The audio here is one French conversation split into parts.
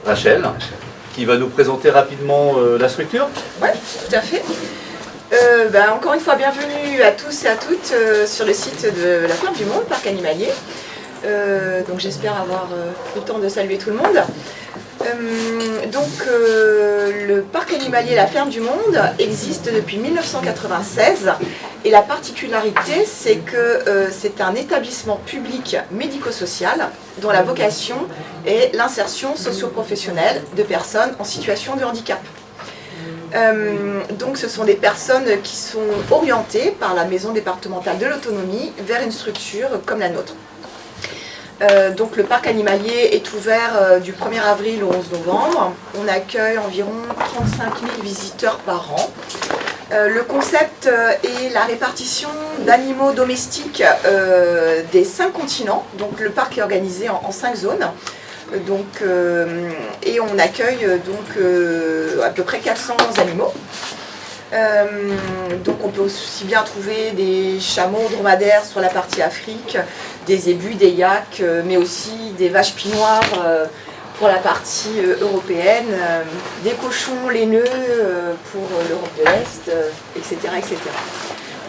Rachel, qui va nous présenter rapidement la structure. Oui, tout à fait. Encore une fois, bienvenue à tous et à toutes sur le site de la Ferme du Monde, Parc Animalier. Donc j'espère avoir le temps de saluer tout le monde. Le Parc Animalier La Ferme du Monde existe depuis 1996 et la particularité c'est que c'est un établissement public médico-social dont la vocation est l'insertion socio-professionnelle de personnes en situation de handicap. Donc ce sont des personnes qui sont orientées par la Maison départementale de l'autonomie vers une structure comme la nôtre. Donc le parc animalier est ouvert du 1er avril au 11 novembre. On accueille environ 35 000 visiteurs par an. Le concept est la répartition d'animaux domestiques des 5 continents. Donc le parc est organisé en 5 zones. Et on accueille à peu près 400 animaux. Donc on peut aussi bien trouver des chameaux dromadaires sur la partie Afrique, des zébus, des yaks, mais aussi des vaches pinoires pour la partie européenne, des cochons laineux pour l'Europe de l'Est, etc., etc.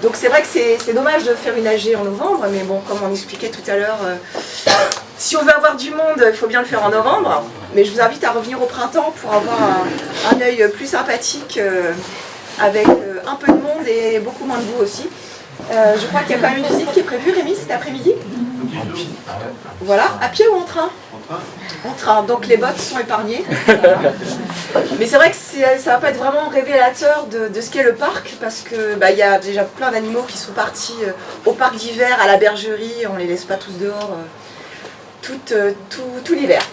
Donc c'est vrai que c'est dommage de faire une AG en novembre, mais bon, comme on expliquait tout à l'heure, si on veut avoir du monde, il faut bien le faire en novembre. Mais je vous invite à revenir au printemps pour avoir un œil plus sympathique, avec un peu de monde et beaucoup moins de boue aussi. Je crois qu'il y a quand même une visite qui est prévue, Rémi, cet après-midi. Voilà, à pied ou en train? En train, donc les bottes sont épargnées. Mais c'est vrai que ça va pas être vraiment révélateur de ce qu'est le parc, parce que y a déjà plein d'animaux qui sont partis au parc d'hiver, à la bergerie, on les laisse pas tous dehors tout l'hiver.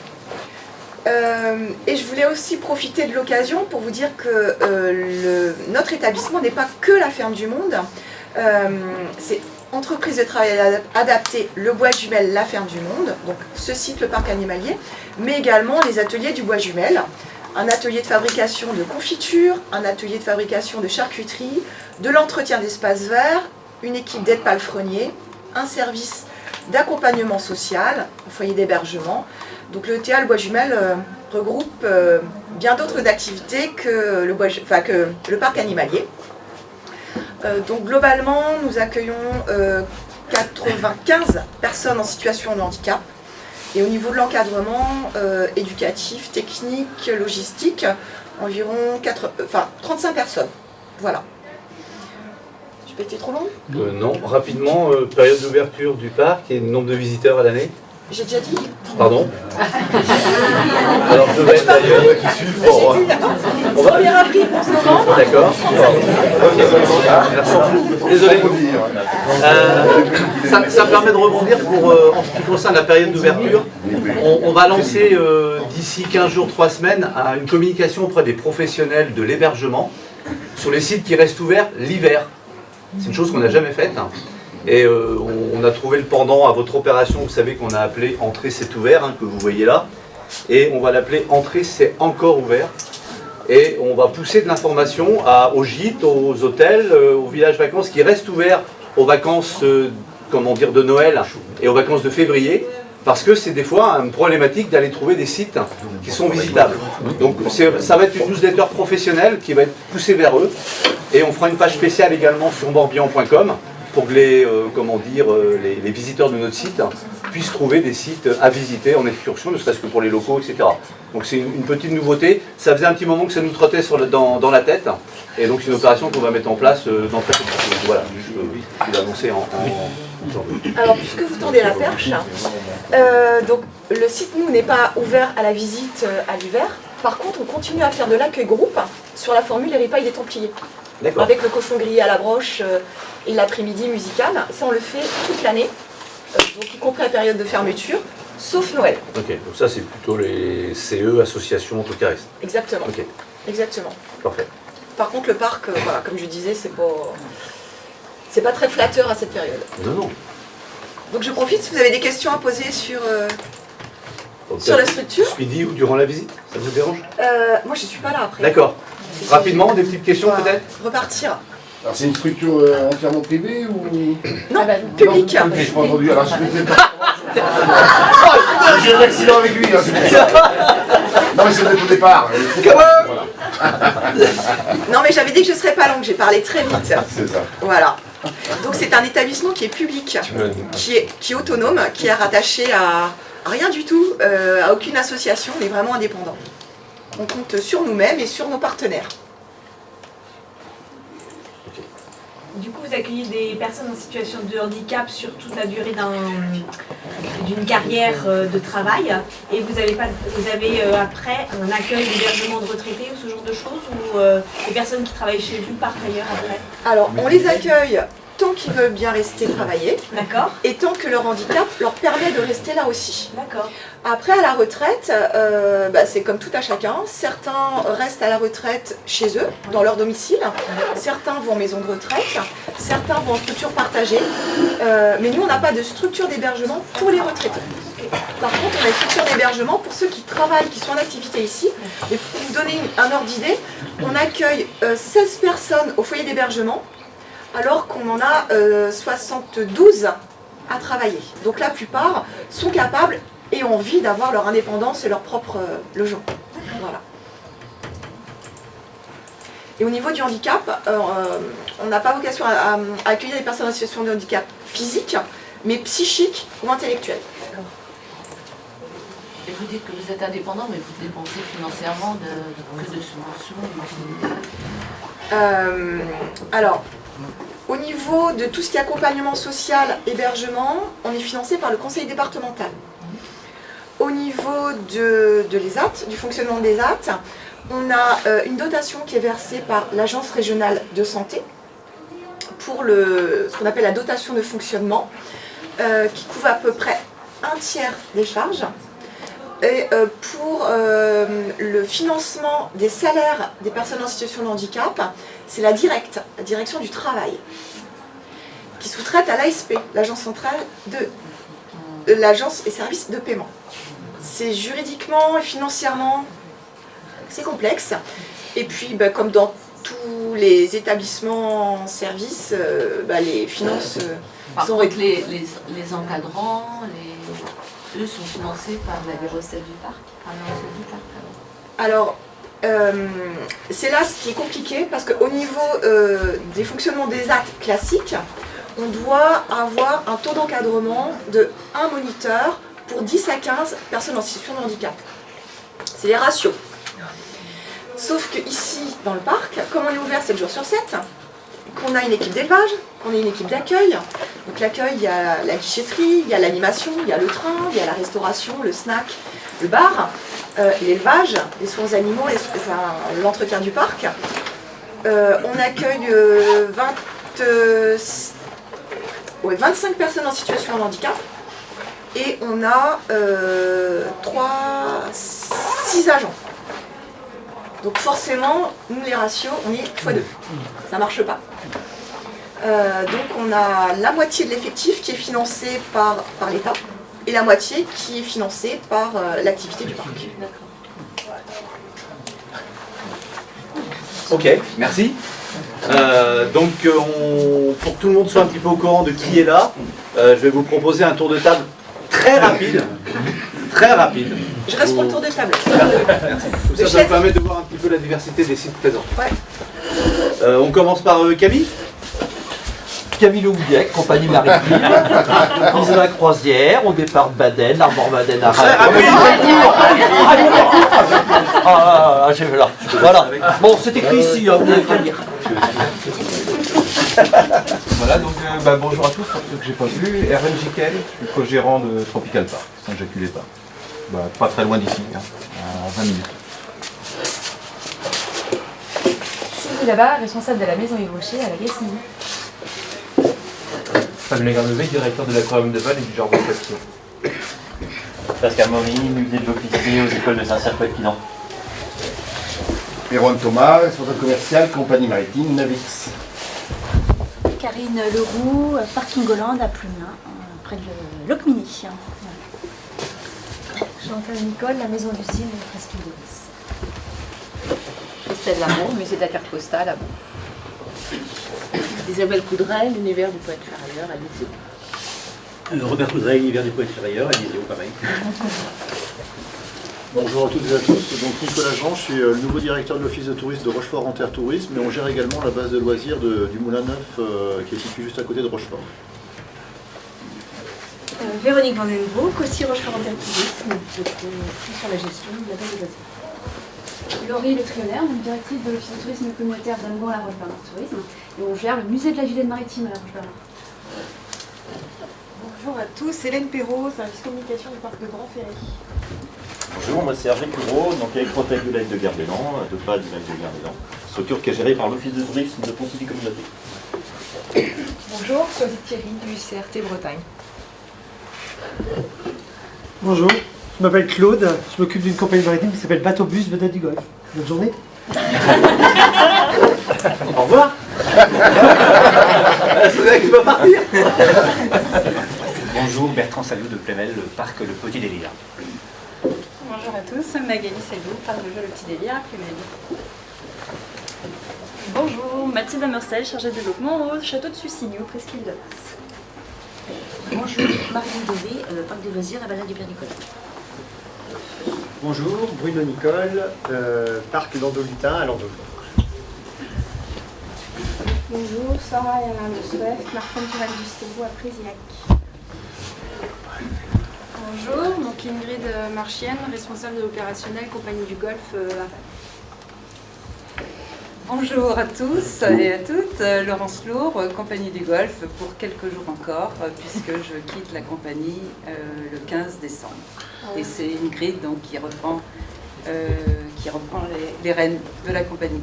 Et je voulais aussi profiter de l'occasion pour vous dire que notre établissement n'est pas que la Ferme du Monde, c'est entreprise de travail adapté, le Bois Jumel, la Ferme du Monde, donc ce site, le parc animalier, mais également les ateliers du Bois Jumel, un atelier de fabrication de confitures, un atelier de fabrication de charcuterie, de l'entretien d'espaces verts, une équipe d'aide palefrenier, un service d'accompagnement social, un foyer d'hébergement. Donc le TA, le Bois Jumel, regroupe bien d'autres activités que le parc animalier. Donc globalement, nous accueillons 95 personnes en situation de handicap. Et au niveau de l'encadrement éducatif, technique, logistique, environ 35 personnes. Voilà. J'ai pas été trop longue? Non, rapidement, période d'ouverture du parc et nombre de visiteurs à l'année. J'ai déjà dit. Pardon. Alors je vais être d'ailleurs. On va 1er avril, 11 novembre. D'accord. Désolé. Ça me permet de rebondir en ce qui concerne la période d'ouverture. On va lancer d'ici 15 jours, 3 semaines, une communication auprès des professionnels de l'hébergement sur les sites qui restent ouverts l'hiver. C'est une chose qu'on n'a jamais faite. Et on a trouvé le pendant à votre opération, vous savez qu'on a appelé Entrée c'est ouvert, que vous voyez là. Et on va l'appeler Entrée c'est encore ouvert. Et on va pousser de l'information aux gîtes, aux hôtels, aux villages vacances qui restent ouverts aux vacances de Noël et aux vacances de février. Parce que c'est des fois une problématique d'aller trouver des sites qui sont visitables. Donc ça va être une newsletter professionnelle qui va être poussée vers eux. Et on fera une page spéciale également sur morbihan.com pour que les visiteurs de notre site puissent trouver des sites à visiter en excursion, ne serait-ce que pour les locaux, etc. Donc c'est une petite nouveauté. Ça faisait un petit moment que ça nous trottait dans la tête. Et donc c'est une opération qu'on va mettre en place dans très peu de temps. Voilà, je vais l'annoncer en... Alors, puisque vous tendez la perche, donc le site, nous, n'est pas ouvert à la visite à l'hiver. Par contre, on continue à faire de l'accueil groupe sur la formule Les Ripailles des Templiers. Avec le cochon grillé à la broche et l'après-midi musical. Ça, on le fait toute l'année, donc y compris la période de fermeture, sauf Noël. Ok, donc ça, c'est plutôt les CE, associations, tocaristes. Exactement. Ok. Exactement. Parfait. Par contre, le parc, voilà, comme je disais, c'est pas très flatteur à cette période. Non. Donc je profite si vous avez des questions à poser sur la structure. Ce midi ou durant la visite, ça vous dérange? Moi je suis pas là après. D'accord. Rapidement, des petites questions peut-être? Repartir. Alors c'est une structure entièrement privée ou... Non, publique. J'ai pas entendu, alors je ne sais pas. J'ai eu un accident avec lui, hein, c'est pour ça. Non mais c'est le départ. Voilà. Non mais j'avais dit que je ne serais pas longue, j'ai parlé très vite. C'est ça. Voilà. Donc c'est un établissement qui est public, qui est autonome, qui est rattaché à rien du tout, à aucune association, on est vraiment indépendant. On compte sur nous-mêmes et sur nos partenaires. Du coup, vous accueillez des personnes en situation de handicap sur toute la durée d'une carrière de travail, et vous avez après un accueil d'hébergement de retraités ou ce genre de choses, ou des personnes qui travaillent chez vous partent ailleurs après? Alors, on les accueille tant qu'ils veulent bien rester travailler, D'accord. et tant que leur handicap leur permet de rester là aussi. D'accord. Après, à la retraite, c'est comme tout à chacun. Certains restent à la retraite chez eux, dans leur domicile. Certains vont en maison de retraite. Certains vont en structure partagée. Mais nous, on n'a pas de structure d'hébergement pour les retraités. Par contre, on a une structure d'hébergement pour ceux qui travaillent, qui sont en activité ici. Et pour vous donner un ordre d'idée, on accueille 16 personnes au foyer d'hébergement, alors qu'on en a 72 à travailler. Donc la plupart sont capables et ont envie d'avoir leur indépendance et leur propre logement. Voilà. Et au niveau du handicap, on n'a pas vocation à accueillir des personnes en situation de handicap physique, mais psychique ou intellectuel. Et vous dites que vous êtes indépendant, mais vous dépensez financièrement que de subventions. Alors, au niveau de tout ce qui est accompagnement social, hébergement, on est financé par le conseil départemental. Au niveau de l'ESAT, du fonctionnement des ESAT, on a une dotation qui est versée par l'Agence régionale de santé pour ce qu'on appelle la dotation de fonctionnement, qui couvre à peu près un tiers des charges. Et pour le financement des salaires des personnes en situation de handicap, c'est la direction du travail, qui sous-traite à l'ASP, l'Agence centrale de l'Agence et services de paiement. C'est juridiquement et financièrement, c'est complexe. Et puis, comme dans tous les établissements en service, les finances Par sont contre, les encadrants, eux sont financés par les recettes du parc. Alors, c'est là ce qui est compliqué, parce qu'au niveau des fonctionnements des actes classiques, on doit avoir un taux d'encadrement de 1 moniteur pour 10 à 15 personnes en situation de handicap. C'est les ratios. Sauf que ici, dans le parc, comme on est ouvert 7 jours sur 7, qu'on a une équipe d'élevage, qu'on a une équipe d'accueil. Donc l'accueil, il y a la guichetterie, il y a l'animation, il y a le train, il y a la restauration, le snack, le bar, l'élevage, les soins animaux, l'entretien du parc. On accueille 25 personnes en situation de handicap et on a 6 agents. Donc forcément, nous les ratios, on est x2. Ça ne marche pas. Donc on a la moitié de l'effectif qui est financé par l'État et la moitié qui est financée par l'activité du parc. Ok, merci. Donc pour que tout le monde soit un petit peu au courant de qui est là, je vais vous proposer un tour de table très rapide. Très rapide. Je reste pour le tour de table. Merci. Tout ça, ça me permet de voir un petit peu la diversité des sites présents. Ouais. On commence par Camille. Camille Houdiec, compagnie maritime, mise à la croisière, au départ de Baden, l'Armor-Baden à voilà. Bon, c'est écrit ici, vous n'avez qu'à lire. Voilà, donc bonjour à tous, pour ceux que j'ai pas vu. Erwin Jikel, je suis co-gérant de Tropical Park, Saint-Jacques-les-Pins. Pas très loin d'ici, à 20 minutes. Sylvie là-bas, responsable de la maison Yves Rocher à la Gassigny. Fabien Garnevet, directeur de l'aquarium de Val et du jardin de Passion. Pascal Morini, musée de l'officier aux écoles de Saint-Cyr-Poitiers. Erwan Thomas, responsable commercial, compagnie maritime, Navix. Karine Leroux, parking Hollande à Plumin, près de Locmini. Chantal Nicole, la maison d'usine de Presqu'île de Nice. Christelle Lamour, musée de la carte postale à Bon. Isabelle Coudray, l'univers du poète ferrailleur à Lisieux. Robert Coudray, l'univers du poète ferrailleur à Lisieux, pareil. Bonjour à toutes et à tous, donc Nicolas Jean, je suis le nouveau directeur de l'office de tourisme de Rochefort-en-Terre Tourisme, mais on gère également la base de loisirs du Moulin Neuf qui est située juste à côté de Rochefort. Véronique Vandenbroek, aussi Rochefort-en-Terre Tourisme, plus sur la gestion de la base de loisirs. Laurie Le Trionnaire, donc directrice de l'office de tourisme communautaire d'Amgon à la Roche-Bernard Tourisme, et on gère le musée de la Vilaine-Maritime à la Roche-Bernard. Bonjour à tous, Hélène Perrault, service communication du parc de Grand Ferré. Bonjour, moi c'est Hervé Cureau, donc Electrotech du lac de Gardélan, de pas du lac de Gardélan, structure qui est gérée par l'office de tourisme de Pontivy Communauté. Bonjour, Sophie Thierry du CRT Bretagne. Bonjour, je m'appelle Claude, je m'occupe d'une compagnie maritime qui s'appelle Bateau Bus Vedette du Golfe. Bonne journée. Au revoir. C'est là que je vais partir. Bonjour, Bertrand Salou de Plémel, le parc Le Petit Délire. Bonjour à tous, Magali Salou, parc de jeu Le Petit Délire à Plémel. Bonjour, Mathilde Amersel, chargée de développement au château de Sussigny, presqu'île de Basse. Bonjour, Marie Dové, parc de loisirs, la balade du Père Nicolas. Bonjour, Bruno Nicole, parc d'Andolutin à Landau. Bonjour, Sarah Yana Mosbef, Martin Turel du Stévo à Présillac. Bonjour, donc Ingrid Marchienne, responsable de l'opérationnel Compagnie du Golfe à Vannes. Bonjour à tous et à toutes, Laurence Lourd, Compagnie du Golfe pour quelques jours encore, puisque je quitte la compagnie le 15 décembre. Et c'est Ingrid donc, qui reprend les rênes de la compagnie.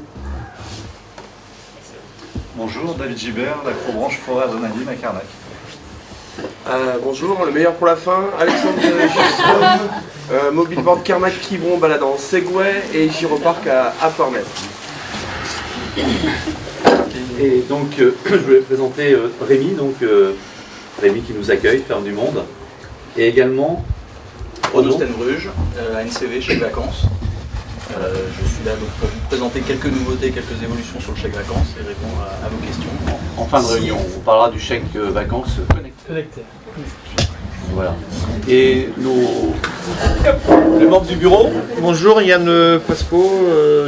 Bonjour, David Gibert, l'acrobranche forêt Adrénaline à Carnac. Bonjour, le meilleur pour la fin, Alexandre Gisson, Mobileboard Carnac Quiberon baladant Segway et Gyroparc à Portmet. Et donc, je voulais présenter Rémi, Rémi qui nous accueille, Ferme du Monde, et également Renaud Stenbruge, ANCV, chèque vacances. Je suis là donc pour vous présenter quelques nouveautés, quelques évolutions sur le chèque vacances et répondre à vos questions. En fin de réunion, on parlera du chèque vacances connecté. Voilà. Et les membres du bureau. Bonjour, Yann Pasco,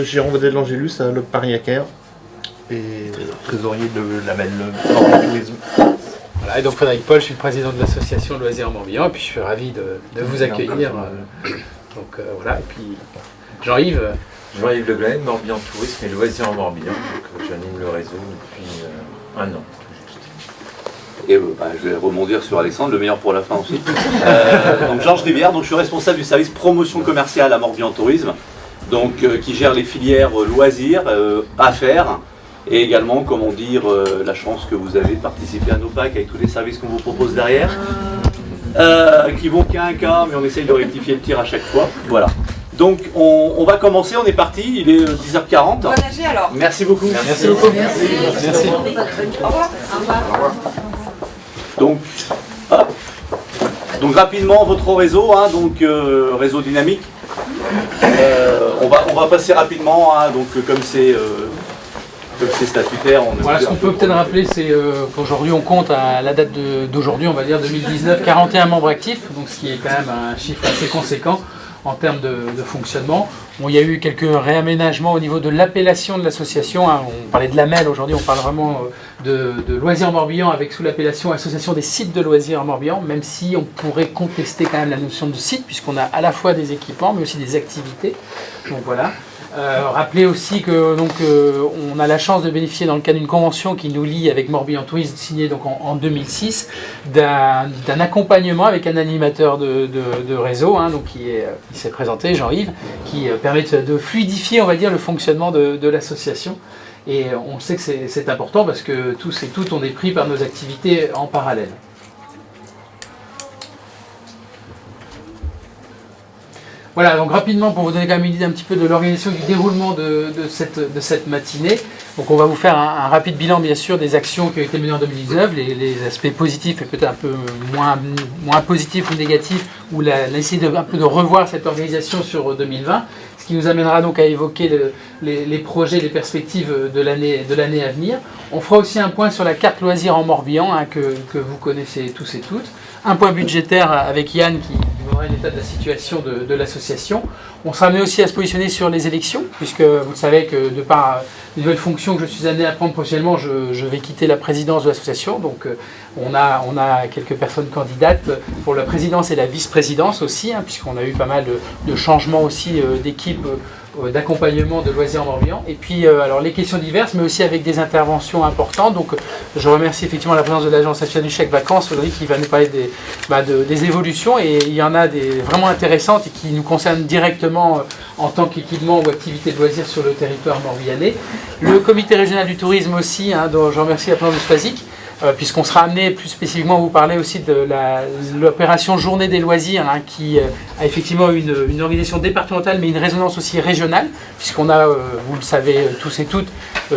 gérant vedette de l'Angélus à l'Op Paris-Acaire et trésorier de la Morbihan Tourisme. Voilà, et donc Frédéric Paul, je suis le président de l'association Loisirs Morbihan et puis je suis ravi de vous accueillir. Voilà, et puis Jean-Yves. Jean-Yves Le Glen, Morbihan Tourisme et Loisirs en Morbihan. Donc j'anime le réseau depuis un an. Et je vais rebondir sur Alexandre, le meilleur pour la fin aussi. Donc Georges Rivière, je suis responsable du service promotion commerciale à Morbihan Tourisme, qui gère les filières loisirs, affaires, et également, comment dire, la chance que vous avez de participer à nos packs avec tous les services qu'on vous propose derrière, qui vont qu'à un cas, mais on essaye de rectifier le tir à chaque fois. Voilà. Donc on va commencer, on est parti, il est 10h40. Bon nager alors. Merci beaucoup. Merci beaucoup. Merci. Au revoir. Au revoir. Donc rapidement votre réseau, réseau dynamique. On va passer rapidement, comme c'est statutaire. Voilà, ce qu'on peut peut-être rappeler, c'est qu'aujourd'hui on compte à la date d'aujourd'hui, on va dire 2019, 41 membres actifs, donc ce qui est quand même un chiffre assez conséquent en termes de fonctionnement. Bon, il y a eu quelques réaménagements au niveau de l'appellation de l'association. On parlait de l'AMEL, aujourd'hui on parle vraiment de Loisirs Morbihan avec sous l'appellation Association des sites de loisirs Morbihan, même si on pourrait contester quand même la notion de site, puisqu'on a à la fois des équipements mais aussi des activités. Donc voilà. Rappelez aussi que on a la chance de bénéficier dans le cadre d'une convention qui nous lie avec Morbihan Tourisme, signée donc en 2006, d'un accompagnement avec un animateur de réseau, qui s'est présenté, Jean-Yves, qui permet de fluidifier, on va dire, le fonctionnement de l'association. Et on sait que c'est important parce que tous et toutes on est pris par nos activités en parallèle. Voilà, donc rapidement pour vous donner quand même une idée un petit peu de l'organisation du déroulement de cette matinée. Donc on va vous faire un rapide bilan bien sûr des actions qui ont été menées en 2019, les aspects positifs et peut-être un peu moins positifs ou négatifs, ou essayer un peu de revoir cette organisation sur 2020, ce qui nous amènera donc à évoquer les projets, les perspectives de l'année à venir. On fera aussi un point sur la carte loisirs en Morbihan, hein, que vous connaissez tous et toutes. Un point budgétaire avec Yann qui verra l'état de la situation de l'association. On sera amené aussi à se positionner sur les élections, puisque vous le savez que de par les nouvelles fonctions que je suis amené à prendre prochainement, je vais quitter la présidence de l'association. Donc on a quelques personnes candidates pour la présidence et la vice-présidence aussi, hein, puisqu'on a eu pas mal de changements aussi d'équipe d'accompagnement de loisirs en Morbihan. Et puis alors les questions diverses, mais aussi avec des interventions importantes. Donc je remercie effectivement la présence de l'Agence nationale du chèque vacances, Audrey, qui va nous parler des évolutions, et il y en a des vraiment intéressantes et qui nous concernent directement en tant qu'équipement ou activité de loisirs sur le territoire morbihanais. Le comité régional du tourisme aussi, hein, dont je remercie la présence de Spazic, puisqu'on sera amené plus spécifiquement à vous parler aussi de l'opération Journée des loisirs, hein, qui a effectivement une organisation départementale mais une résonance aussi régionale, puisqu'on a, vous le savez tous et toutes,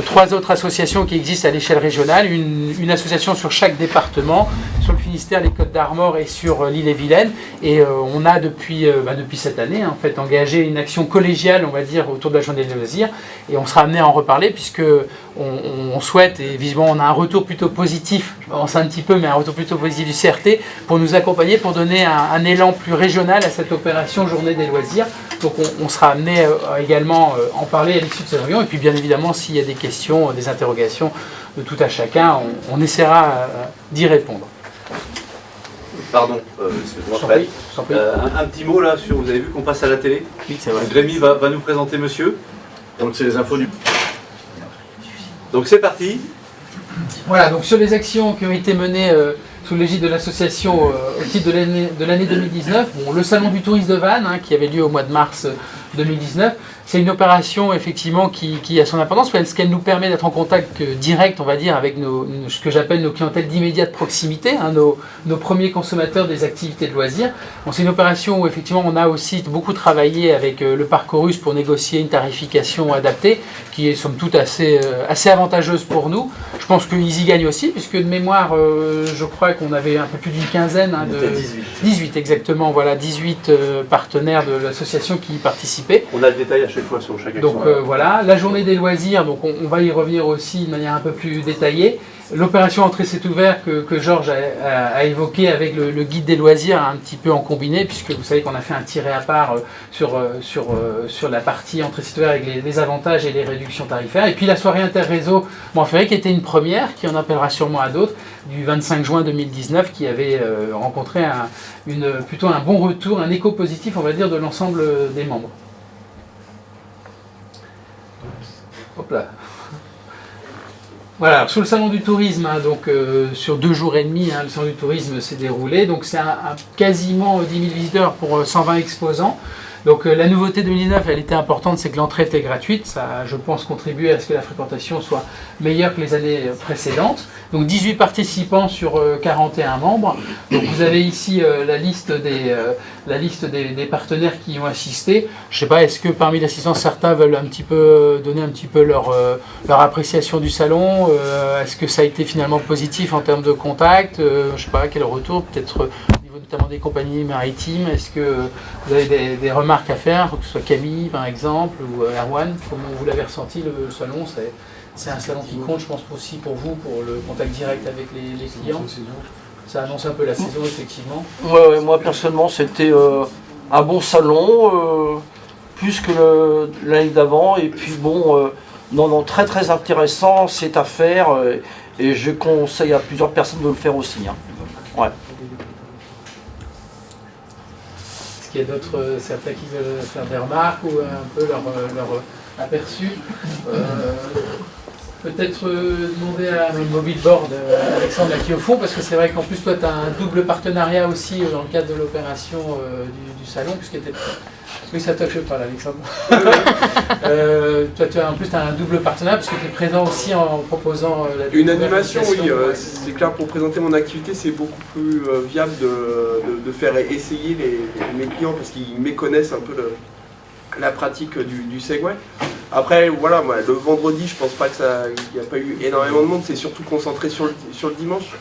3 autres associations qui existent à l'échelle régionale, une association sur chaque département, sur le Finistère, les Côtes-d'Armor et sur l'Ille-et-Vilaine, et on a depuis cette année en fait engagé une action collégiale, on va dire, autour de la Journée des loisirs, et on sera amené à en reparler puisque on souhaite, et visiblement on a un retour plutôt positif, je m'avance un petit peu, mais un retour plutôt positif du CRT pour nous accompagner, pour donner un élan plus régional à cette opération Journée des loisirs. Donc on sera amené également en parler à l'issue de cette réunion, et puis bien évidemment s'il y a des questions, des interrogations de tout à chacun, on essaiera d'y répondre. Pardon, excusez-moi, un petit mot là sur, vous avez vu qu'on passe à la télé. Oui, c'est vrai. Rémi va nous présenter monsieur. Donc c'est les infos du... Donc c'est parti. Voilà, donc sur les actions qui ont été menées sous l'égide de l'association au titre de l'année 2019, bon, le salon du tourisme de Vannes, hein, qui avait lieu au mois de mars 2019, c'est une opération effectivement qui a son importance parce qu'elle nous permet d'être en contact direct, on va dire, avec ce que j'appelle nos clientèles d'immédiate proximité, hein, nos premiers consommateurs des activités de loisirs. Bon, c'est une opération où effectivement on a aussi beaucoup travaillé avec le Parcourus pour négocier une tarification adaptée qui est somme toute assez avantageuse pour nous. Je pense qu'ils y gagnent aussi, puisque de mémoire, je crois qu'on avait un peu plus d'une quinzaine, hein, 18 exactement, voilà, 18 partenaires de l'association qui y participaient. On a le détail à chaque fois sur chaque action. Donc voilà, la journée des loisirs, donc on va y revenir aussi de manière un peu plus détaillée. L'opération Entrée c'est ouvert que Georges a évoqué avec le guide des loisirs un petit peu en combiné, puisque vous savez qu'on a fait un tiré à part sur la partie Entrée c'est ouvert avec les avantages et les réductions tarifaires. Et puis la soirée interréseau Montferré qui était une première, qui en appellera sûrement à d'autres, du 25 juin 2019, qui avait rencontré plutôt un bon retour, un écho positif on va dire de l'ensemble des membres. Hop là. Voilà, sur le salon du tourisme, hein, donc sur 2 jours et demi, hein, le salon du tourisme s'est déroulé. Donc c'est quasiment 10 000 visiteurs pour 120 exposants. Donc la nouveauté 2019, elle était importante, c'est que l'entrée était gratuite. Ça a, je pense, contribué à ce que la fréquentation soit meilleure que les années précédentes. Donc 18 participants sur 41 membres. Donc vous avez ici la liste des partenaires qui y ont assisté. Je ne sais pas, est-ce que parmi l'assistance, certains veulent donner un petit peu leur appréciation du salon? Est-ce que ça a été finalement positif en termes de contact? Je ne sais pas, quel retour? Peut-être au niveau notamment des compagnies maritimes. Est-ce que vous avez des remarques à faire, que ce soit Camille par exemple, ou Erwan? Comment vous l'avez ressenti le salon? C'est un salon qui compte, je pense, aussi pour vous, pour le contact direct avec les clients. Ça annonce un peu la saison, effectivement. Ouais, moi, personnellement, c'était un bon salon, plus que l'année d'avant. Et puis, bon, non, très, très intéressant, c'est à faire. Et je conseille à plusieurs personnes de le faire aussi. Hein. Ouais. Est-ce qu'il y a d'autres, certains qui veulent faire des remarques ou un peu leur aperçu? Peut-être demander à Mobile Board, Alexandre, là, qui est au fond, parce que c'est vrai qu'en plus, toi, tu as un double partenariat aussi dans le cadre de l'opération du salon, puisque oui, ça touche pas, Alexandre. Toi, en plus, tu as un double partenariat, puisque tu es présent aussi en proposant une animation, oui. C'est clair, pour présenter mon activité, c'est beaucoup plus viable de faire essayer mes clients, parce qu'ils méconnaissent un peu la pratique du Segway. Après, voilà, moi, le vendredi, je pense pas qu'il n'y a pas eu énormément de monde, c'est surtout concentré sur le dimanche.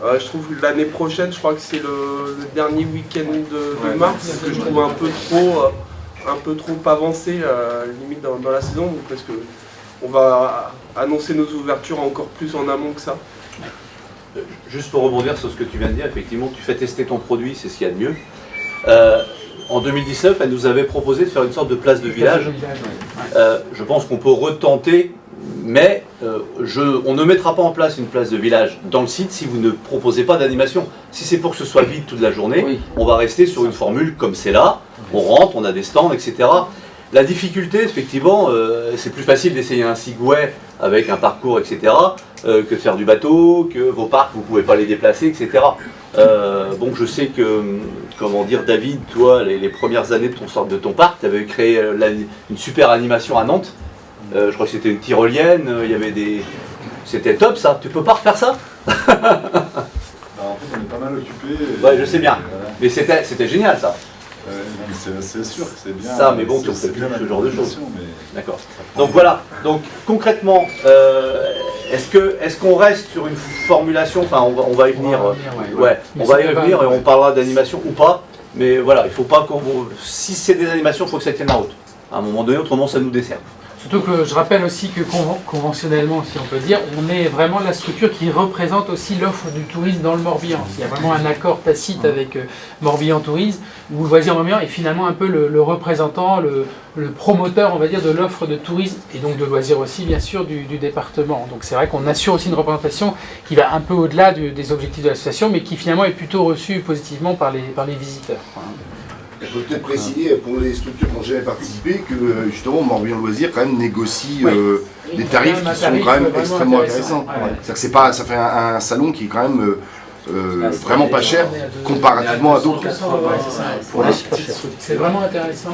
Je trouve que l'année prochaine, je crois que c'est le dernier week-end de mars, que je trouve un peu trop avancé, limite dans la saison, parce que on va annoncer nos ouvertures encore plus en amont que ça. Juste pour rebondir sur ce que tu viens de dire, effectivement, tu fais tester ton produit, c'est ce qu'il y a de mieux. En 2019, elle nous avait proposé de faire une sorte de place de village. Je pense qu'on peut retenter, mais on ne mettra pas en place une place de village dans le site si vous ne proposez pas d'animation. Si c'est pour que ce soit vide toute la journée, on va rester sur une formule comme c'est là. On rentre, on a des stands, etc. La difficulté, effectivement, c'est plus facile d'essayer un Segway avec un parcours, etc., que de faire du bateau, que vos parcs, vous ne pouvez pas les déplacer, etc. Bon, je sais que, comment dire, David, toi, les premières années de ton parc, tu avais créé une super animation à Nantes. Je crois que c'était une tyrolienne, il y avait des... C'était top ça, tu peux pas refaire ça? En fait, on est pas mal occupé. Ouais, je sais bien, mais c'était génial ça. C'est sûr que c'est bien. Ça, mais bon, tu ne fais plus ce genre de choses. Mais... D'accord. Donc voilà, donc concrètement, est-ce qu'on reste sur une formulation, enfin on va y venir, on va y revenir et on parlera d'animation ou pas, mais voilà, il faut pas qu'on... Si c'est des animations, il faut que ça tienne la route. À un moment donné, autrement ça nous dessert. Surtout que je rappelle aussi que conventionnellement, si on peut dire, on est vraiment la structure qui représente aussi l'offre du tourisme dans le Morbihan. Il y a vraiment un accord tacite avec Morbihan Tourisme, où le Loisir Morbihan est finalement un peu le représentant, le promoteur, on va dire, de l'offre de tourisme, et donc de loisirs aussi, bien sûr, du département. Donc c'est vrai qu'on assure aussi une représentation qui va un peu au-delà des objectifs de l'association, mais qui finalement est plutôt reçue positivement par les visiteurs. Il faut peut-être préciser pour les structures qui n'ont jamais participé que justement Morbihan Loisirs quand même négocie des tarifs qui sont quand même extrêmement intéressants. C'est-à-dire que ça fait un salon qui est quand même vraiment pas cher comparativement à d'autres. C'est vraiment intéressant.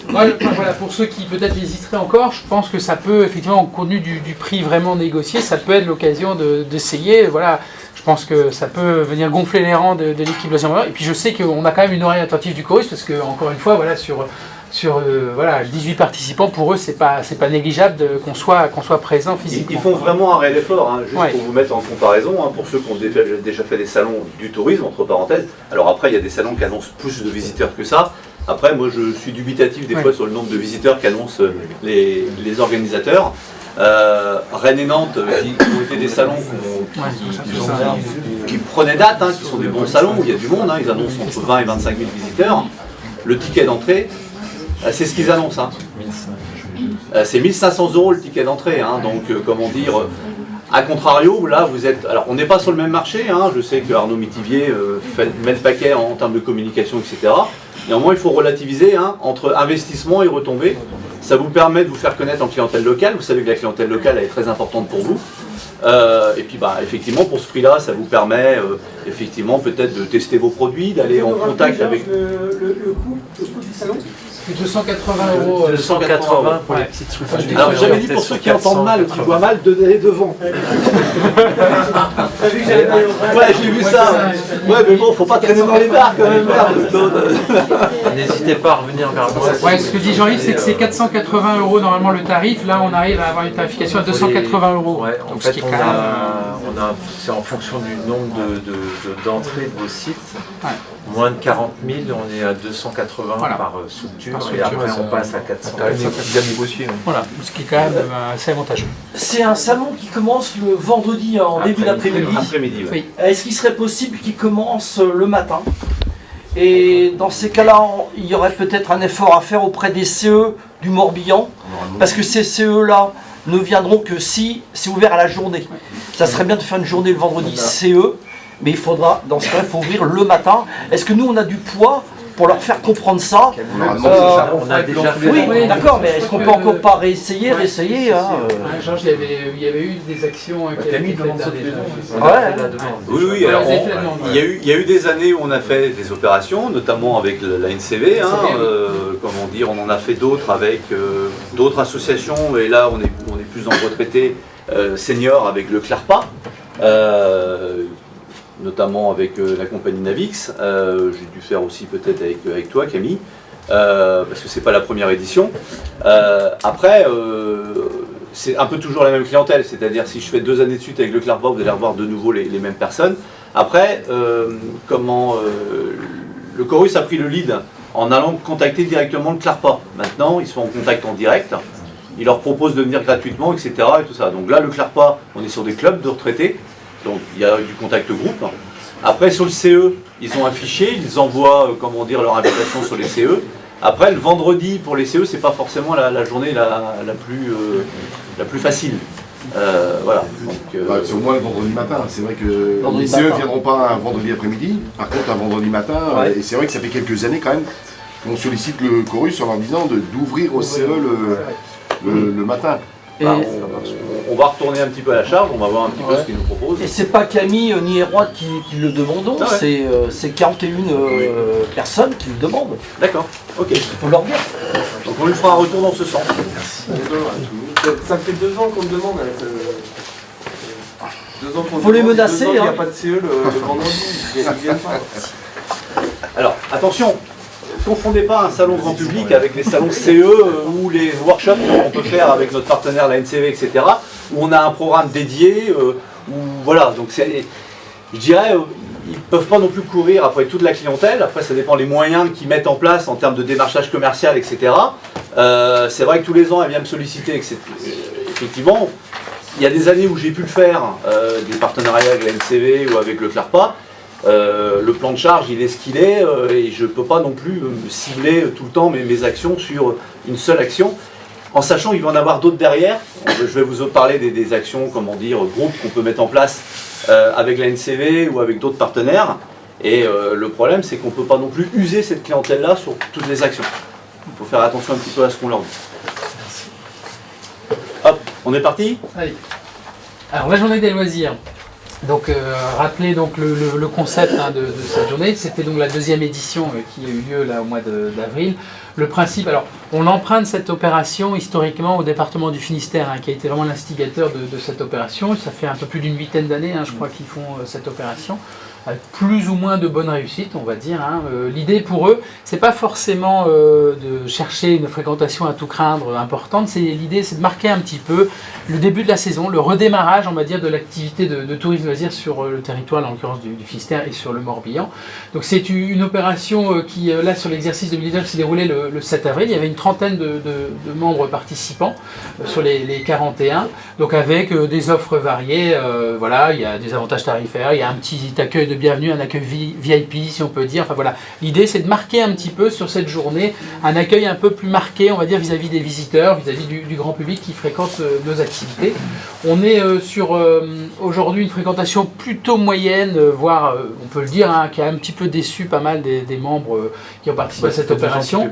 Voilà, pour ceux qui peut-être hésiteraient encore, je pense que ça peut effectivement, compte tenu du prix vraiment négocié, ça peut être l'occasion d'essayer. Voilà. Je pense que ça peut venir gonfler les rangs de l'équipe Loisir Morbihan. Et puis je sais qu'on a quand même une oreille attentive du chorus, parce que encore une fois, voilà, sur 18 participants, pour eux, c'est pas négligeable qu'on soit présent physiquement. Ils font vraiment un réel effort, hein, juste pour vous mettre en comparaison, hein, pour ceux qui ont déjà fait des salons du tourisme, entre parenthèses. Alors après, il y a des salons qui annoncent plus de visiteurs que ça. Après, moi, je suis dubitatif des fois sur le nombre de visiteurs qu'annoncent les organisateurs. Rennes et Nantes, qui ont été des salons qui prenaient date, hein, qui sont des bons salons où il y a du monde, hein, ils annoncent entre 20 et 25 000 visiteurs. Le ticket d'entrée, c'est ce qu'ils annoncent. Hein. C'est 1 500 € le ticket d'entrée, hein, donc comment dire, a contrario, là vous êtes... Alors on n'est pas sur le même marché, hein, je sais que Arnaud Mitivier met le paquet en termes de communication, etc. Néanmoins il faut relativiser, hein, entre investissement et retombées. Ça vous permet de vous faire connaître en clientèle locale. Vous savez que la clientèle locale elle est très importante pour vous. Et puis effectivement pour ce prix-là, ça vous permet effectivement peut-être de tester vos produits, d'aller en contact avec... Le coût du salon, c'est 280 €. 280 pour les petites structures. Alors j'avais dit pour ceux qui entendent mal ou qui voient mal d'aller devant. Ouais, j'ai vu ça. Ouais, mais bon, faut pas traîner dans les bars quand même, merde. N'hésitez pas à revenir vers moi. Ouais, ce que dit Jean-Yves, c'est que c'est 480 € normalement le tarif. Là, on arrive à avoir une tarification à 280 €. Ouais, en fait, c'est en fonction du nombre d'entrées de vos sites. Ouais. Moins de 40 000, on est à 280 par structure, et après on passe à 400. Voilà, ce qui est quand même assez avantageux. C'est un salon qui commence le vendredi en début d'après-midi. Oui. Est-ce qu'il serait possible qu'il commence le matin? Et dans ces cas-là, il y aurait peut-être un effort à faire auprès des CE du Morbihan, parce que ces CE-là ne viendront que si c'est ouvert à la journée. Ça serait bien de faire une journée le vendredi CE, mais il faudra, dans ce cas-là, il faut ouvrir le matin. Est-ce que nous, on a du poids pour leur faire comprendre ça? On a déjà fait. Oui, d'accord, mais est-ce qu'on peut encore pas réessayer Georges, il y avait eu des actions qui avaient été faites déjà. Oui, alors il y a eu des années où on a fait des opérations, notamment avec la NCV, hein, comment dire, on en a fait d'autres avec d'autres associations, et là on est plus en retraité senior avec le CLARPA. Notamment avec la compagnie Navix, j'ai dû faire aussi peut-être avec toi Camille, parce que c'est pas la première édition. Après, c'est un peu toujours la même clientèle, c'est-à-dire si je fais 2 années de suite avec le CLARPA, vous allez revoir de nouveau les mêmes personnes. Après, le chorus a pris le lead en allant contacter directement le CLARPA. Maintenant, ils sont en contact en direct. ils leur proposent de venir gratuitement, etc. Et tout ça. Donc là, le CLARPA, on est sur des clubs de retraités, donc il y a du contact groupe. Après, sur le CE, ils ont un fichier, ils envoient comment dire, leur invitation sur les CE. Après, le vendredi, pour les CE, c'est pas forcément la journée la plus facile. Voilà. C'est au moins le vendredi matin. C'est vrai que les CE ne viendront pas un vendredi après-midi, par contre un vendredi matin. Et c'est vrai que ça fait quelques années quand même qu'on sollicite le Chorus en leur disant d'ouvrir au CE le matin. On va retourner un petit peu à la charge, on va voir un petit peu ce qu'ils nous proposent. Et c'est pas Camille ni Héroïde qui le demandons, c'est 41 personnes qui le demandent. D'accord, ok. Il faut leur dire. Donc on lui fera un retour dans ce sens. Ça fait 2 ans qu'on le demande. 2 ans qu'on faut les menacer. Il n'y a pas de CE le vendredi, ils viennent pas. Alors attention, ne confondez pas un salon grand public avec les salons CE ou les workshops qu'on peut faire avec notre partenaire la NCV, etc. où on a un programme dédié, voilà, donc je dirais, ils ne peuvent pas non plus courir après toute la clientèle. Après, ça dépend des moyens qu'ils mettent en place en termes de démarchage commercial, etc. C'est vrai que tous les ans, elle vient me solliciter, effectivement. Il y a des années où j'ai pu le faire, des partenariats avec la NCV ou avec le CLARPA. Le plan de charge, il est ce qu'il est, et je ne peux pas non plus cibler tout le temps mes actions sur une seule action, en sachant qu'il va en avoir d'autres derrière. Je vais vous parler des actions, comment dire, groupes qu'on peut mettre en place avec la NCV ou avec d'autres partenaires. Et le problème, c'est qu'on ne peut pas non plus user cette clientèle-là sur toutes les actions. Il faut faire attention un petit peu à ce qu'on leur dit. Hop, on est parti ? Allez. Alors, la journée des loisirs. Donc, rappelez donc le concept de cette journée. C'était donc la 2e édition qui a eu lieu là au mois d'avril. Le principe, alors, on emprunte cette opération historiquement au département du Finistère, qui a été vraiment l'instigateur de cette opération. Ça fait un peu plus d'une 8aine d'années, je crois, qu'ils font cette opération, avec plus ou moins de bonnes réussites, on va dire. L'idée pour eux, c'est pas forcément de chercher une fréquentation à tout craindre importante. L'idée, c'est de marquer un petit peu le début de la saison, le redémarrage, on va dire, de l'activité de tourisme loisir sur le territoire, en l'occurrence du Finistère et sur le Morbihan. Donc c'est une opération qui, là, sur l'exercice 2019, s'est déroulée le 7 avril. Il y avait une trentaine de membres participants sur les 41, donc avec des offres variées. Voilà, il y a des avantages tarifaires, il y a un petit accueil de bienvenue, un accueil VIP, si on peut dire. Enfin voilà, l'idée, c'est de marquer un petit peu sur cette journée un accueil un peu plus marqué, on va dire, vis-à-vis des visiteurs, vis-à-vis du grand public qui fréquente nos activités. On est sur aujourd'hui une fréquentation plutôt moyenne, voire on peut le dire, qui a un petit peu déçu pas mal des membres qui ont participé à cette opération.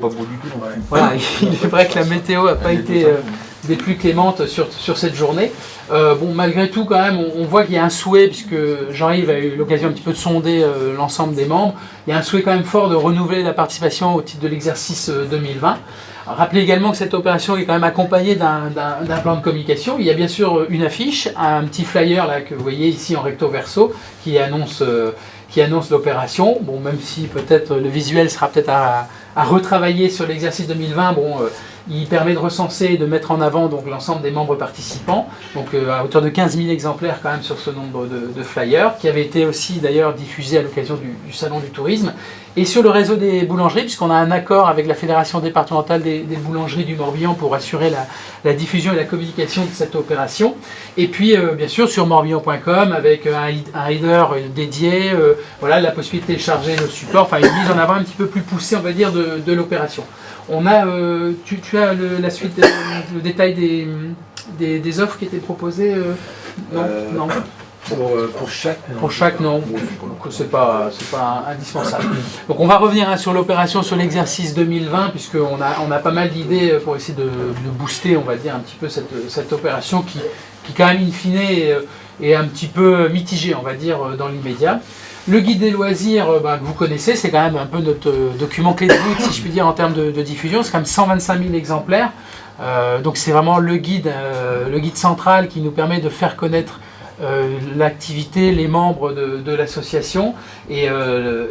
Voilà, il est vrai que la météo n'a pas été des plus clémentes sur cette journée. Bon, malgré tout, quand même, on voit qu'il y a un souhait, puisque Jean-Yves a eu l'occasion un petit peu de sonder l'ensemble des membres, il y a un souhait quand même fort de renouveler la participation au titre de l'exercice 2020. Rappelez également que cette opération est quand même accompagnée d'un plan de communication. Il y a bien sûr une affiche, un petit flyer là, que vous voyez ici en recto verso qui annonce l'opération. Bon, même si peut-être le visuel sera peut-être à retravailler sur l'exercice 2020, bon, il permet de recenser et de mettre en avant donc l'ensemble des membres participants, donc à hauteur de 15 000 exemplaires quand même sur ce nombre de flyers, qui avait été aussi d'ailleurs diffusé à l'occasion du Salon du Tourisme. Et sur le réseau des boulangeries, puisqu'on a un accord avec la Fédération départementale des boulangeries du Morbihan pour assurer la diffusion et la communication de cette opération. Et puis, bien sûr, sur morbihan.com, avec un header dédié, voilà, la possibilité de télécharger le support, enfin une mise en avant un petit peu plus poussée, on va dire, de l'opération. On a, tu as la suite, le détail des offres qui étaient proposées non. Pour chaque, non. Donc c'est pas indispensable. Donc on va revenir sur l'opération, sur l'exercice 2020, puisqu'on a pas mal d'idées pour essayer de booster, on va dire, un petit peu cette opération qui quand même, in fine, est un petit peu mitigée, on va dire, dans l'immédiat. Le guide des loisirs, que vous connaissez, c'est quand même un peu notre document clé de voûte, si je puis dire, en termes de diffusion. C'est quand même 125 000 exemplaires. Donc c'est vraiment le guide central qui nous permet de faire connaître l'activité, les membres de l'association. Et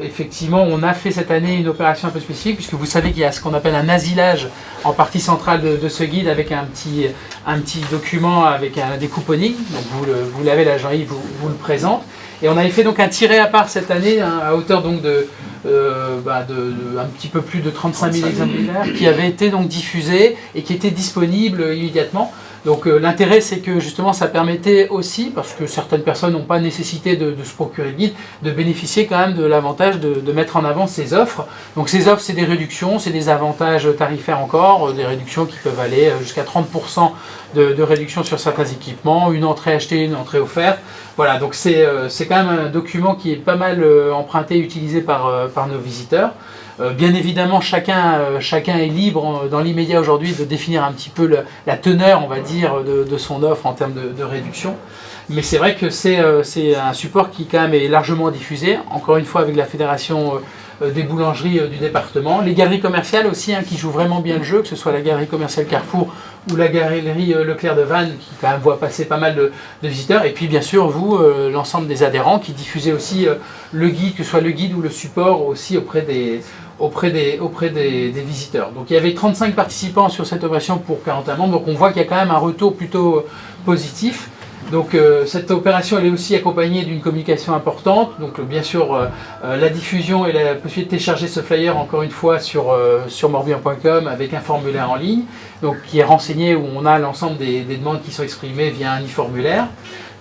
effectivement, on a fait cette année une opération un peu spécifique, puisque vous savez qu'il y a ce qu'on appelle un asilage en partie centrale de ce guide, avec un petit document avec des couponings. Donc vous l'avez là, Jean-Yves vous le présente. Et on avait fait donc un tiré à part cette année, à hauteur donc de un petit peu plus de 35 000 exemplaires qui avaient été donc diffusés et qui étaient disponibles immédiatement. Donc l'intérêt, c'est que justement ça permettait aussi, parce que certaines personnes n'ont pas nécessité de se procurer le guide, de bénéficier quand même de l'avantage de mettre en avant ces offres. Donc ces offres, c'est des réductions, c'est des avantages tarifaires encore, des réductions qui peuvent aller jusqu'à 30% de réduction sur certains équipements, une entrée achetée, une entrée offerte. Voilà, donc c'est quand même un document qui est pas mal emprunté et utilisé par nos visiteurs. Bien évidemment, chacun est libre dans l'immédiat aujourd'hui de définir un petit peu la teneur, on va dire, de son offre en termes de réduction. Mais c'est vrai que c'est un support qui quand même est largement diffusé, encore une fois avec la fédération des boulangeries du département. Les galeries commerciales aussi, qui jouent vraiment bien le jeu, que ce soit la galerie commerciale Carrefour ou la galerie Leclerc de Vannes, qui quand même voit passer pas mal de visiteurs. Et puis bien sûr, vous, l'ensemble des adhérents, qui diffusez aussi le guide, que ce soit le guide ou le support, aussi auprès des visiteurs. Donc il y avait 35 participants sur cette opération pour 41 membres, donc on voit qu'il y a quand même un retour plutôt positif. Donc cette opération elle est aussi accompagnée d'une communication importante, donc bien sûr la diffusion et la possibilité de télécharger ce flyer encore une fois sur morbihan.com avec un formulaire en ligne, donc qui est renseigné, où on a l'ensemble des demandes qui sont exprimées via un e-formulaire.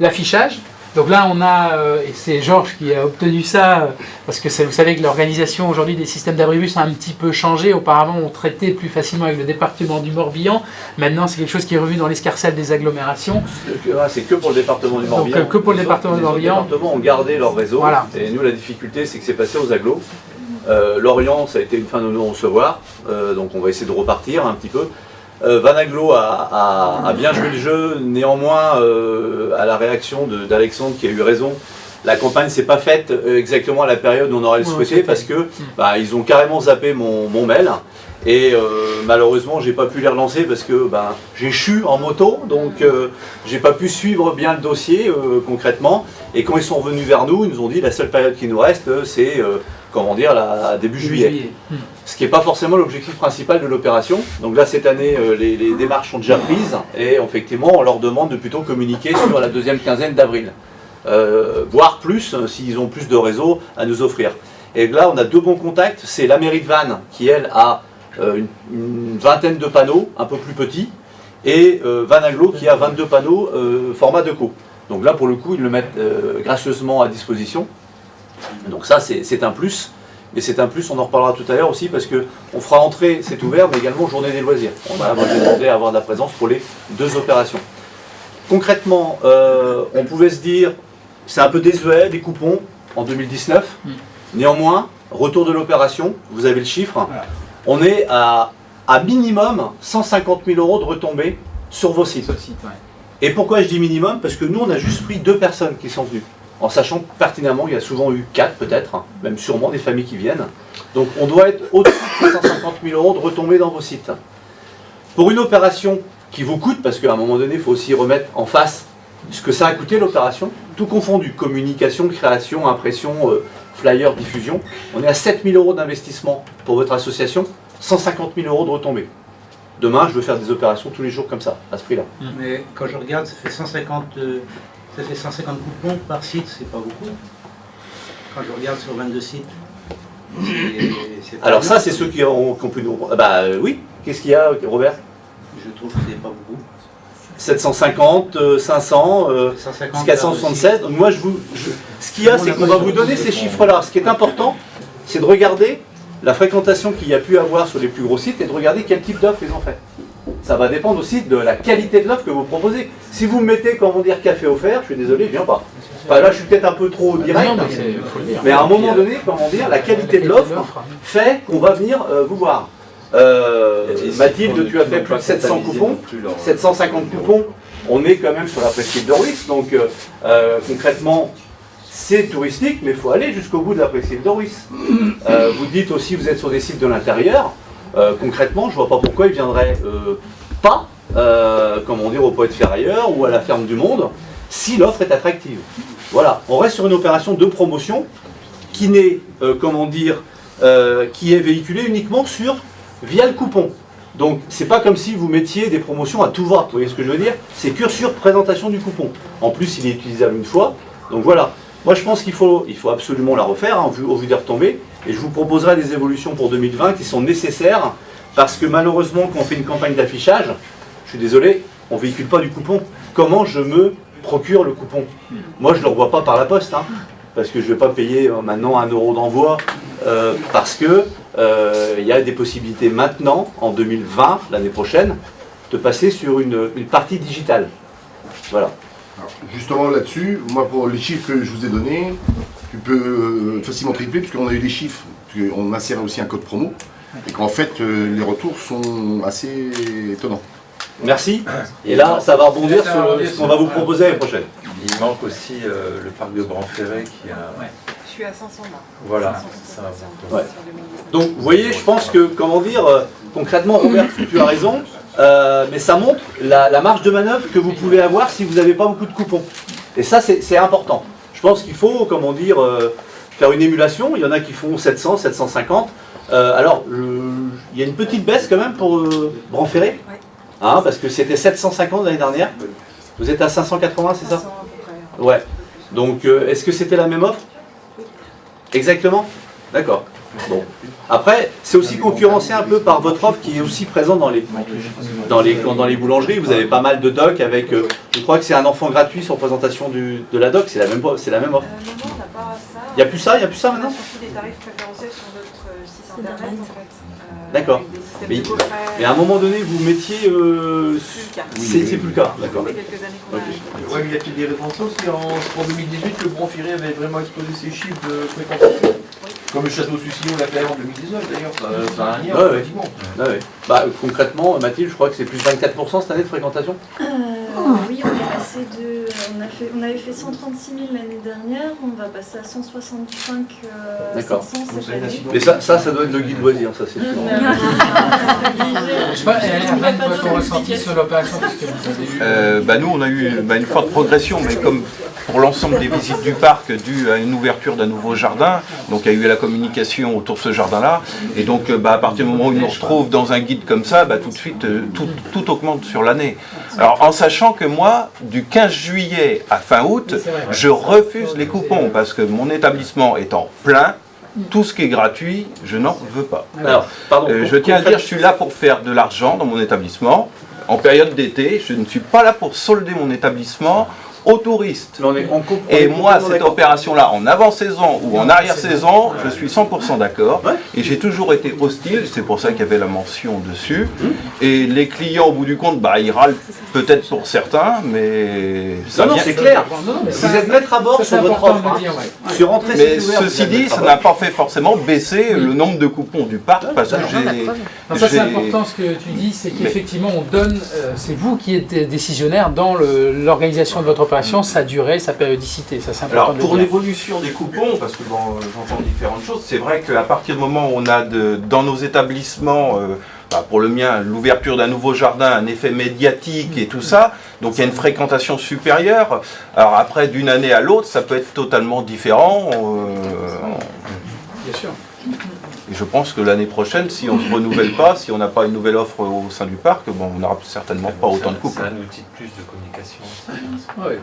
L'affichage. Donc là, on a, et c'est Georges qui a obtenu ça, parce que vous savez que l'organisation aujourd'hui des systèmes d'abribus a un petit peu changé. Auparavant, on traitait plus facilement avec le département du Morbihan. Maintenant, c'est quelque chose qui est revu dans l'escarcelle des agglomérations. C'est que pour le département du Morbihan. Donc, que pour le département du Morbihan. Les départements ont gardé leur réseau. Voilà. Et nous, la difficulté, c'est que c'est passé aux agglos. Lorient, ça a été une fin de non-recevoir. Donc on va essayer de repartir un petit peu. Vanaglo a bien joué le jeu, néanmoins à la réaction d'Alexandre qui a eu raison, la campagne ne s'est pas faite exactement à la période où on aurait le souhaité, parce que ils ont carrément zappé mon mail et malheureusement j'ai pas pu les relancer parce que j'ai chu en moto, donc j'ai pas pu suivre bien le dossier concrètement, et quand ils sont revenus vers nous, ils nous ont dit la seule période qui nous reste c'est comment dire, début juillet. Ce qui n'est pas forcément l'objectif principal de l'opération. Donc là, cette année, les démarches sont déjà prises et effectivement, on leur demande de plutôt communiquer sur la deuxième quinzaine d'avril. Voire plus, s'ils ont plus de réseaux à nous offrir. Et là, on a deux bons contacts. C'est la mairie de Vannes, qui elle a une vingtaine de panneaux, un peu plus petits, et Vanaglo, qui a 22 panneaux format deco. Donc là, pour le coup, ils le mettent gracieusement à disposition. Donc ça, c'est un plus. Et c'est un plus, on en reparlera tout à l'heure aussi, parce qu'on fera entrer, c'est ouvert, mais également journée des loisirs. On va demander à avoir de la présence pour les deux opérations. Concrètement, on pouvait se dire, c'est un peu désuet, des coupons en 2019. Néanmoins, retour de l'opération, vous avez le chiffre, on est à minimum 150 000 € de retombées sur vos sites. Et pourquoi je dis minimum? Parce que nous, on a juste pris 2 personnes qui sont venues, en sachant pertinemment qu'il y a souvent eu 4 peut-être, même sûrement des familles qui viennent. Donc on doit être au-dessus de 150 000 € de retombées dans vos sites. Pour une opération qui vous coûte, parce qu'à un moment donné, il faut aussi remettre en face ce que ça a coûté l'opération, tout confondu, communication, création, impression, flyer, diffusion, on est à 7 000 € d'investissement pour votre association, 150 000 € de retombées. Demain, je veux faire des opérations tous les jours comme ça, à ce prix-là. Mais quand je regarde, ça fait 150 coupons par site, c'est pas beaucoup. Quand je regarde sur 22 sites. Alors ça, c'est ceux qui ont pu nous... oui, qu'est-ce qu'il y a, Robert? Je trouve que c'est pas beaucoup. 750, 500, 476. Donc moi, ce qu'il y a, c'est qu'on va vous donner ces chiffres-là. Ce qui est important, c'est de regarder la fréquentation qu'il y a pu avoir sur les plus gros sites et de regarder quel type d'offre ils ont fait. Ça va dépendre aussi de la qualité de l'offre que vous proposez. Si vous me mettez, comment dire, café offert, je suis désolé, je viens pas. Enfin, là, je suis peut-être un peu trop direct, mais à un moment donné, comment dire, la qualité de l'offre fait qu'on va venir vous voir. Mathilde, tu as fait plus de 700 coupons, 750 coupons, on est quand même sur la presqu'île de Ruisse, donc concrètement, c'est touristique, mais il faut aller jusqu'au bout de la presqu'île de Ruisse. Vous dites aussi, vous êtes sur des sites de l'intérieur, concrètement, je ne vois pas pourquoi ils ne viendraient pas, comment dire, au Poète Ferrailleur ou à la Ferme du Monde, si l'offre est attractive. Voilà, on reste sur une opération de promotion qui n'est, comment dire, qui est véhiculée uniquement via le coupon. Donc c'est pas comme si vous mettiez des promotions à tout va, vous voyez ce que je veux dire? C'est que sur présentation du coupon. En plus il est utilisable une fois, donc voilà. Moi, je pense qu'il faut absolument la refaire hein, au vu des retombées. Et je vous proposerai des évolutions pour 2020 qui sont nécessaires parce que malheureusement, quand on fait une campagne d'affichage, je suis désolé, on ne véhicule pas du coupon. Comment je me procure le coupon? Moi, je ne le revois pas par la poste, hein, parce que je ne vais pas payer maintenant 1 € d'envoi parce que il y a des possibilités maintenant, en 2020, l'année prochaine, de passer sur une partie digitale. Voilà. Alors, justement là-dessus, moi pour les chiffres que je vous ai donnés, tu peux facilement tripler puisqu'on a eu des chiffres, puisqu'on insère aussi un code promo, et qu'en fait les retours sont assez étonnants. Merci. Et là, ça va rebondir sur ce qu'on va vous proposer l'année prochaine. Il manque aussi le parc de Branferré qui a... Je suis à 500 là. Voilà. Ouais. Donc vous voyez, je pense que, comment dire, concrètement, Robert, tu as raison, mais ça montre la marge de manœuvre que vous pouvez avoir si vous n'avez pas beaucoup de coupons. Et ça, c'est important. Je pense qu'il faut, comment dire, faire une émulation. Il y en a qui font 700, 750. Alors, il y a une petite baisse quand même pour Branferré, hein, parce que c'était 750 l'année dernière. Vous êtes à 580, c'est ça? Ouais. Donc, est-ce que c'était la même offre? Exactement. D'accord. Bon. Après, c'est aussi concurrencé un peu par votre offre qui est aussi présente dans les boulangeries. Vous avez pas mal de docs avec, je crois que c'est un enfant gratuit sur présentation de la doc, c'est la même offre. Non, on n'a pas ça. Il n'y a plus ça maintenant? On a surtout des tarifs préférentiels sur notre site internet en fait. D'accord. Mais à un moment donné, vous mettiez... c'est plus le cas. D'accord. Ouais, mais il y a-t-il des références aussi en 2018, le Branferré avait vraiment explosé ses chiffres de fréquentation. Comme le Château Sucillon l'a fait en 2019 d'ailleurs, ça a un lien, effectivement. Bah, concrètement, Mathilde, je crois que c'est plus de 24% cette année de fréquentation. Oui, on est passé de... On avait fait 136 000 l'année dernière, on va passer à 165 500 cette année. Mais ça doit être le guide loisir, ça c'est sûr. Je sais pas, votre ressenti sur l'opération, qu'est-ce que vous avez eu Nous, on a eu une forte progression, mais comme pour l'ensemble des visites du parc, dû à une ouverture d'un nouveau jardin, donc il y a eu la communication autour de ce jardin-là, et donc à partir du moment où on se retrouve dans un guide comme ça, tout de suite, tout augmente sur l'année. Alors en sachant que moi, du 15 juillet à fin août, je refuse les coupons, parce que mon établissement étant plein, tout ce qui est gratuit, je n'en veux pas. Alors, je tiens à dire, je suis là pour faire de l'argent dans mon établissement. En période d'été, je ne suis pas là pour solder mon établissement aux touristes. Et moi, cette opération-là, en avant-saison ou en arrière-saison, je suis 100% d'accord. Et j'ai toujours été hostile, c'est pour ça qu'il y avait la mention dessus. Et les clients, au bout du compte, ils râlent peut-être pour certains, mais... Non, c'est clair. Vous êtes maître à bord sur votre offre. Sur entrée, mais ceci dit, ça n'a pas fait forcément baisser le nombre de coupons du parc, parce que j'ai... Ça c'est important ce que tu dis, c'est qu'effectivement on donne, c'est vous qui êtes décisionnaire dans l'organisation de votre opération, sa durée, sa périodicité, ça c'est important. Alors pour l'évolution des coupons, parce que j'entends différentes choses, c'est vrai qu'à partir du moment où on a dans nos établissements, pour le mien, l'ouverture d'un nouveau jardin, un effet médiatique et tout ça, donc il y a une fréquentation supérieure. Alors après, d'une année à l'autre, ça peut être totalement différent. Bien sûr. Et je pense que l'année prochaine, si on ne se renouvelle pas, si on n'a pas une nouvelle offre au sein du parc, on n'aura certainement pas autant de coupons. C'est un outil de plus de communication. Oui.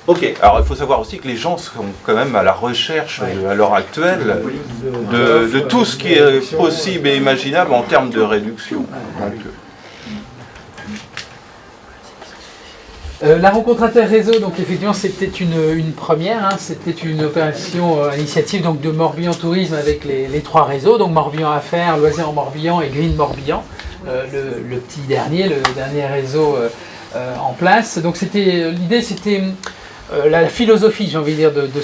Ok, alors il faut savoir aussi que les gens sont quand même à la recherche, à l'heure actuelle, de tout ce qui est possible et imaginable en termes de réduction. La rencontre interréseau, donc effectivement c'était une première, c'était une opération à l'initiative donc de Morbihan Tourisme avec les trois réseaux, donc Morbihan Affaires, Loisirs en Morbihan et Green Morbihan, le petit dernier, le dernier réseau en place. Donc l'idée c'était la philosophie, j'ai envie de dire, de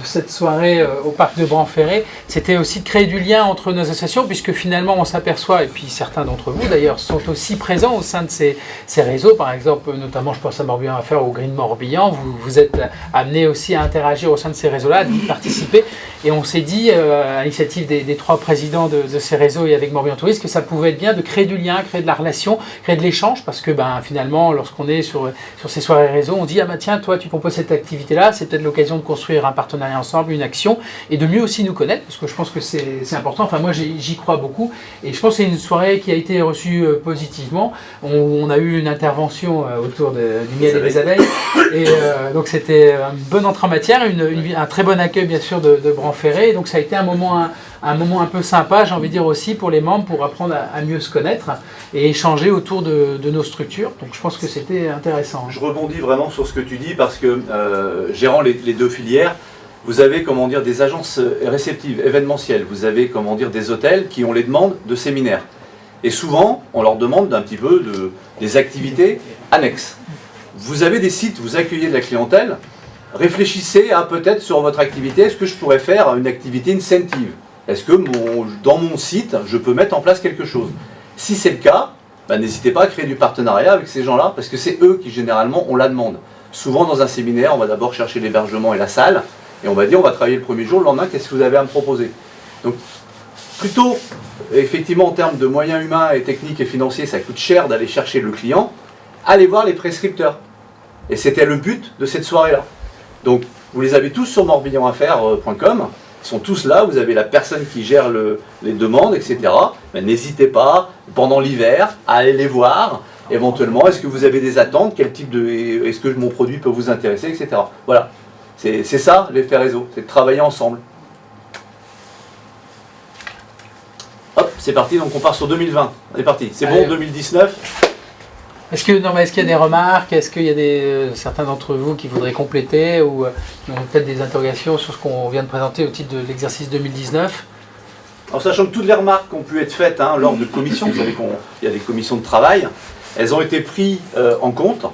cette soirée au parc de Branferré, c'était aussi de créer du lien entre nos associations, puisque finalement on s'aperçoit, et puis certains d'entre vous d'ailleurs sont aussi présents au sein de ces réseaux, par exemple, notamment je pense à Morbihan Affaires ou Green Morbihan, vous êtes amenés aussi à interagir au sein de ces réseaux-là, à y participer, et on s'est dit, à l'initiative des trois présidents de ces réseaux et avec Morbihan Tourisme, que ça pouvait être bien de créer du lien, créer de la relation, créer de l'échange, parce que finalement, lorsqu'on est sur ces soirées réseaux, on dit, ah bah tiens, toi tu proposes cette activité-là, c'est peut-être l'occasion de construire un partenariat ensemble, une action, et de mieux aussi nous connaître, parce que je pense que c'est important. Enfin, moi, j'y crois beaucoup, et je pense que c'est une soirée qui a été reçue positivement. On a eu une intervention autour du miel et des abeilles, et donc c'était un bon entrée en matière, un très bon accueil, bien sûr, de Branferré, et donc ça a été un moment un peu sympa, j'ai envie de dire aussi, pour les membres, pour apprendre à mieux se connaître et échanger autour de nos structures. Donc je pense que c'était intéressant. Je rebondis vraiment sur ce que tu dis parce que gérant les deux filières, vous avez comment dire, des agences réceptives, événementielles, vous avez comment dire, des hôtels qui ont les demandes de séminaires. Et souvent, on leur demande un petit peu des activités annexes. Vous avez des sites, vous accueillez de la clientèle, réfléchissez à peut-être sur votre activité, est-ce que je pourrais faire une activité incentive? Est-ce que dans mon site, je peux mettre en place quelque chose? Si c'est le cas, n'hésitez pas à créer du partenariat avec ces gens-là, parce que c'est eux qui généralement ont la demande. Souvent dans un séminaire, on va d'abord chercher l'hébergement et la salle, et on va dire on va travailler le premier jour, le lendemain, qu'est-ce que vous avez à me proposer? Donc plutôt, effectivement en termes de moyens humains et techniques et financiers, ça coûte cher d'aller chercher le client, allez voir les prescripteurs. Et c'était le but de cette soirée-là. Donc vous les avez tous sur morbihanaffaires.com. Ils sont tous là, vous avez la personne qui gère les demandes, etc. Mais n'hésitez pas, pendant l'hiver, à aller les voir. Éventuellement, est-ce que vous avez des attentes? Quel type est-ce que mon produit peut vous intéresser, etc. Voilà. C'est ça, l'effet réseau. C'est de travailler ensemble. Hop, c'est parti. Donc on part sur 2020. On est parti. C'est bon, 2019. Est-ce qu'il y a des remarques? Est-ce qu'il y a certains d'entre vous qui voudraient compléter ou qui ont peut-être des interrogations sur ce qu'on vient de présenter au titre de l'exercice 2019? Alors sachant que toutes les remarques qui ont pu être faites lors de commissions, vous savez qu'il y a des commissions de travail, elles ont été prises en compte,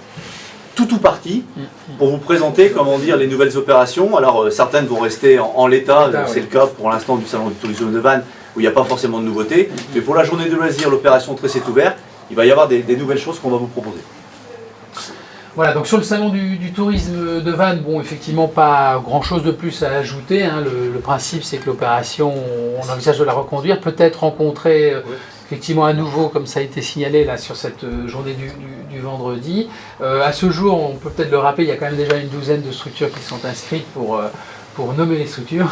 tout ou partie, pour vous présenter comment dire les nouvelles opérations. Alors certaines vont rester en l'état, c'est le cas pour l'instant du salon du tourisme de Vannes, où il n'y a pas forcément de nouveautés, mais pour la journée de loisirs, l'opération Tressé ouvert, il va y avoir des nouvelles choses qu'on va vous proposer. Voilà, donc sur le salon du tourisme de Vannes, bon, effectivement, pas grand-chose de plus à ajouter. Le principe, c'est que l'opération, on envisage de la reconduire, peut-être rencontrer effectivement à nouveau, comme ça a été signalé là sur cette journée du vendredi. À ce jour, on peut peut-être le rappeler, il y a quand même déjà une douzaine de structures qui sont inscrites pour nommer les structures.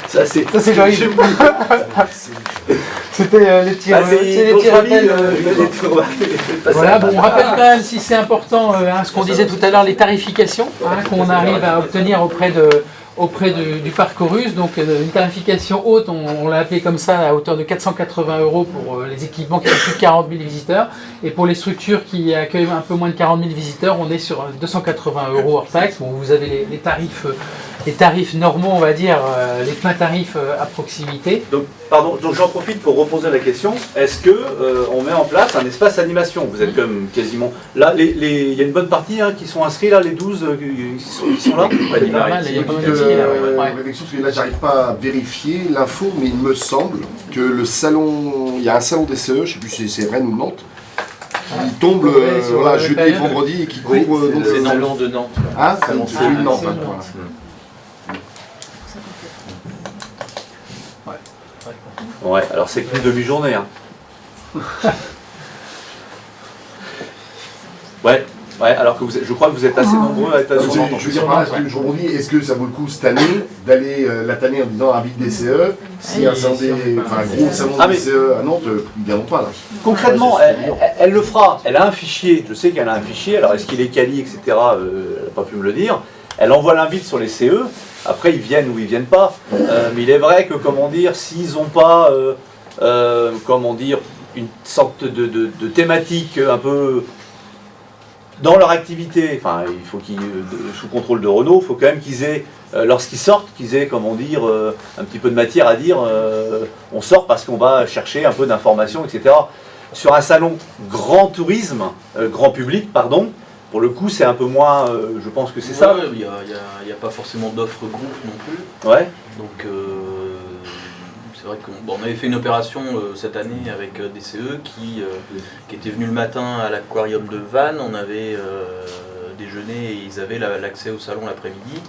Ça c'est joli. C'était les petits rappels. Voilà, bon, on rappelle quand même, si c'est important, ce qu'on disait tout à l'heure, les tarifications qu'on arrive à obtenir auprès du parc Chorus. Donc une tarification haute, on l'a appelé comme ça, à hauteur de 480 € pour les équipements qui ont plus de 40 000 visiteurs. Et pour les structures qui accueillent un peu moins de 40 000 visiteurs, on est sur 280 € hors taxe. Bon, vous avez les tarifs normaux, on va dire, les pleins tarifs à proximité. Donc j'en profite pour reposer la question. Est-ce que on met en place un espace animation? Vous êtes comme quasiment... Là, il y a une bonne partie qui sont inscrits, là, les 12 qui sont là. Là, j'arrive pas à vérifier l'info, mais il me semble que le salon, il y a un salon des CE, je ne sais plus si c'est Rennes ou Nantes, qui tombe jeudi et vendredi et qui couvre. C'est Salon de Nantes. Ah, c'est celui de Nantes. Ouais, alors c'est qu'une demi-journée. Ouais, alors que je crois que vous êtes assez nombreux à être sur Nantes. Je veux dire, je rebondis, est-ce que ça vaut le coup cette année d'aller la tanner en disant invite des CE, si un gros salon des CE à Nantes, ils ne viendront pas là. Concrètement, elle le fera. Elle a un fichier, je sais qu'elle a un fichier, alors est-ce qu'il est quali, etc. Elle n'a pas pu me le dire. Elle envoie l'invite sur les CE, après ils viennent ou ils viennent pas. Mais il est vrai que, comment dire, s'ils n'ont pas, une sorte de thématique un peu dans leur activité, enfin il faut qu'ils, sous contrôle de Renault, il faut quand même qu'ils aient, lorsqu'ils sortent, qu'ils aient, comment dire, un petit peu de matière à dire, on sort parce qu'on va chercher un peu d'informations, etc. Sur un salon grand tourisme, grand public, pardon, pour le coup c'est un peu moins, je pense que c'est ça. Il n'y a pas forcément d'offres groupe non plus. Ouais. Donc c'est vrai qu'on avait fait une opération cette année avec des CE qui étaient venus le matin à l'aquarium de Vannes. On avait déjeuné et ils avaient l'accès au salon l'après-midi.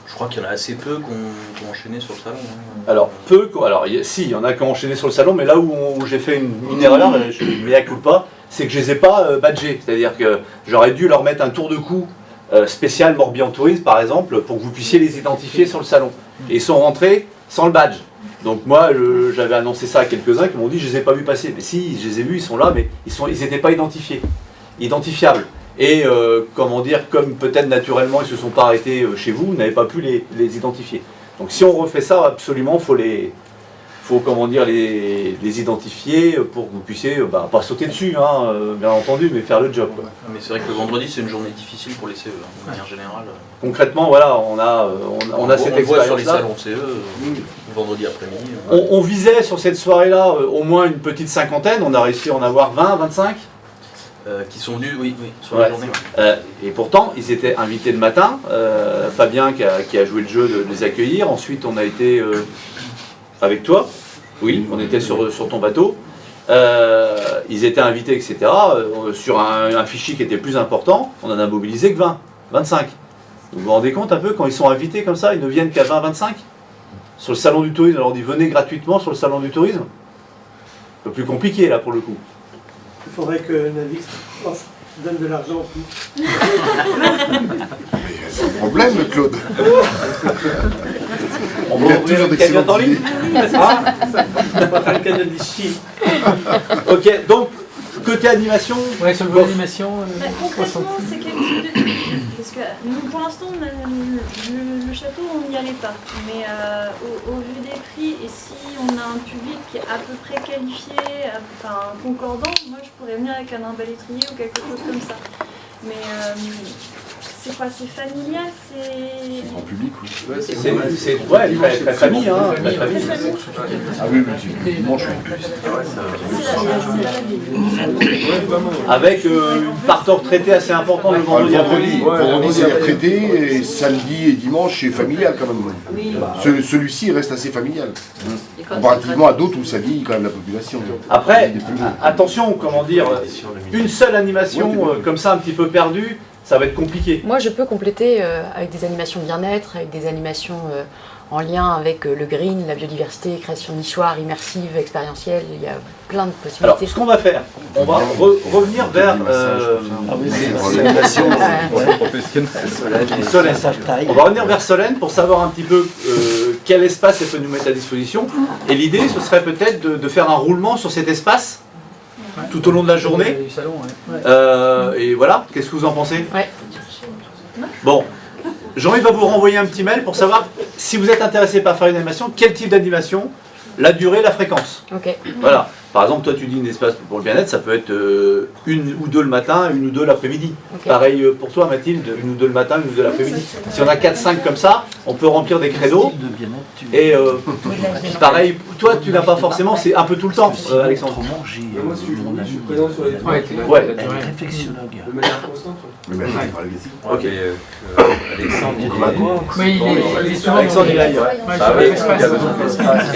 Je crois qu'il y en a assez peu qui ont enchaîné sur le salon. Alors, si, il y en a qui ont enchaîné sur le salon, mais là où j'ai fait une erreur, je mets à coup pas, c'est que je les ai pas badgés. C'est-à-dire que j'aurais dû leur mettre un tour de cou spécial Morbihan Tourisme par exemple, pour que vous puissiez les identifier sur le salon. Et ils sont rentrés sans le badge. Donc moi, j'avais annoncé ça à quelques-uns qui m'ont dit je les ai pas vus passer. Mais si, je les ai vus, ils sont là, mais ils n'étaient pas identifiables. Et comment dire, comme peut-être naturellement ils se sont pas arrêtés chez vous, vous n'avez pas pu les identifier. Donc si on refait ça, absolument, faut comment dire, les identifier pour que vous puissiez, pas sauter dessus, hein, bien entendu, mais faire le job. Quoi. Mais c'est vrai que le vendredi, c'est une journée difficile pour les CE, de manière générale. Concrètement, voilà, on a cette expérience-là. On voit sur les salons CE, vendredi après-midi. On visait sur cette soirée-là au moins une petite cinquantaine, on a réussi à en avoir 20, 25 qui sont venus, oui, sur la journée. Et pourtant, ils étaient invités le matin. Fabien qui a joué le jeu de les accueillir. Ensuite, on a été avec toi. Oui, on était sur ton bateau. Ils étaient invités, etc. Sur un fichier qui était plus important, on en a mobilisé que 20, 25. Vous vous rendez compte un peu, quand ils sont invités comme ça, ils ne viennent qu'à 20, 25 sur le salon du tourisme. Alors on dit venez gratuitement sur le salon du tourisme. Un peu plus compliqué là pour le coup. Il faudrait que Navix donne de l'argent en plus. C'est le problème, Claude. On va ouvrir une cagnotte en ligne. On va faire une cagnotte d'ici. Ok, donc côté animation. Ouais, sur le volet animation. Concrètement, c'est quel type de. Parce que nous, pour l'instant, le château, on n'y allait pas. Mais au vu des prix, et si on a un public qui est à peu près qualifié, enfin concordant, moi je pourrais venir avec un embelletrier ou quelque chose comme ça. Mais c'est quoi? C'est familial? C'est grand public, oui. C'est très famille, hein. Ah oui, dimanche en plus. Avec une part de retraité assez importante le vendredi après-midi. Vendredi c'est retraité, et samedi et dimanche c'est familial quand même. Celui-ci reste assez familial. Comparativement à d'autres où ça vieillit quand même la population. Après, attention, comment dire, une seule animation comme ça un petit peu perdue, ça va être compliqué. Moi, je peux compléter avec des animations bien-être, avec des animations en lien avec le green, la biodiversité, création nichoir, immersive, expérientielle. Il y a plein de possibilités. Alors, ce qu'on va faire, on va revenir vers Solène. On va revenir vers Solène pour savoir un petit peu quel espace elle peut nous mettre à disposition. Et l'idée, ce serait peut-être de faire un roulement sur cet espace tout au long de la journée. Et voilà, qu'est-ce que vous en pensez? Bon, Jean-Yves va vous renvoyer un petit mail pour savoir si vous êtes intéressé par faire une animation, quel type d'animation, la durée, la fréquence. Voilà. Par exemple, toi tu dis un espace pour le bien-être, ça peut être une ou deux le matin, une ou deux l'après-midi. Pareil pour toi Mathilde, une ou deux le matin, une ou deux l'après-midi. Si on a 4-5 comme ça, on peut remplir des créneaux. Et pareil, toi tu n'as pas forcément, c'est un peu tout le temps, Alexandre. Moi si je suis présent sur les réflexologue. De manière constante. Ok. Alexandre il est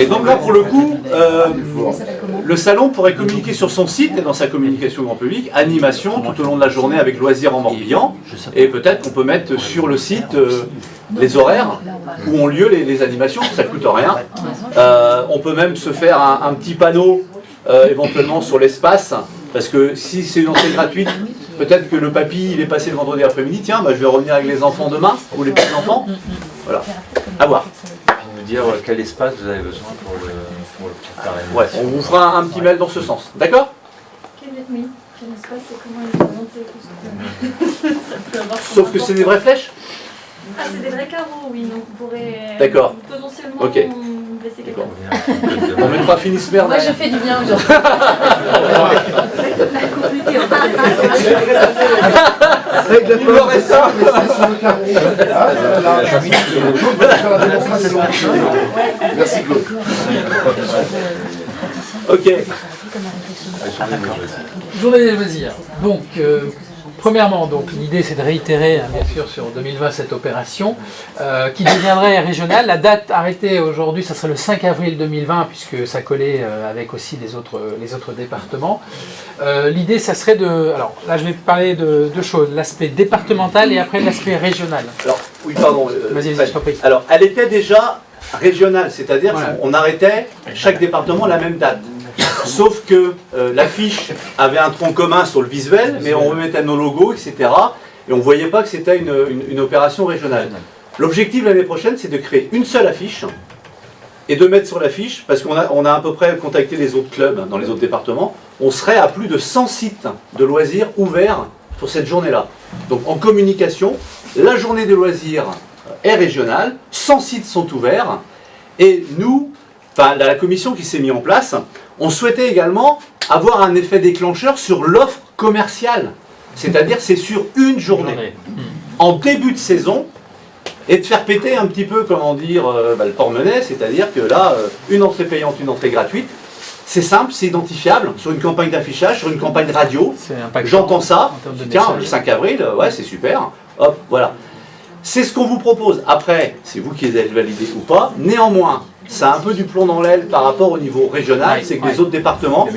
Et donc là pour le coup, le salon pourrait communiquer sur son site et dans sa communication au grand public, animation tout au long de la journée avec loisirs en Morbihan. Et peut-être qu'on peut mettre sur le site les horaires où ont lieu les animations, ça ne coûte rien. On peut même se faire un petit panneau éventuellement sur l'espace, parce que si c'est une entrée gratuite, peut-être que le papy il est passé le vendredi après-midi, tiens, je vais revenir avec les enfants demain, ou les petits-enfants. Voilà, à voir. Nous dire quel espace vous avez besoin pour le préparer. Ouais, on vous fera un petit mail dans ce sens, d'accord? quel espace et comment il est monté? Sauf que c'est des vraies flèches? Ah, c'est des vrais carreaux, oui, donc on pourrait D'accord. potentiellement Ok. blesser quelqu'un. On mettra Finis Merde. Moi, je fais du bien aux gens. Il me reste ça. Merci Claude. Ok. Journée des loisirs. Donc, premièrement, l'idée c'est de réitérer bien sûr sur 2020 cette opération qui deviendrait régionale. La date arrêtée aujourd'hui, ça serait le 5 avril 2020 puisque ça collait avec aussi les autres départements. L'idée, ça serait de... Alors là, je vais parler de deux choses, l'aspect départemental et après l'aspect régional. Alors, oui, pardon. Vas-y, je t'en prie. Alors, elle était déjà régionale, c'est-à-dire qu'on arrêtait chaque département la même date. Sauf que l'affiche avait un tronc commun sur le visuel, mais on remettait nos logos, etc. et on ne voyait pas que c'était une opération régionale. L'objectif l'année prochaine, c'est de créer une seule affiche et de mettre sur l'affiche, parce qu'on a à peu près contacté les autres clubs dans les autres départements, on serait à plus de 100 sites de loisirs ouverts pour cette journée-là. Donc en communication, la journée de loisirs est régionale, 100 sites sont ouverts, et nous, enfin la commission qui s'est mise en place, on souhaitait également avoir un effet déclencheur sur l'offre commerciale. C'est-à-dire c'est sur une journée, en début de saison, et de faire péter un petit peu, comment dire, le porte-monnaie, c'est-à-dire que là, une entrée payante, une entrée gratuite, c'est simple, c'est identifiable, sur une campagne d'affichage, sur une campagne radio, j'entends ça, tiens, le 5 avril, ouais, c'est super, hop, voilà. C'est ce qu'on vous propose. Après, c'est vous qui les avez validés ou pas. Néanmoins, ça a un peu du plomb dans l'aile par rapport au niveau régional, c'est que les autres départements,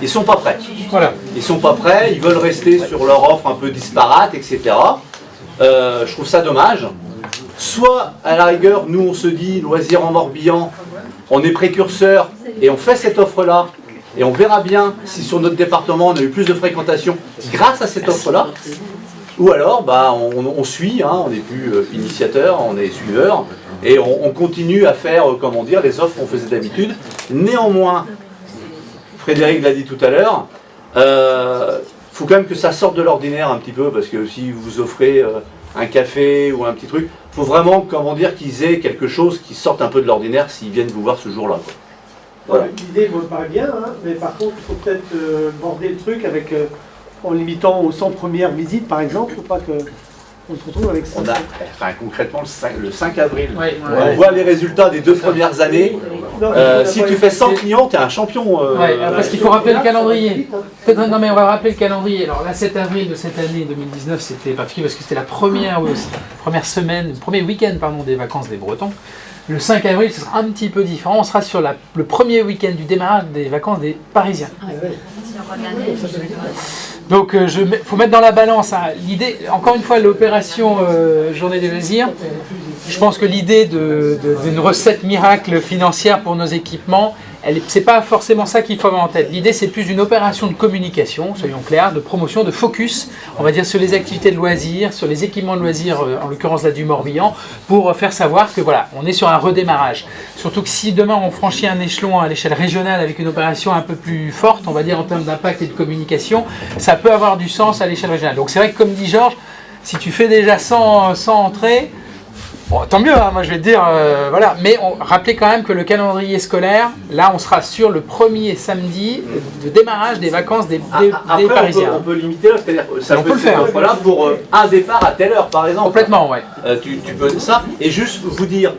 ils sont pas prêts. Voilà. Ils sont pas prêts, ils veulent rester sur leur offre un peu disparate, etc. Je trouve ça dommage. Soit, à la rigueur, nous on se dit, loisirs en Morbihan, on est précurseur et on fait cette offre-là, et on verra bien si sur notre département on a eu plus de fréquentation grâce à cette offre-là. Ou alors, bah, on suit, hein, on n'est plus initiateur, on est suiveur, et on continue à faire, comment dire, les offres qu'on faisait d'habitude. Néanmoins, Frédéric l'a dit tout à l'heure, faut quand même que ça sorte de l'ordinaire un petit peu, parce que si vous offrez un café ou un petit truc, il faut vraiment, comment dire, qu'ils aient quelque chose qui sorte un peu de l'ordinaire s'ils viennent vous voir ce jour-là. Voilà. L'idée me paraît bien, hein, mais par contre, il faut peut-être border le truc avec, en limitant aux 100 premières visites, par exemple, ou pas que on se retrouve avec ça. Concrètement, le 5 avril, on voit les résultats des 2 premières années. Si tu fais 100 clients, tu es un champion. Parce qu'il faut rappeler le calendrier. Non, mais on va rappeler le calendrier. Alors là, 7 avril de cette année 2019, c'était particulier parce que c'était la première semaine, le premier week-end des vacances des Bretons. Le 5 avril, ce sera un petit peu différent. On sera sur le premier week-end du démarrage des vacances des Parisiens. Donc il faut mettre dans la balance l'idée, encore une fois, l'opération Journée des loisirs. Je pense que l'idée d'une recette miracle financière pour nos équipements, c'est pas forcément ça qu'il faut avoir en tête. L'idée, c'est plus une opération de communication, soyons clairs, de promotion, de focus, on va dire, sur les activités de loisirs, sur les équipements de loisirs, en l'occurrence là du Morbihan, pour faire savoir que voilà, on est sur un redémarrage. Surtout que si demain on franchit un échelon à l'échelle régionale avec une opération un peu plus forte, on va dire en termes d'impact et de communication, ça peut avoir du sens à l'échelle régionale. Donc c'est vrai que comme dit Georges, si tu fais déjà 100 entrées, bon, tant mieux, hein, moi je vais te dire, voilà. Mais rappelez quand même que le calendrier scolaire, là on sera sur le premier samedi de démarrage des vacances des Parisiens. On peut limiter, c'est-à-dire ça peut le faire. Voilà, pour un départ à telle heure par exemple. Complètement, ouais. Tu peux ça, et juste vous dire,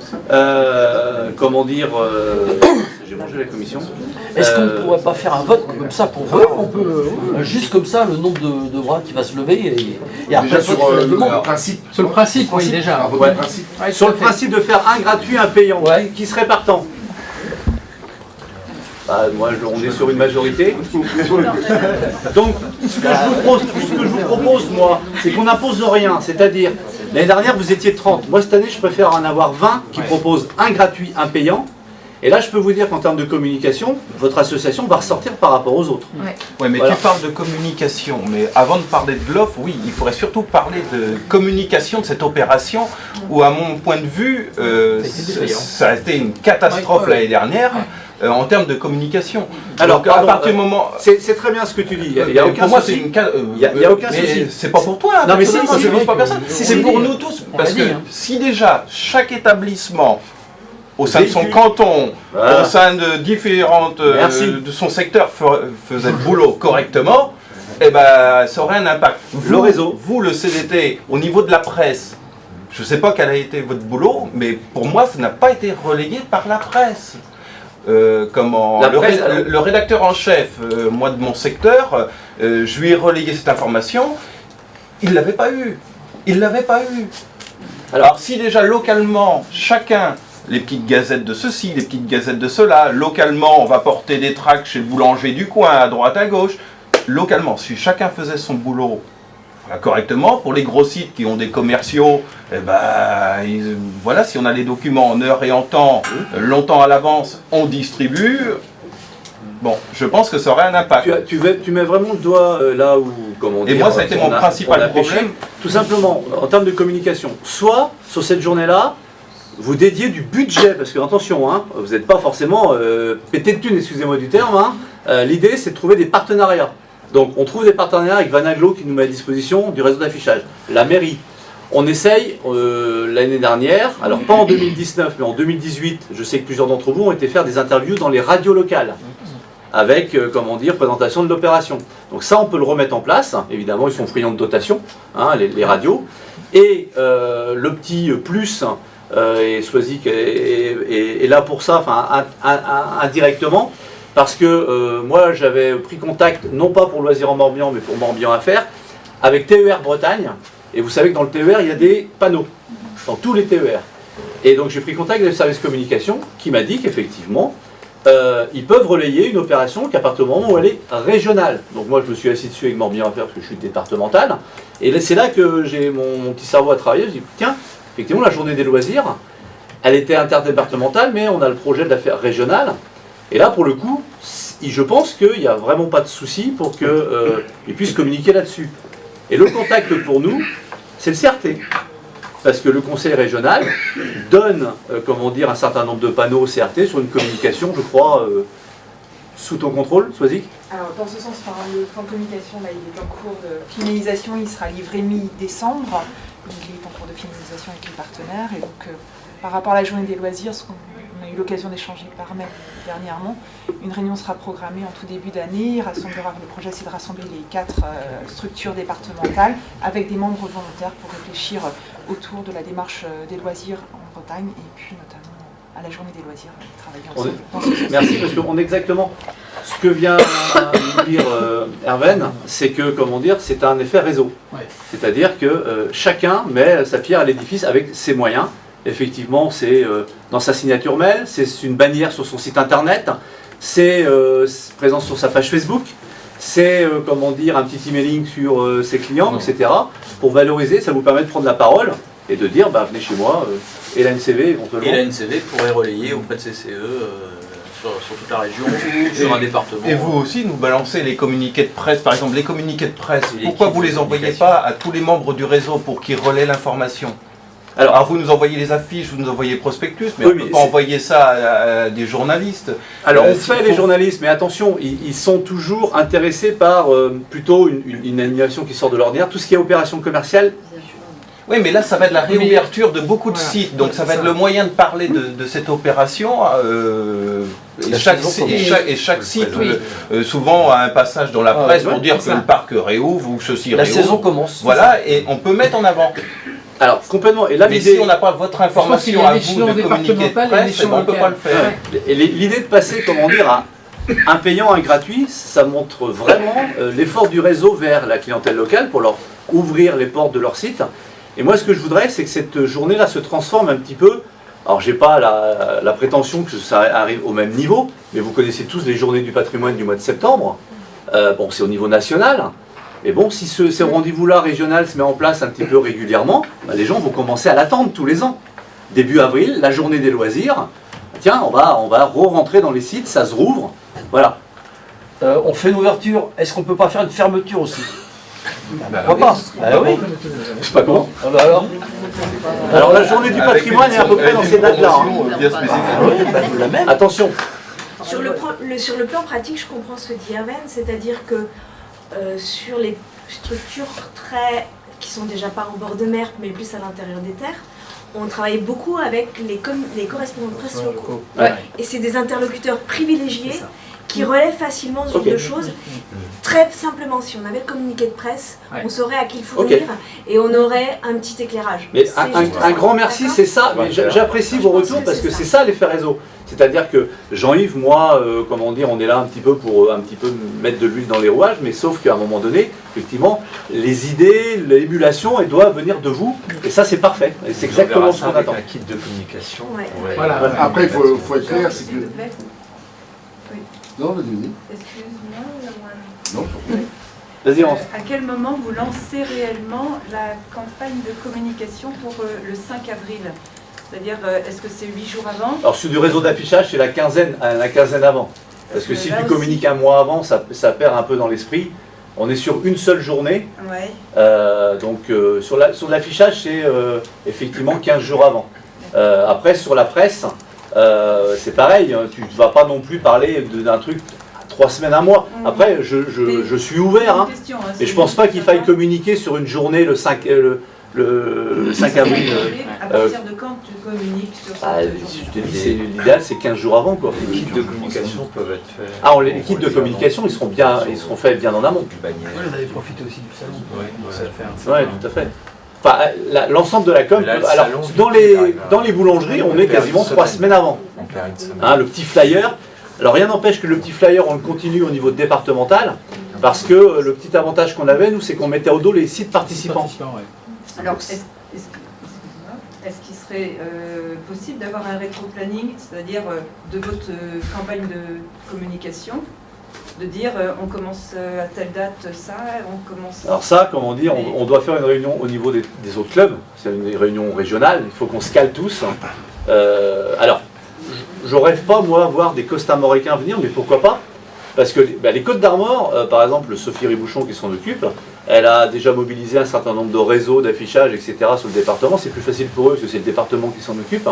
comment dire, j'ai mangé la commission. Est-ce qu'on ne pourrait pas faire un vote comme ça pour voir, on peut, juste comme ça, le nombre de bras qui va se lever et après déjà sur le principe. Sur le principe, oui, déjà. Ouais. Sur le principe de faire un gratuit, un payant, qui serait partant. Bah, moi, on est sur une majorité. Donc, ce que je vous propose, moi, c'est qu'on n'impose rien. C'est-à-dire, l'année dernière, vous étiez 30. Moi, cette année, je préfère en avoir 20 qui proposent un gratuit, un payant. Et là, je peux vous dire qu'en termes de communication, votre association va ressortir par rapport aux autres. Ouais, mais voilà. Tu parles de communication, mais avant de parler de l'offre, oui, il faudrait surtout parler de communication de cette opération, où à mon point de vue, ça a été une catastrophe l'année dernière. En termes de communication. Alors, donc, à partir du moment... C'est très bien ce que tu dis. Il y a aucun pour moi, souci. il n'y a aucun souci. C'est pas pour toi. Non, mais si, je ne pas personne. C'est pour nous tous. Parce que si déjà, chaque établissement, au sein de son canton, au sein de différentes de son secteur, faisait le boulot correctement, eh ben, ça aurait un impact. Le réseau. Vous, le CDT, au niveau de la presse, je ne sais pas quel a été votre boulot, mais pour moi, ça n'a pas été relayé par la presse. Le rédacteur en chef, moi de mon secteur, je lui ai relayé cette information, il ne l'avait pas eu. Il ne l'avait pas eu. Alors si déjà localement, chacun, les petites gazettes de ceci, les petites gazettes de cela, localement on va porter des tracts chez le boulanger du coin, à droite, à gauche, localement, si chacun faisait son boulot correctement, pour les gros sites qui ont des commerciaux, eh ben, voilà, si on a les documents en heure et en temps, longtemps à l'avance, on distribue. Bon, je pense que ça aurait un impact. Tu mets vraiment le doigt là où, comment dire, et moi, ça a été mon principal problème. Tout simplement, en termes de communication. Soit, sur cette journée-là, vous dédiez du budget, parce que attention, hein, vous n'êtes pas forcément pété de thunes, excusez-moi du terme. Hein. L'idée, c'est de trouver des partenariats. Donc, on trouve des partenariats avec Vanaglo qui nous met à disposition du réseau d'affichage. La mairie. On essaye l'année dernière, alors pas en 2019, mais en 2018, je sais que plusieurs d'entre vous ont été faire des interviews dans les radios locales, avec, comment dire, présentation de l'opération. Donc ça, on peut le remettre en place. Évidemment, ils sont friands de dotation, hein, les radios. Et le petit plus, et Soisic est là pour ça, enfin indirectement, parce que moi, j'avais pris contact, non pas pour Loisirs en Morbihan, mais pour Morbihan Affaires, avec TER Bretagne. Et vous savez que dans le TER, il y a des panneaux, dans tous les TER. Et donc j'ai pris contact avec le service communication qui m'a dit qu'effectivement, ils peuvent relayer une opération qu'à partir du moment où elle est régionale. Donc moi je me suis assis dessus avec Morbihan Affaires parce que je suis départemental. Et c'est là que j'ai mon petit cerveau à travailler. Je me dis, tiens, effectivement la journée des loisirs, elle était interdépartementale, mais on a le projet de la faire régionale. Et là pour le coup, je pense qu'il n'y a vraiment pas de souci pour qu'ils puissent communiquer là-dessus. Et le contact pour nous, c'est le CRT. Parce que le conseil régional donne, comment dire, un certain nombre de panneaux au CRT sur une communication, je crois, sous ton contrôle, Soisic. Alors, dans ce sens, le plan de communication, là, il est en cours de finalisation, il sera livré mi-décembre. Il est en cours de finalisation avec les partenaires. Et donc, par rapport à la journée des loisirs, ce qu'on a eu l'occasion d'échanger par mail dernièrement, une réunion sera programmée en tout début d'année. Le projet, c'est de rassembler les 4 structures départementales avec des membres volontaires pour réfléchir autour de la démarche des loisirs en Bretagne et puis notamment à la journée des loisirs, travailler ensemble. Merci, parce qu'on est exactement ce que vient de dire Herven, c'est que, comment dire, c'est un effet réseau. Ouais. C'est-à-dire que chacun met sa pierre à l'édifice avec ses moyens. Effectivement, c'est dans sa signature mail, c'est une bannière sur son site internet, c'est présent sur sa page Facebook, c'est comment dire, un petit emailing sur ses clients, etc. Pour valoriser, ça vous permet de prendre la parole et de dire, bah, venez chez moi, et la NCV éventuellement. Et la NCV pourrait relayer auprès de CCE sur toute la région ou sur un département. Et vous aussi, nous balancez les communiqués de presse, par exemple les communiqués de presse, pourquoi vous ne les envoyez pas à tous les membres du réseau pour qu'ils relaient l'information ? Alors vous nous envoyez les affiches, vous nous envoyez prospectus, mais oui, on ne peut pas envoyer ça à des journalistes. Alors on fait les journalistes, mais attention, ils sont toujours intéressés par plutôt une animation qui sort de l'ordinaire, tout ce qui est opération commerciale. Oui, mais là ça va être la réouverture de beaucoup de sites, donc ça va être le moyen de parler de cette opération. Et chaque site, souvent, a un passage dans la presse pour dire que le parc réouvre ou ceci réouvre. La saison commence. Voilà, et on peut mettre en avant. Alors, complètement. Et là, mais si on n'a pas votre information à vous de communiquer de presse, on ne peut pas le faire. Et l'idée de passer, comment dire, à un payant, un gratuit, ça montre vraiment l'effort du réseau vers la clientèle locale pour leur ouvrir les portes de leur site. Et moi, ce que je voudrais, c'est que cette journée-là se transforme un petit peu. Alors, j'ai pas la prétention que ça arrive au même niveau, mais vous connaissez tous les journées du patrimoine du mois de septembre. Bon, c'est au niveau national. Mais bon, si ce rendez-vous-là régional se met en place un petit peu régulièrement, bah, les gens vont commencer à l'attendre tous les ans. Début avril, la journée des loisirs. Tiens, on va re-rentrer dans les sites, ça se rouvre. Voilà. On fait une ouverture. Est-ce qu'on peut pas faire une fermeture aussi? Pourquoi pas? Oui. Je sais pas comment. Alors la journée du patrimoine est à peu près dans ces dates-là. Attention. Sur le plan pratique, je comprends ce que dit Herven, c'est-à-dire que sur les structures qui sont déjà pas en bord de mer, mais plus à l'intérieur des terres, on travaille beaucoup avec les correspondants de presse locaux. Ouais. Et c'est des interlocuteurs privilégiés qui relèvent facilement ce genre de choses. Très simplement, si on avait le communiqué de presse, on saurait à qui il faut lire et on aurait un petit éclairage. Mais un grand merci, c'est ça. J'apprécie vos retours parce que c'est ça l'effet réseau. C'est-à-dire que Jean-Yves, moi, comment dire, on est là un petit peu pour mettre de l'huile dans les rouages, mais sauf qu'à un moment donné, effectivement, les idées, l'émulation, elles doivent venir de vous, et ça c'est parfait. Et c'est exactement ce qu'on attend. Un kit de communication. Ouais. Voilà. Après, il faut être clair, c'est que... Non, vas-y. Excuse-moi, non, vas-y, Rance. à quel moment vous lancez réellement la campagne de communication pour le 5 avril? C'est-à-dire, est-ce que c'est 8 jours avant? Alors sur du réseau d'affichage, c'est la quinzaine avant. Parce que si tu communiques un mois avant, ça perd un peu dans l'esprit. On est sur une seule journée. Ouais. Sur l'affichage, c'est effectivement 15 jours avant. Après, sur la presse, c'est pareil. Hein, tu ne vas pas non plus parler d'un truc 3 semaines, un mois. Après, je suis ouvert. Hein, et je ne pense pas qu'il faille communiquer sur une journée le 5 avril. À partir de quand tu communiques sur cette journée? L'idéal, c'est 15 jours avant. Quoi. Les kits de communication peuvent être faits. Ah, les kits de communication, ils seront faits bien en amont. Vous avez profité aussi du salon. Oui, tout à fait. Enfin, l'ensemble de la com, alors dans les boulangeries, on est quasiment 3 semaines avant. Hein, le petit flyer, alors rien n'empêche que le petit flyer, on le continue au niveau départemental, parce que le petit avantage qu'on avait, nous, c'est qu'on mettait au dos les sites participants. Alors, est-ce qu'il serait possible d'avoir un rétro-planning, c'est-à-dire de votre campagne de communication, de dire on commence à telle date ça, on commence... Alors ça, comme on dit, on doit faire une réunion au niveau des autres clubs, c'est une réunion régionale, il faut qu'on se cale tous. Alors, je rêve pas, moi, voir des costamoricains venir, mais pourquoi pas? Parce que les Côtes d'Armor, par exemple, Sophie Ribouchon qui s'en occupe, elle a déjà mobilisé un certain nombre de réseaux d'affichage, etc. sur le département. C'est plus facile pour eux parce que c'est le département qui s'en occupe.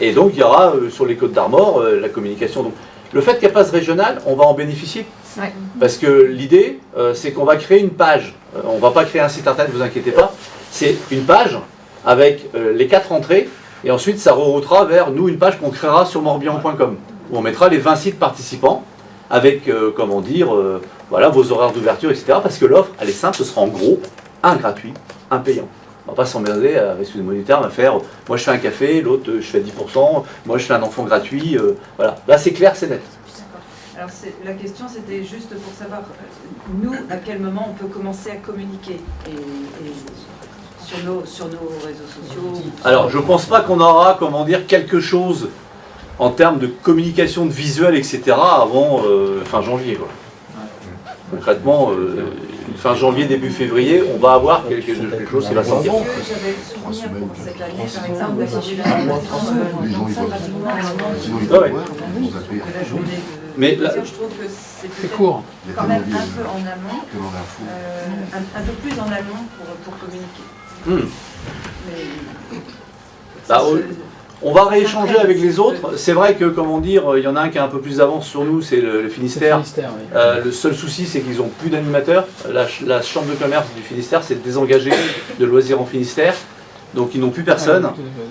Et donc il y aura sur les Côtes d'Armor la communication. Donc, le fait qu'elle passe régionale, on va en bénéficier. Ouais. Parce que l'idée, c'est qu'on va créer une page. On ne va pas créer un site internet, ne vous inquiétez pas. C'est une page avec les 4 entrées. Et ensuite, ça reroutera vers nous une page qu'on créera sur morbihan.com où on mettra les 20 sites participants avec, comment dire, voilà, vos horaires d'ouverture, etc. Parce que l'offre, elle est simple, ce sera en gros un gratuit, un payant. On ne va pas s'emmerder avec ce monétaire à faire, moi je fais un café, l'autre je fais 10%, moi je fais un enfant gratuit, voilà. Là c'est clair, c'est net. Alors la question c'était juste pour savoir, nous, à quel moment on peut commencer à communiquer sur nos réseaux sociaux. Alors je ne pense pas qu'on aura, comment dire, quelque chose en termes de communication, de visuel, etc. avant fin janvier. Quoi. Concrètement, fin janvier, début février, on va avoir quelque chose qui va sortir. J'avais le souvenir pour cette année, par exemple, mais là, je trouve que c'est court. Quand même un peu en amont, un peu plus en amont pour communiquer. On va rééchanger avec les autres. C'est vrai que, comment dire, il y en a un qui a un peu plus d'avance sur nous, c'est le Finistère. Oui. Le seul souci, c'est qu'ils n'ont plus d'animateurs. La chambre de commerce du Finistère s'est désengagée de loisirs en Finistère. Donc ils n'ont plus personne.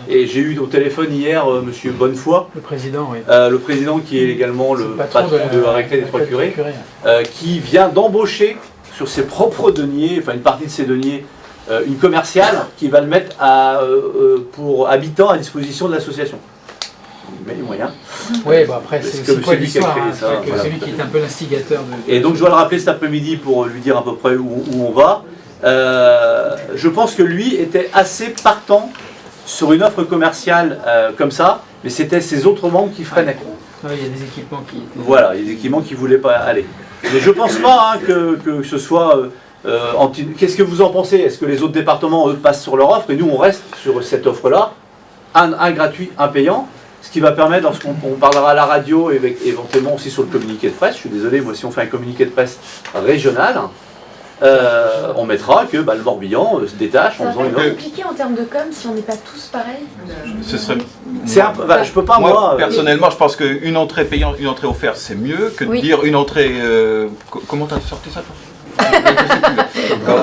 Et j'ai eu au téléphone hier monsieur Bonnefoy. Le président, oui. Le président qui est également le patron de la récré des Trois Curés, qui vient d'embaucher sur ses propres deniers, enfin une partie de ses deniers, une commerciale qui va le mettre pour habitants à disposition de l'association. Il met les moyens. Oui, bah après c'est quoi l'histoire, voilà. C'est lui qui est un peu l'instigateur de... Et donc je dois le rappeler cet après-midi pour lui dire à peu près où on va. Je pense que lui était assez partant sur une offre commerciale comme ça, mais c'était ses autres membres qui freinaient. Ouais, il y a des équipements qui... Voilà, il y a des équipements qui ne voulaient pas aller. Mais je ne pense pas que ce soit... Qu'est-ce que vous en pensez? Est-ce que les autres départements, eux, passent sur leur offre et nous, on reste sur cette offre-là, un gratuit, un payant, ce qui va permettre, lorsqu'on parlera à la radio et éventuellement aussi sur le communiqué de presse, je suis désolé, moi si on fait un communiqué de presse régional, on mettra que le Morbihan se détache en faisant une offre. C'est compliqué en termes de com si on n'est pas tous pareils. Ce serait... je peux pas, moi personnellement, je pense qu'une entrée payante, une entrée offerte, c'est mieux que de dire une entrée... Comment tu as sorti ça, toi?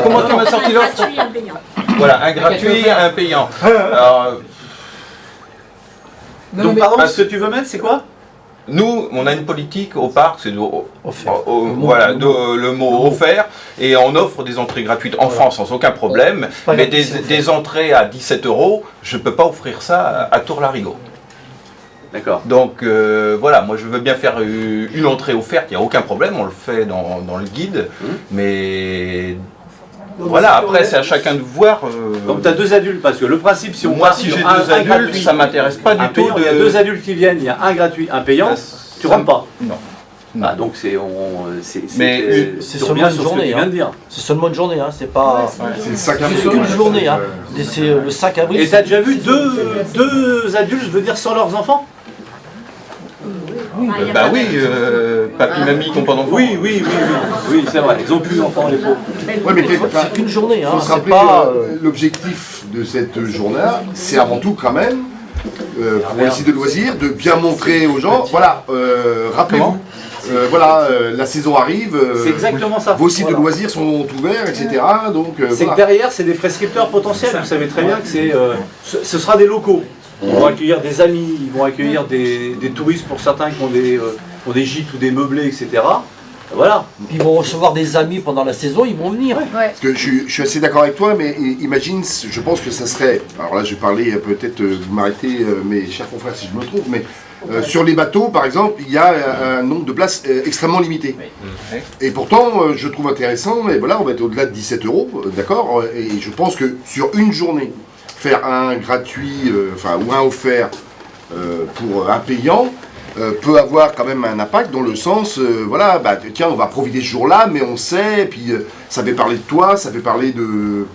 Comment tu m'as sorti l'offre? Un gratuit, un payant. Voilà, un gratuit, un payant. Alors, donc, pardon, ce que tu veux mettre, c'est quoi? Nous, on a une politique au parc, c'est le mot offert, et on offre des entrées gratuites en France sans aucun problème, mais des entrées à 17 €, je ne peux pas offrir ça à Tour-Larigot. D'accord. Donc voilà, moi je veux bien faire une entrée offerte, il n'y a aucun problème, on le fait dans le guide, mais... Voilà, après c'est à chacun de voir. Donc tu as 2 adultes, parce que le principe, si on moi si j'ai 2 adultes, gratuit, ça m'intéresse pas du tout. Il y a 2 adultes qui viennent, il y a un gratuit, un payant, tu rentres pas. Non. Ah, donc c'est seulement une journée. C'est seulement une journée, hein. C'est pas. C'est le 5 avril. C'est une journée, hein. C'est le 5 avril. Et tu as déjà vu deux adultes, je veux dire, sans leurs enfants? Bah oui, papy, mamie, ton pendant. Oui, c'est vrai. Ils ont plus d'enfants, les pauvres. Ouais, mais c'est qu'une journée, hein. Faut se C'est rappeler, pas. l'objectif de cette journée, c'est avant tout quand même, pour les sites de loisirs, de bien montrer aux gens, voilà, rappelez-vous, la saison arrive, C'est exactement ça. vos sites de loisirs sont ouverts, etc. Donc, C'est que derrière, c'est des prescripteurs potentiels. Vous savez très bien que ce sera des locaux. Ils vont accueillir des amis, ils vont accueillir des touristes pour certains qui ont des gîtes ou des meublés, etc. Voilà. Ils vont recevoir des amis pendant la saison, ils vont venir. Parce que je suis assez d'accord avec toi, mais imagine, je pense que ça serait, alors là je vais parler peut-être, vous m'arrêtez mes chers confrères si je me trompe, mais sur les bateaux par exemple, il y a un nombre de places extrêmement limité. Et pourtant, je trouve intéressant, et voilà, on va être au-delà de 17 €, d'accord, et je pense que sur une journée, faire un gratuit, ou un offert pour un payant, peut avoir quand même un impact dans le sens, tiens, on va profiter ce jour-là, mais on sait, et puis ça fait parler de toi, ça fait parler de...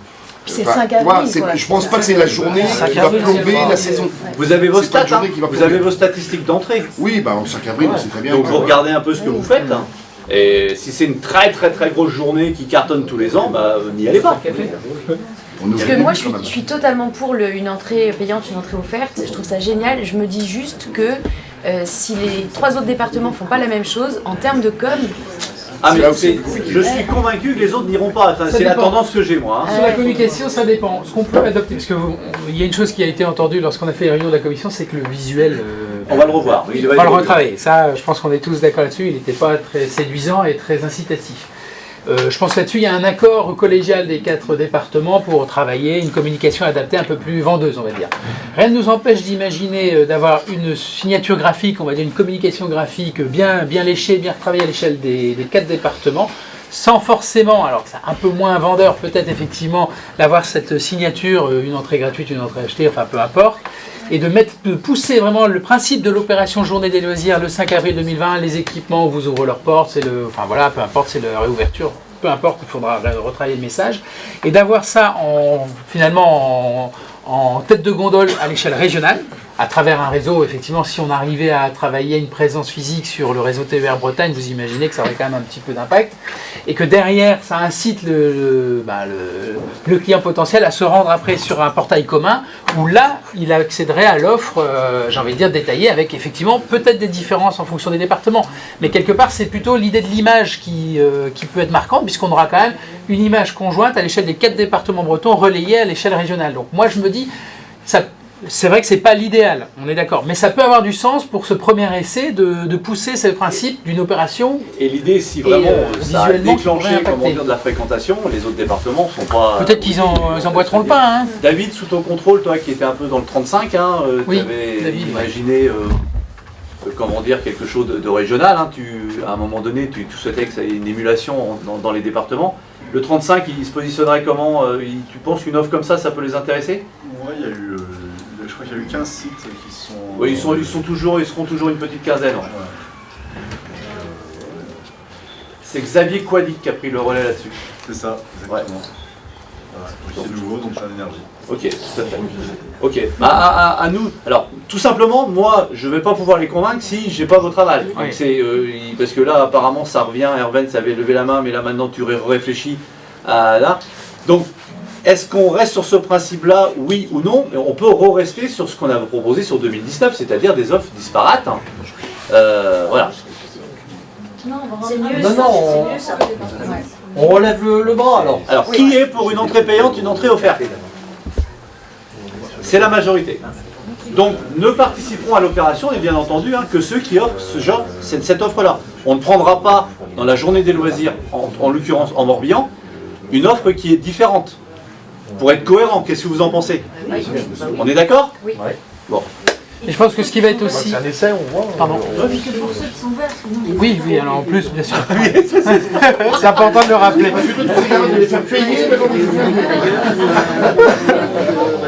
C'est 5 avril, quoi. Je pense pas que c'est la journée qui va plomber la saison. Vous avez vos C'est pas stats, une journée qui va vous plomber. avez vos statistiques d'entrée. Oui, en 5 avril, c'est très bien. Donc vous regardez un peu ce que vous faites. Et si c'est une très grosse journée qui cartonne tous les ans, n'y allez pas. Parce que moi, je suis totalement pour une entrée payante, une entrée offerte. Je trouve ça génial. Je me dis juste que si les 3 autres départements font pas la même chose, en termes de com... Ah mais je suis convaincu que les autres n'iront pas. Enfin, c'est la tendance que j'ai moi. Sur la communication, ça dépend. Ce qu'on peut adopter, parce qu'il y a une chose qui a été entendue lorsqu'on a fait les réunions de la commission, c'est que le visuel... on va le revoir. On va le retravailler. Ça, je pense qu'on est tous d'accord là-dessus. Il n'était pas très séduisant et très incitatif. Je pense là-dessus, il y a un accord collégial des 4 départements pour travailler une communication adaptée un peu plus vendeuse, on va dire. Rien ne nous empêche d'imaginer d'avoir une signature graphique, on va dire une communication graphique bien léchée, bien retravaillée à l'échelle des 4 départements, sans forcément, alors que c'est un peu moins vendeur peut-être effectivement, d'avoir cette signature, une entrée gratuite, une entrée achetée, enfin peu importe, et de pousser vraiment le principe de l'opération Journée des loisirs le 5 avril 2020, les équipements vous ouvrent leurs portes, peu importe, c'est la réouverture, peu importe, il faudra retravailler le message, et d'avoir ça finalement en tête de gondole à l'échelle régionale, à travers un réseau, effectivement, si on arrivait à travailler une présence physique sur le réseau TER Bretagne, vous imaginez que ça aurait quand même un petit peu d'impact, et que derrière, ça incite le client potentiel à se rendre après sur un portail commun, où là, il accéderait à l'offre, j'ai envie de dire, détaillée, avec effectivement peut-être des différences en fonction des départements. Mais quelque part, c'est plutôt l'idée de l'image qui peut être marquante, puisqu'on aura quand même une image conjointe à l'échelle des 4 départements bretons relayée à l'échelle régionale. Donc moi, je me dis, c'est vrai que c'est pas l'idéal, on est d'accord, mais ça peut avoir du sens pour ce premier essai de pousser ce principe d'une opération. Et l'idée, si vraiment ça a visuellement déclenché de la fréquentation, les autres départements sont pas... Peut-être qu'ils emboîteront le pain. Hein. David, sous ton contrôle, toi qui étais un peu dans le 35, tu avais imaginé quelque chose de régional. À un moment donné, tu souhaitais que ça ait une émulation dans les départements. Le 35, il se positionnerait comment tu penses qu'une offre comme ça peut les intéresser? Oui, il y a eu... je crois qu'il y a eu 15 sites qui sont... Oui, ils seront toujours une petite quinzaine. Ouais. C'est Xavier Quadic qui a pris le relais là-dessus. C'est ça, exactement. Ouais. C'est nouveau, donc plein d'énergie. Ok, tout à fait. Ok, à nous. Alors, tout simplement, moi, je ne vais pas pouvoir les convaincre si j'ai pas votre aval. Oui. Donc parce que là, apparemment, ça revient. Herven, ça avait levé la main, mais là, maintenant, tu réfléchis à là. Donc, est-ce qu'on reste sur ce principe-là, oui ou non? On peut rester sur ce qu'on avait proposé sur 2019, c'est-à-dire des offres disparates. Voilà. C'est mieux, ça. On relève le bras alors. Alors, qui est pour une entrée payante, une entrée offerte? C'est la majorité. Donc, ne participeront à l'opération, et bien entendu, que ceux qui offrent cette offre-là. On ne prendra pas, dans la journée des loisirs, en l'occurrence en Morbihan, une offre qui est différente. Pour être cohérent, qu'est-ce que vous en pensez? On est d'accord? Oui. Bon. Et je pense que ce qui va être aussi... C'est un essai, on voit. Pardon. Oui, que pour ceux qui sont verts, sinon... Oui, alors en plus, bien sûr. C'est important de le rappeler.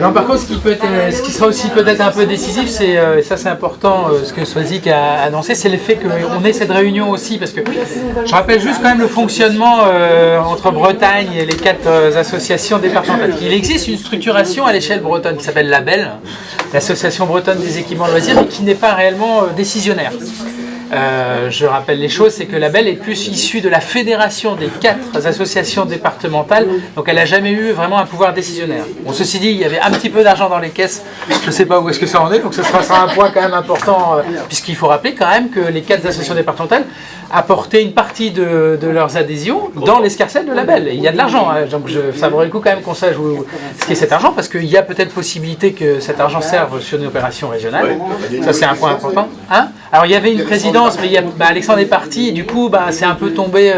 Non, par contre, ce qui sera aussi peut-être un peu décisif, c'est ça, c'est important, ce que Swazik a annoncé, c'est le fait qu'on ait cette réunion aussi, parce que je rappelle juste quand même le fonctionnement entre Bretagne et les 4 associations départementales. Il existe une structuration à l'échelle bretonne qui s'appelle l'ABEL, l'Association bretonne des équipements de loisirs, mais qui n'est pas réellement décisionnaire. je rappelle les choses, c'est que la Belle est plus issue de la fédération des 4 associations départementales, donc elle n'a jamais eu vraiment un pouvoir décisionnaire. Bon, ceci dit, il y avait un petit peu d'argent dans les caisses, je ne sais pas où est-ce que ça en est, donc ce sera un point quand même important, puisqu'il faut rappeler quand même que les 4 associations départementales apportaient une partie de leurs adhésions dans l'escarcelle de la Belle. Et il y a de l'argent, hein, donc ça vaudrait le coup quand même qu'on sache ce qu'est cet argent, parce qu'il y a peut-être possibilité que cet argent serve sur une opération régionale. Ça, c'est un point important. Hein, alors, il y avait une présidence, mais Alexandre est parti, et du coup, c'est un peu tombé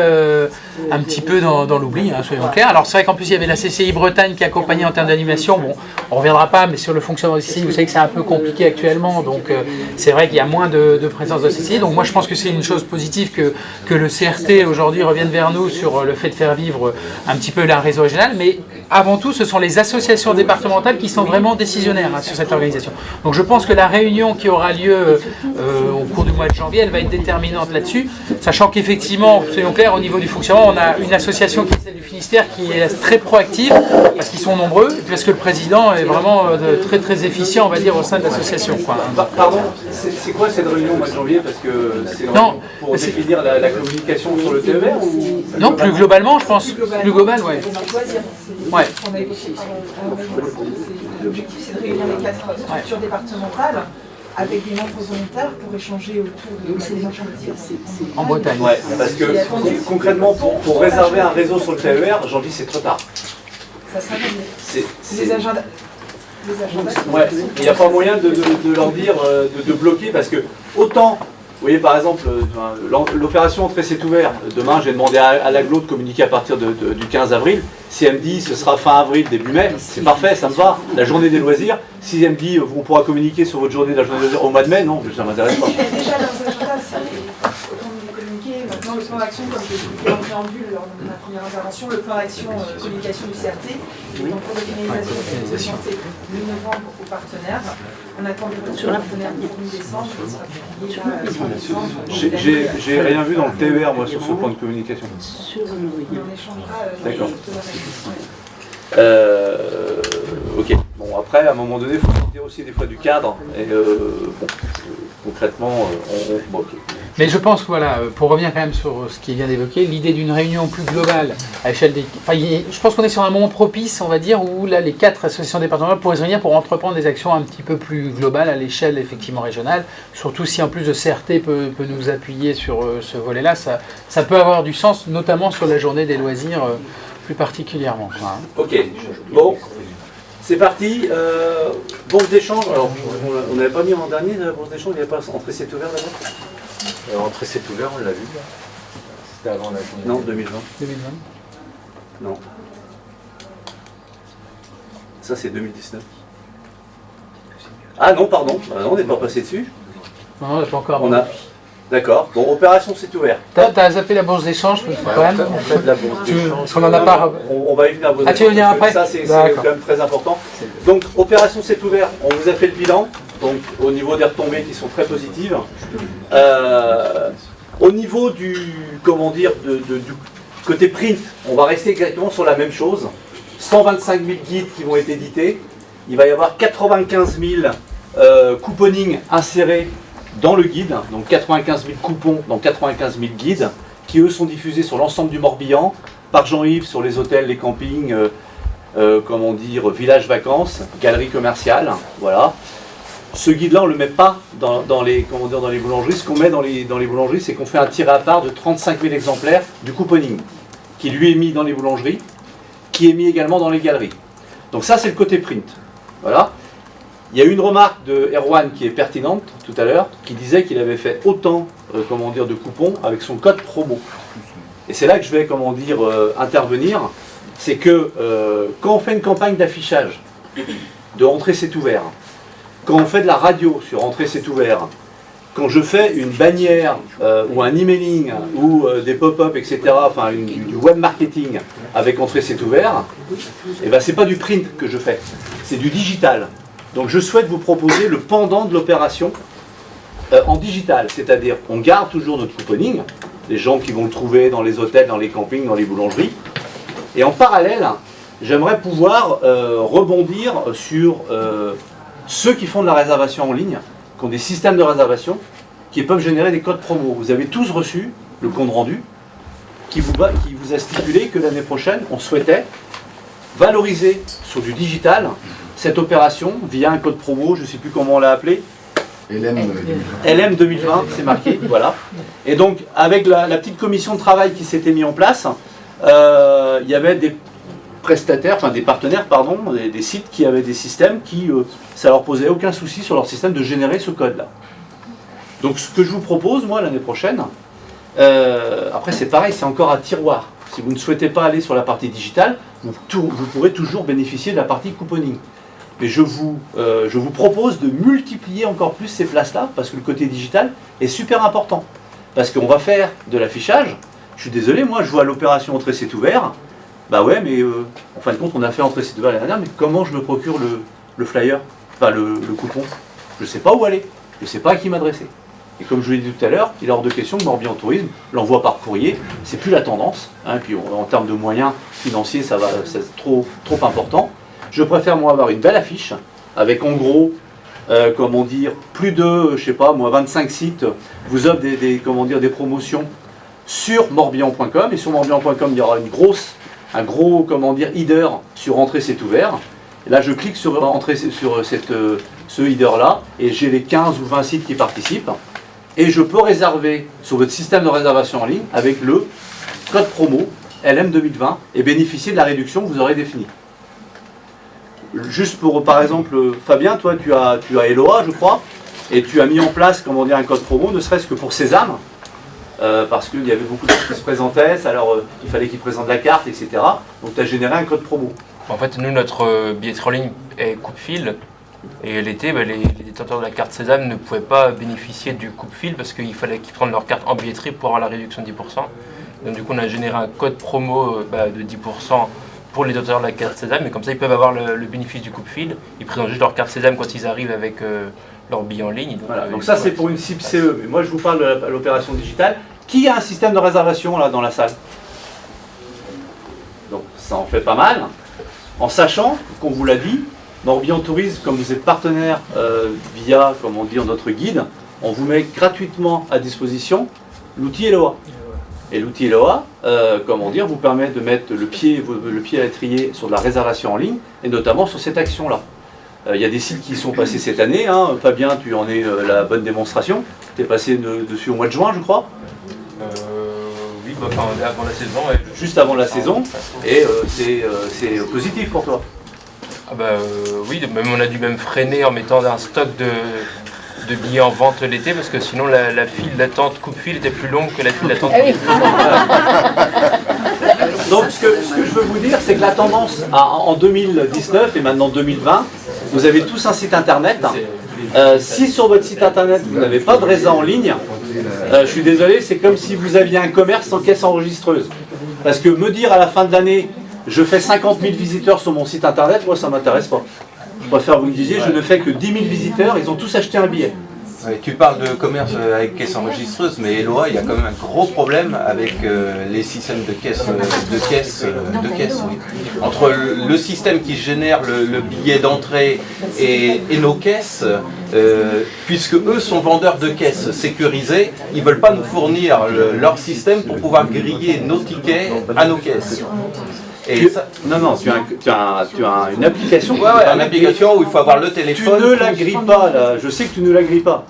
un petit peu dans l'oubli, hein, soyons clairs. Alors, c'est vrai qu'en plus, il y avait la CCI Bretagne qui accompagnait en termes d'animation. Bon, on ne reviendra pas, mais sur le fonctionnement de CCI, vous savez que c'est un peu compliqué actuellement, donc c'est vrai qu'il y a moins de présence de CCI. Donc, moi, je pense que c'est une chose positive que le CRT aujourd'hui revienne vers nous sur le fait de faire vivre un petit peu la réseau régional, mais avant tout, ce sont les associations départementales qui sont vraiment décisionnaires sur cette organisation. Donc je pense que la réunion qui aura lieu au cours du mois de janvier, elle va être déterminante là-dessus, sachant qu'effectivement, soyons clairs, au niveau du fonctionnement, on a une association qui est celle du Finistère qui est très proactive, parce qu'ils sont nombreux, et parce que le président est vraiment très très efficient, on va dire, au sein de l'association. Pardon, c'est quoi cette réunion au mois de janvier? Parce que c'est pour définir la communication sur le TER ou... Non, plus globalement, je pense. Plus global, ouais. Ouais. L'objectif, c'est de réunir les 4 structures départementales avec des membres volontaires pour échanger autour de en Bretagne. Ouais, parce que concrètement, pour réserver un réseau sur le TER, janvier, c'est trop tard. Ça sera bien. Les agendas. Ouais, il n'y a pas moyen de leur dire de bloquer, parce que autant... Vous voyez par exemple, l'opération Entrée c'est ouvert. Demain, j'ai demandé à l'aglo de communiquer à partir du 15 avril. Si elle me dit ce sera fin avril, début mai, c'est parfait, ça me va. La journée des loisirs, si elle me dit on pourra communiquer sur votre journée de la journée des loisirs au mois de mai, non, ça ne m'intéresse pas. Déjà leurs agendas, autant de les communiquer. Maintenant, le plan d'action, comme je l'ai expliqué en préambule lors de ma première intervention, le plan d'action communication du CRT est en cours de finalisation et de santé mi-novembre aux partenaires. On attend des retours partenaires pour mi-décembre, qui sera publié là décembre. J'ai rien vu dans le TER, moi, sur ce plan de communication. On échangera. D'accord. Ok. Bon, après, à un moment donné, il faut sortir aussi des fois du cadre. Et concrètement, bon, ok. Mais je pense que voilà, pour revenir quand même sur ce qui vient d'évoquer, l'idée d'une réunion plus globale à l'échelle des... Enfin, je pense qu'on est sur un moment propice, on va dire, où là les 4 associations départementales pourraient se réunir pour entreprendre des actions un petit peu plus globales à l'échelle effectivement régionale. Surtout si en plus de CRT peut nous appuyer sur ce volet-là, ça peut avoir du sens, notamment sur la journée des loisirs plus particulièrement. Ok, bon. C'est parti, bourse d'échange. Alors, on n'avait pas mis en dernier la bourse d'échange, il n'y avait pas Entrée c'est ouvert d'abord? Entrée c'est ouvert, on l'a vu. C'était avant la journée. Non, 2020. 2020. Non. Ça c'est 2019. Ah non, pardon, on n'est pas passé dessus. Non, on n'a pas encore. D'accord. Bon, opération c'est ouvert. T'as zappé la bourse d'échange quand même. On fait de la bourse d'échange. On en a pas. On va y venir à la bourse d'échange. Tu veux venir après? Ça c'est quand même très important. Donc opération c'est ouvert. On vous a fait le bilan. Donc au niveau des retombées qui sont très positives. Au niveau du côté print, on va rester exactement sur la même chose. 125 000 guides qui vont être édités. Il va y avoir 95 000 couponings insérés dans le guide, donc 95 000 coupons dans 95 000 guides, qui eux sont diffusés sur l'ensemble du Morbihan, par Jean-Yves sur les hôtels, les campings, comment dire, villages vacances, galeries commerciales, voilà. Ce guide-là, on ne le met pas dans les boulangeries. Ce qu'on met dans les boulangeries, c'est qu'on fait un tiré à part de 35 000 exemplaires du couponing, qui lui est mis dans les boulangeries, qui est mis également dans les galeries. Donc ça, c'est le côté print. Voilà. Il y a eu une remarque de Erwan qui est pertinente tout à l'heure, qui disait qu'il avait fait autant de coupons avec son code promo. Et c'est là que je vais intervenir. C'est que quand on fait une campagne d'affichage de Entrée c'est ouvert, quand on fait de la radio sur Entrée c'est ouvert, quand je fais une bannière ou un emailing ou des pop-up, etc., enfin du web marketing avec Entrée c'est ouvert, et ben c'est pas du print que je fais, c'est du digital. Donc je souhaite vous proposer le pendant de l'opération en digital, c'est-à-dire on garde toujours notre couponing, les gens qui vont le trouver dans les hôtels, dans les campings, dans les boulangeries, et en parallèle, j'aimerais pouvoir rebondir sur ceux qui font de la réservation en ligne, qui ont des systèmes de réservation, qui peuvent générer des codes promo. Vous avez tous reçu le compte rendu qui vous a stipulé que l'année prochaine, on souhaitait valoriser sur du digital cette opération via un code promo, je ne sais plus comment on l'a appelé. LM 2020, c'est marqué, voilà. Et donc, avec la petite commission de travail qui s'était mise en place, il y avait des prestataires, enfin des partenaires, pardon, des sites qui avaient des systèmes qui, ça leur posait aucun souci sur leur système de générer ce code-là. Donc, ce que je vous propose, moi, l'année prochaine, après c'est pareil, c'est encore à tiroir. Si vous ne souhaitez pas aller sur la partie digitale, vous pourrez toujours bénéficier de la partie couponing. Mais je vous propose de multiplier encore plus ces places-là, parce que le côté digital est super important. Parce qu'on va faire de l'affichage. Je suis désolé, moi je vois l'opération Entrée c'est ouvert. Bah ouais, mais en fin de compte, on a fait Entrée c'est ouvert l'année dernière, mais comment je me procure le flyer, enfin le coupon? Je ne sais pas où aller, je ne sais pas à qui m'adresser. Et comme je vous l'ai dit tout à l'heure, il est hors de question que Morbihan Tourisme l'envoie par courrier, c'est plus la tendance. Hein, puis en termes de moyens financiers, c'est trop important. Je préfère moi avoir une belle affiche avec en gros, comment dire, plus de, je sais pas, moi 25 sites vous offrent des promotions sur morbihan.com, et sur morbihan.com il y aura un gros, comment dire, header sur Entrée c'est ouvert. Et là je clique sur Entrée sur ce header là et j'ai les 15 ou 20 sites qui participent et je peux réserver sur votre système de réservation en ligne avec le code promo LM 2020 et bénéficier de la réduction que vous aurez définie. Juste pour, par exemple, Fabien, toi tu as Eloa, je crois, et tu as mis en place, comment dire, un code promo, ne serait-ce que pour Sésame, parce qu'il y avait beaucoup de gens qui se présentaient, alors il fallait qu'ils présentent la carte, etc. Donc tu as généré un code promo. En fait, nous, notre billetterie en ligne est coupe-fil, et l'été, les détenteurs de la carte Sésame ne pouvaient pas bénéficier du coupe-fil parce qu'il fallait qu'ils prennent leur carte en billetterie pour avoir la réduction de 10%. Donc du coup, on a généré un code promo de 10% pour les détenteurs de la carte Sésame, et comme ça ils peuvent avoir le bénéfice du coupe-fil. Ils présentent juste leur carte Sésame quand ils arrivent avec leur billet en ligne. Donc, voilà, donc ça c'est pour une cible CE, mais moi je vous parle de l'opération digitale. Qui a un système de réservation là dans la salle? Donc ça en fait pas mal, en sachant qu'on vous l'a dit, Morbihan Tourisme, comme vous êtes partenaire via, comment dire, notre guide, on vous met gratuitement à disposition l'outil Eloa. Et l'outil Eloa, comment dire, vous permet de mettre le pied à l'étrier sur de la réservation en ligne, et notamment sur cette action-là. Il y a des sites qui sont passés cette année, hein. Fabien, tu en es la bonne démonstration. Tu es passé dessus au mois de juin, je crois. Oui, avant la saison. Ouais. Juste avant la saison, et c'est positif pour toi. Oui, même on a dû même freiner en mettant un stock de billets en vente l'été, parce que sinon la file d'attente coupe-fil était plus longue que la file d'attente coupe-fil. Donc ce que je veux vous dire, c'est que la tendance en 2019 et maintenant 2020, vous avez tous un site internet. Si sur votre site internet vous n'avez pas de résa en ligne, je suis désolé, c'est comme si vous aviez un commerce sans caisse enregistreuse. Parce que me dire à la fin de l'année, je fais 50 000 visiteurs sur mon site internet, moi ça ne m'intéresse pas. Je préfère vous me disiez, je ne fais que 10 000 visiteurs, ils ont tous acheté un billet. Ouais, tu parles de commerce avec caisse enregistreuse, mais Eloa, il y a quand même un gros problème avec les systèmes de caisse. Oui. Entre le système qui génère le billet d'entrée et nos caisses, puisque eux sont vendeurs de caisses sécurisées, ils ne veulent pas nous fournir leur système pour pouvoir griller nos tickets à nos caisses. Non, tu as une application. Ouais, une application où il faut avoir le téléphone. Tu ne la grilles pas, là. Je sais que tu ne la grilles pas.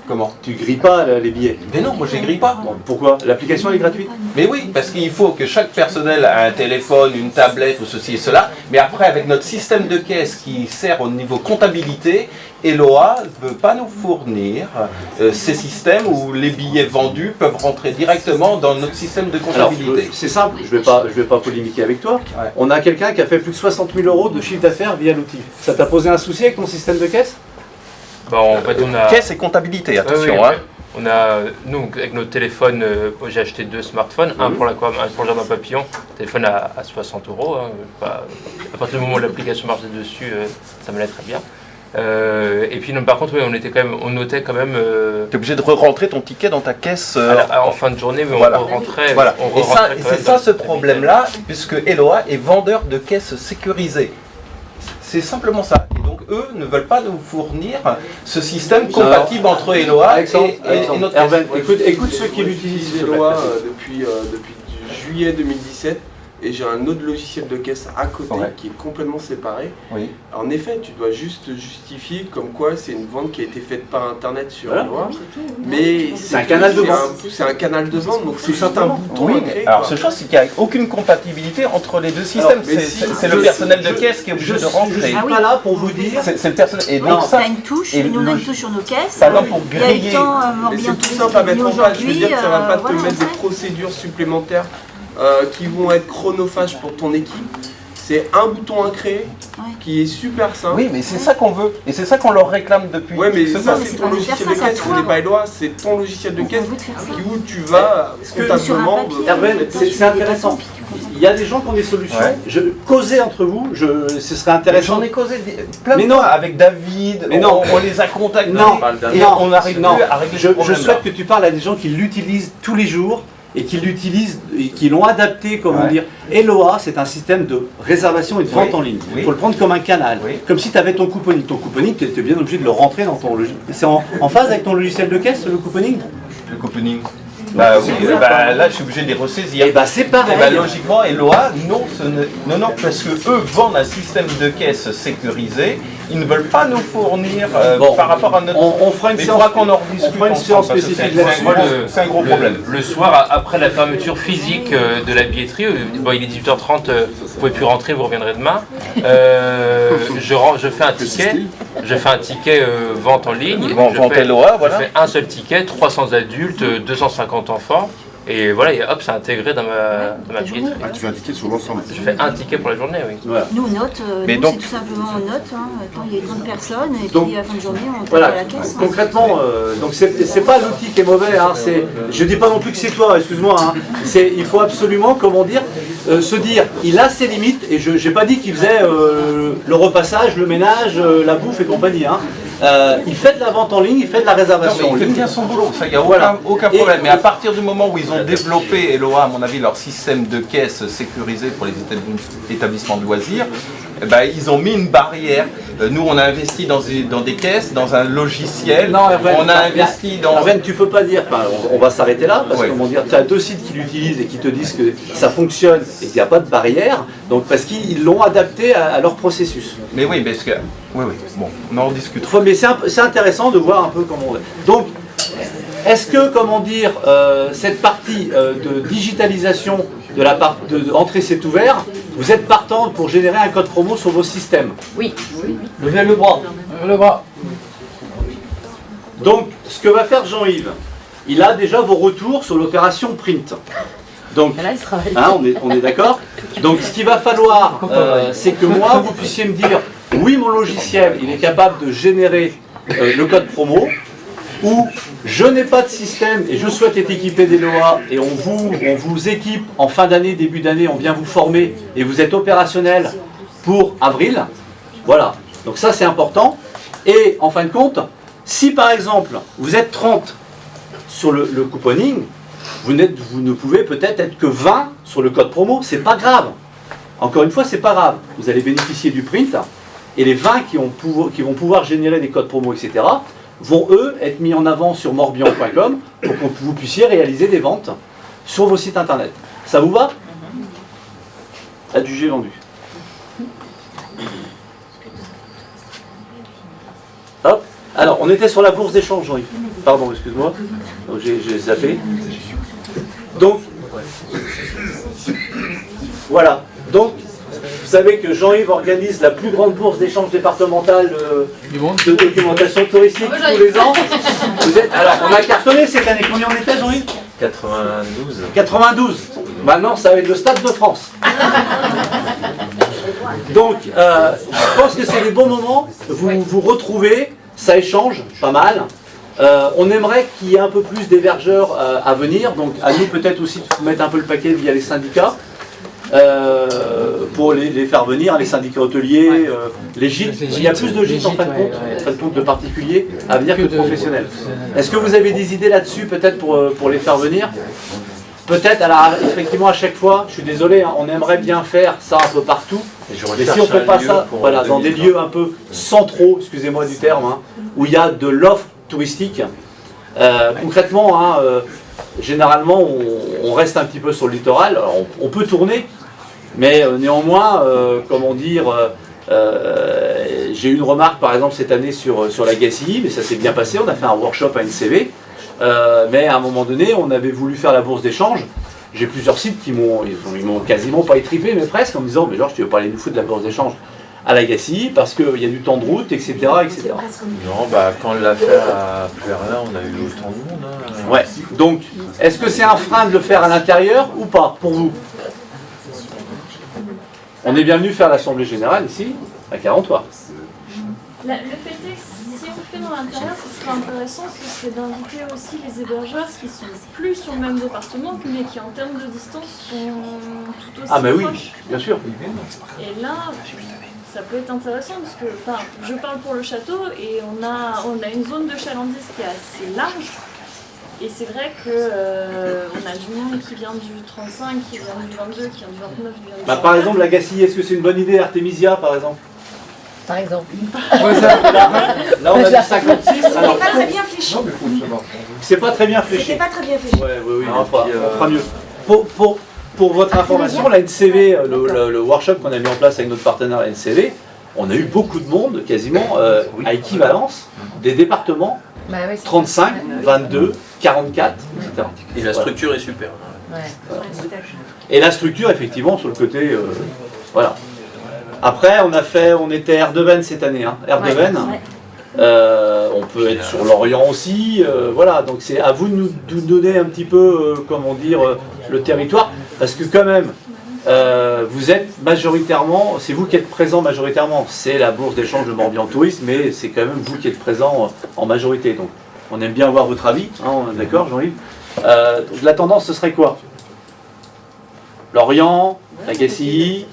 Comment? Tu grilles pas les billets. Mais non, moi je les grille pas. Bon, pourquoi? L'application elle est gratuite? Mais oui, parce qu'il faut que chaque personnel ait un téléphone, une tablette ou ceci et cela. Mais après, avec notre système de caisse qui sert au niveau comptabilité, Eloa ne veut pas nous fournir ces systèmes où les billets vendus peuvent rentrer directement dans notre système de comptabilité. C'est simple, je vais pas polémiquer avec toi. Ouais. On a quelqu'un qui a fait plus de 60 000 € de chiffre d'affaires via l'outil. Ça t'a posé un souci avec ton système de caisse? En fait, on a... Caisse et comptabilité, attention. Oui, on a, nous, avec notre téléphone, j'ai acheté 2 smartphones, un pour le jardin papillon, téléphone à 60 €. Hein, à partir du moment où l'application marchait dessus, ça m'allait très bien. Et puis, non, par contre, oui, on notait quand même. Tu es obligé de rentrer ton ticket dans ta caisse en fin de journée, mais voilà. on rentrait. Voilà. Et c'est ça ce problème-là, puisque Eloa est vendeur de caisses sécurisées. C'est simplement ça. Et donc eux ne veulent pas nous fournir ce système compatible entre Eloa et notre Erwan, écoute ceux qui l'utilisent. Eloa depuis juillet 2017. Et j'ai un autre logiciel de caisse à côté qui est complètement séparé. Oui. En effet, tu dois juste justifier comme quoi c'est une vente qui a été faite par internet sur Eloa. Mais c'est un canal de vente. C'est un canal de vente, donc c'est juste un bouton à créer. Alors ce chose, c'est qu'il n'y a aucune compatibilité entre les deux systèmes. C'est le personnel de caisse qui est obligé de rentrer. Je suis pas là pour vous dire. C'est le personnel. Et donc ça. T'as une touche, nous on a une touche sur nos caisses. Par exemple, pour griller. Mais c'est tout simple à mettre en place. Je veux dire que ça ne va pas te mettre des procédures supplémentaires qui vont être chronophages pour ton équipe. C'est un bouton à créer qui est super simple. Oui, mais c'est ça qu'on veut. Et c'est ça qu'on leur réclame depuis. Oui, mais ça, c'est ton logiciel de caisse. Ce n'est pas Eloa, c'est ton logiciel de caisse où tu vas comptablement. Erwan, c'est intéressant. Il y a des gens qui ont des solutions. Causez entre vous, ce serait intéressant. J'en ai causé plein de fois avec David. Mais non, on les a contactés. Et on n'arrive plus à régler ce problème. Je souhaite que tu parles à des gens qui l'utilisent tous les jours. Et qui l'utilisent, et qui l'ont adapté, comment dire. Eloa, c'est un système de réservation et de vente en ligne. Il faut le prendre comme un canal, comme si tu avais ton couponing. Ton couponing, tu étais bien obligé de le rentrer dans ton logiciel. C'est en phase avec ton logiciel de caisse, le couponing? Le couponing. Bah oui, là je suis obligé de les ressaisir. Et bah c'est pareil. Et logiquement, Eloa, non, parce que eux vendent un système de caisse sécurisé. Ils ne veulent pas nous fournir par rapport à notre. On fera une séance qu'on en rediscute. On fera une séance spécifique là-dessus. C'est un gros problème. Le soir, après la fermeture physique de la billetterie, il est 18h30, vous pouvez plus rentrer, vous reviendrez demain. Je fais un ticket. Je fais un ticket vente en ligne. Je fais un seul ticket, 300 adultes, 250 enfants. Et voilà, et hop, c'est intégré dans ma billetterie. Ah, tu fais un ticket sur l'ensemble. Je fais un ticket pour la journée, oui. Voilà. Nous, on note, c'est tout simplement on note. Quand il y a 30 personnes, et donc, puis à la fin de journée, on paye voilà, à la caisse. Concrètement, donc c'est pas l'outil qui est mauvais. Je dis pas non plus que c'est toi, excuse-moi. Il faut absolument, comment dire, se dire, il a ses limites. Et je n'ai pas dit qu'il faisait le repassage, le ménage, la bouffe et compagnie. Il fait de la vente en ligne, il fait de la réservation en ligne. Il fait bien son boulot, ça, il n'y a aucun problème. Mais à partir du moment où ils ont développé, Eloa, à mon avis, leur système de caisse sécurisé pour les établissements de loisirs, ils ont mis une barrière. Nous, on a investi dans des caisses, dans un logiciel. Non, Erwan, on a investi dans. Erwan, tu peux pas dire. On va s'arrêter là parce que tu as deux sites qui l'utilisent et qui te disent que ça fonctionne et qu'il n'y a pas de barrière. Donc parce qu'ils l'ont adapté à leur processus. Mais oui, parce que. Oui. Bon, on en rediscute. Mais c'est intéressant de voir un peu comment on est. Donc, est-ce que, comment dire, cette partie de digitalisation de la part de Entrée c'est ouvert, vous êtes partant pour générer un code promo sur vos systèmes? Oui. Levez le bras. Le bras. Donc, ce que va faire Jean-Yves, il a déjà vos retours sur l'opération print. Donc, on est d'accord. Donc, ce qu'il va falloir, c'est que moi, vous puissiez me dire, oui, mon logiciel, il est capable de générer le code promo, ou je n'ai pas de système et je souhaite être équipé d'Eloa et on vous équipe en fin d'année, début d'année, on vient vous former et vous êtes opérationnel pour avril. Voilà, donc ça c'est important. Et en fin de compte, si par exemple vous êtes 30 sur le couponing, vous ne pouvez peut-être être que 20 sur le code promo, c'est pas grave. Encore une fois, c'est pas grave. Vous allez bénéficier du print et les 20 qui vont pouvoir générer des codes promo, etc., vont eux être mis en avant sur morbihan.com pour que vous puissiez réaliser des ventes sur vos sites internet. Ça vous va? Adjugé vendu. Hop. Alors, on était sur la bourse d'échange, Jean-Yves. Pardon, excuse-moi. J'ai zappé. Donc, voilà. Donc, vous savez que Jean-Yves organise la plus grande bourse d'échange départementale de documentation touristique tous les ans. Alors, on a cartonné cette année. Combien on était, Jean-Yves? 92. 92. Maintenant, ça va être le Stade de France. Donc, je pense que c'est les bons moments. Vous vous retrouvez, ça échange pas mal. On aimerait qu'il y ait un peu plus d'hébergeurs à venir. Donc, à nous peut-être aussi de mettre un peu le paquet via les syndicats. Pour les faire venir, les syndicats hôteliers, les gîtes. Il y a plus de gîtes en fin de compte de particuliers à venir que de professionnels. Est-ce que vous avez des idées là-dessus peut-être pour les faire venir? peut-être, alors effectivement à chaque fois, je suis désolé, hein, on aimerait bien faire ça un peu partout, mais si on ne fait pas ça voilà, dans des lieux un peu centraux, excusez-moi du terme, hein, où il y a de l'offre touristique, concrètement, hein, généralement on reste un petit peu sur le littoral, alors, on peut tourner, mais néanmoins, comment dire, j'ai eu une remarque par exemple cette année sur la Gacilly, mais ça s'est bien passé, on a fait un workshop à NCV, mais à un moment donné on avait voulu faire la bourse d'échange. J'ai plusieurs sites qui m'ont quasiment pas étripé, mais presque, en me disant mais Georges, tu veux pas aller nous foutre de la bourse d'échange à la Gacilly parce qu'il y a du temps de route, etc. etc. Non, bah quand on l'a fait à Puerla, on a eu autant de monde. Hein. Ouais, donc est-ce que c'est un frein de le faire à l'intérieur ou pas pour vous? On est bien venu faire l'Assemblée Générale ici, à Carentois. Le fait est que si on le fait dans l'intérieur, ce serait intéressant, ce serait d'inviter aussi les hébergeurs qui sont plus sur le même département, mais qui en termes de distance sont tout aussi Ah bah oui, proches. bien sûr. Et là, ça peut être intéressant parce que, enfin, je parle pour le château et on a une zone de chalandise qui est assez large. Et c'est vrai que on a du monde qui vient du 35, qui vient du 22, qui vient du 29, qui vient du Bah, par exemple, la Gacilly, est-ce que c'est une bonne idée, Artemisia par exemple? Par exemple. Là on a du 56. Alors, pas très bien fléchi. c'est pas très bien fléché. C'était pas très bien fléchi. Ouais, oui, on fera mieux. Pour votre information, la NCV, le workshop qu'on a mis en place avec notre partenaire la NCV, on a eu beaucoup de monde, quasiment à équivalence des départements 35, 22, 44, etc. Et la structure est super. Et la structure, effectivement, sur le côté, voilà. Après, on était à Erdeven cette année, hein. Erdeven. On peut être sur l'Orient aussi, voilà. Donc c'est à vous de nous donner un petit peu, comment dire, le territoire, parce que quand même, vous êtes majoritairement, c'est vous qui êtes présent majoritairement. C'est la bourse d'échange de Morbihan Tourisme, mais c'est quand même vous qui êtes présent en majorité. Donc on aime bien avoir votre avis, hein, on est d'accord, Jean-Yves. La tendance, ce serait quoi? L'Orient, la Gacilly.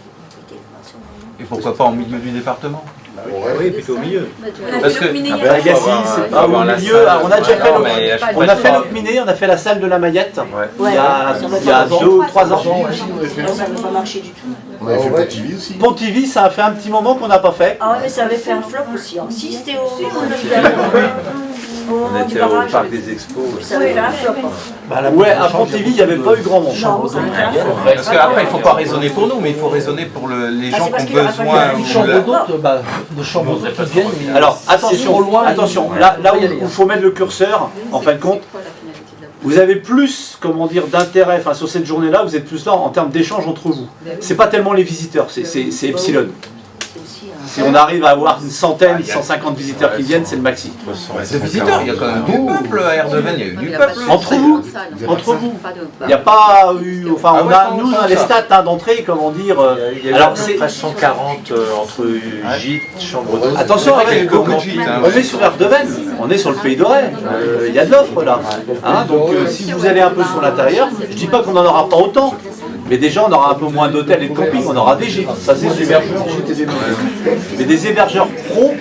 Et pourquoi pas en milieu du département? Oui, plutôt au milieu. Parce que la Gacilly, c'est pas au milieu. On a déjà fait l'Ocminé, on a fait la salle de la Mayette il y a 2 ou 3 ans. Ça n'a pas marché du tout. On avait fait Pontivy aussi. Pontivy, ça a fait un petit moment qu'on n'a pas fait. Ah ouais, mais ça avait fait un flop aussi. Hein. Si, c'était au On était au parc des expos. Ça avait fait un flop. Ouais, à Pontivy, il n'y avait pas eu grand monde. Parce qu'après, il ne faut pas raisonner pour nous, mais il faut raisonner pour les gens qui ont besoin. Une chambre d'hôte, de chambre d'hôte qui viennent. Alors attention, là où il faut mettre le curseur, en fin de compte, vous avez plus, comment dire, d'intérêt, enfin sur cette journée-là, vous êtes plus là en termes d'échange entre vous. C'est pas tellement les visiteurs, c'est Epsilon. Si on arrive à avoir une centaine, 150 visiteurs qui viennent, c'est le maxi. Les visiteurs, il y a quand même du peuple à Erdeven, il y a eu du peuple. Entre vous. Il n'y a pas eu, enfin nous on a les stats hein, d'entrée, comment dire. Il y a alors c'est 140 entre gîtes, chambres d'hôtes. Attention, on est sur Erdeven, on est sur le Pays d'Auray, il y a de l'offre là. Hein, donc si vous allez un peu sur l'intérieur, je dis pas qu'on n'en aura pas autant. Mais déjà, on aura un peu moins d'hôtels et de camping, on aura des gîtes. Ça, c'est des hébergeurs. Mais des hébergeurs pro,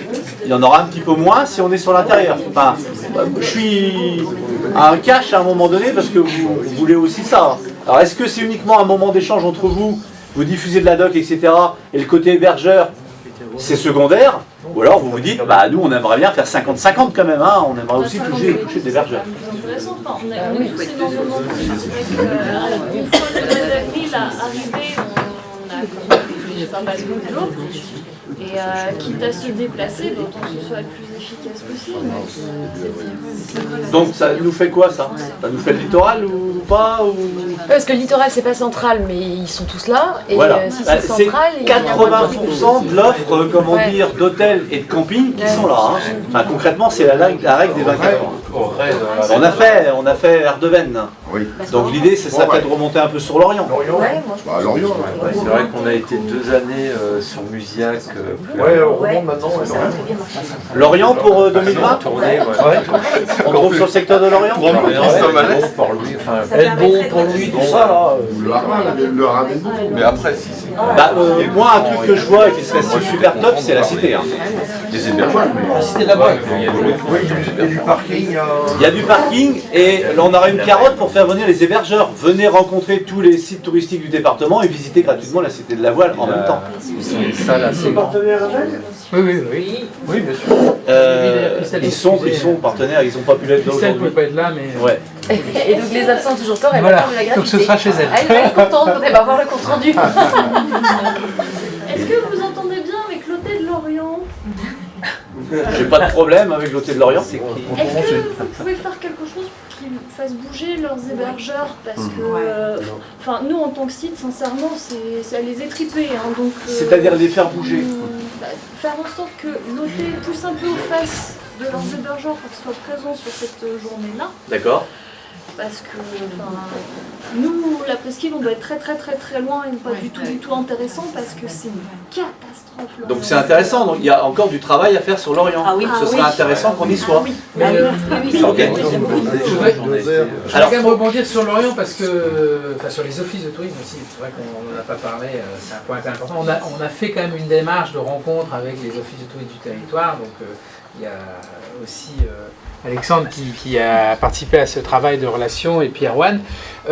il y en aura un petit peu moins si on est sur l'intérieur. Enfin, je suis à un cash à un moment donné parce que vous voulez aussi ça. Alors, est-ce que c'est uniquement un moment d'échange entre vous, vous diffusez de la doc, etc. et le côté hébergeur, c'est secondaire? Ou alors vous vous dites, bah nous on aimerait bien faire 50-50 quand même, hein, on aimerait aussi toucher des hébergeurs. C'est intéressant, enfin, on est tous énormément de monde. C'est vrai qu'une fois le mois d'avril arrivé, on a pas mal de jours. Et quitte à se déplacer, autant que ce soit le plus efficace possible. Donc ça nous fait quoi ça? Ça nous fait le littoral ou pas ou... Parce que le littoral c'est pas central, mais ils sont tous là. Et voilà. si c'est central, il y a 80% de l'offre, comment dire, d'hôtels et de camping qui sont là. Hein. Enfin, concrètement, c'est la règle des 24 heures. On a fait Erdeven. Oui. Donc l'idée, c'est ça peut-être de remonter un peu sur l'Orient. L'Orient. C'est vrai qu'on a été 2 années sur Musiac. Ouais, on remonte maintenant. L'Orient, Lorient pour 2020. On trouve sur le secteur de Lorient. Être bon pour lui, tout ça là. Le Ravenne. Mais après, si c'est. Moi, un truc que je vois et qui serait super top, c'est la cité. Des hébergements. La cité de la boîte. Il y a du parking. Il y a du parking et là on aura une carotte pour faire venir les hébergeurs. Venez rencontrer tous les sites touristiques du département et visiter gratuitement la cité de la voile en même temps. Ça là, c'est. Oui, bien sûr. Ils sont partenaires, ils n'ont pas pu l'être Christelle ne aujourd'hui. peut pas être là, mais... Ouais. Et donc les absents toujours tort, elle Voilà. va prendre la gratuité. Donc ce sera chez elle. Elle va être contente quand elle va voir le compte rendu. Est-ce que vous entendez bien avec l'hôtel de Lorient? J'ai pas de problème avec l'hôtel de Lorient. Est-ce que vous pouvez faire quelque chose pour qu'ils fassent bouger leurs hébergeurs? Parce que, enfin, nous en tant que site, sincèrement, c'est à les étriper. Hein, donc, C'est-à-dire les faire bouger. Faire en sorte que l'hôtel pousse un peu aux fesses de leurs hébergeurs pour qu'ils soient présents sur cette journée-là. D'accord. Parce que nous, la presqu'île, on doit être très loin et pas du tout intéressant parce que c'est une catastrophe. Là. Donc c'est intéressant, donc il y a encore du travail à faire sur Lorient. Ce serait intéressant qu'on y soit. Mais Ok. Je voudrais quand même rebondir sur Lorient parce que, enfin sur les offices de tourisme aussi, c'est vrai qu'on n'en a pas parlé, c'est un point important. On a fait quand même une démarche de rencontre avec les offices de tourisme du territoire, donc il y a aussi Alexandre qui a participé à ce travail de relation et puis Erwan.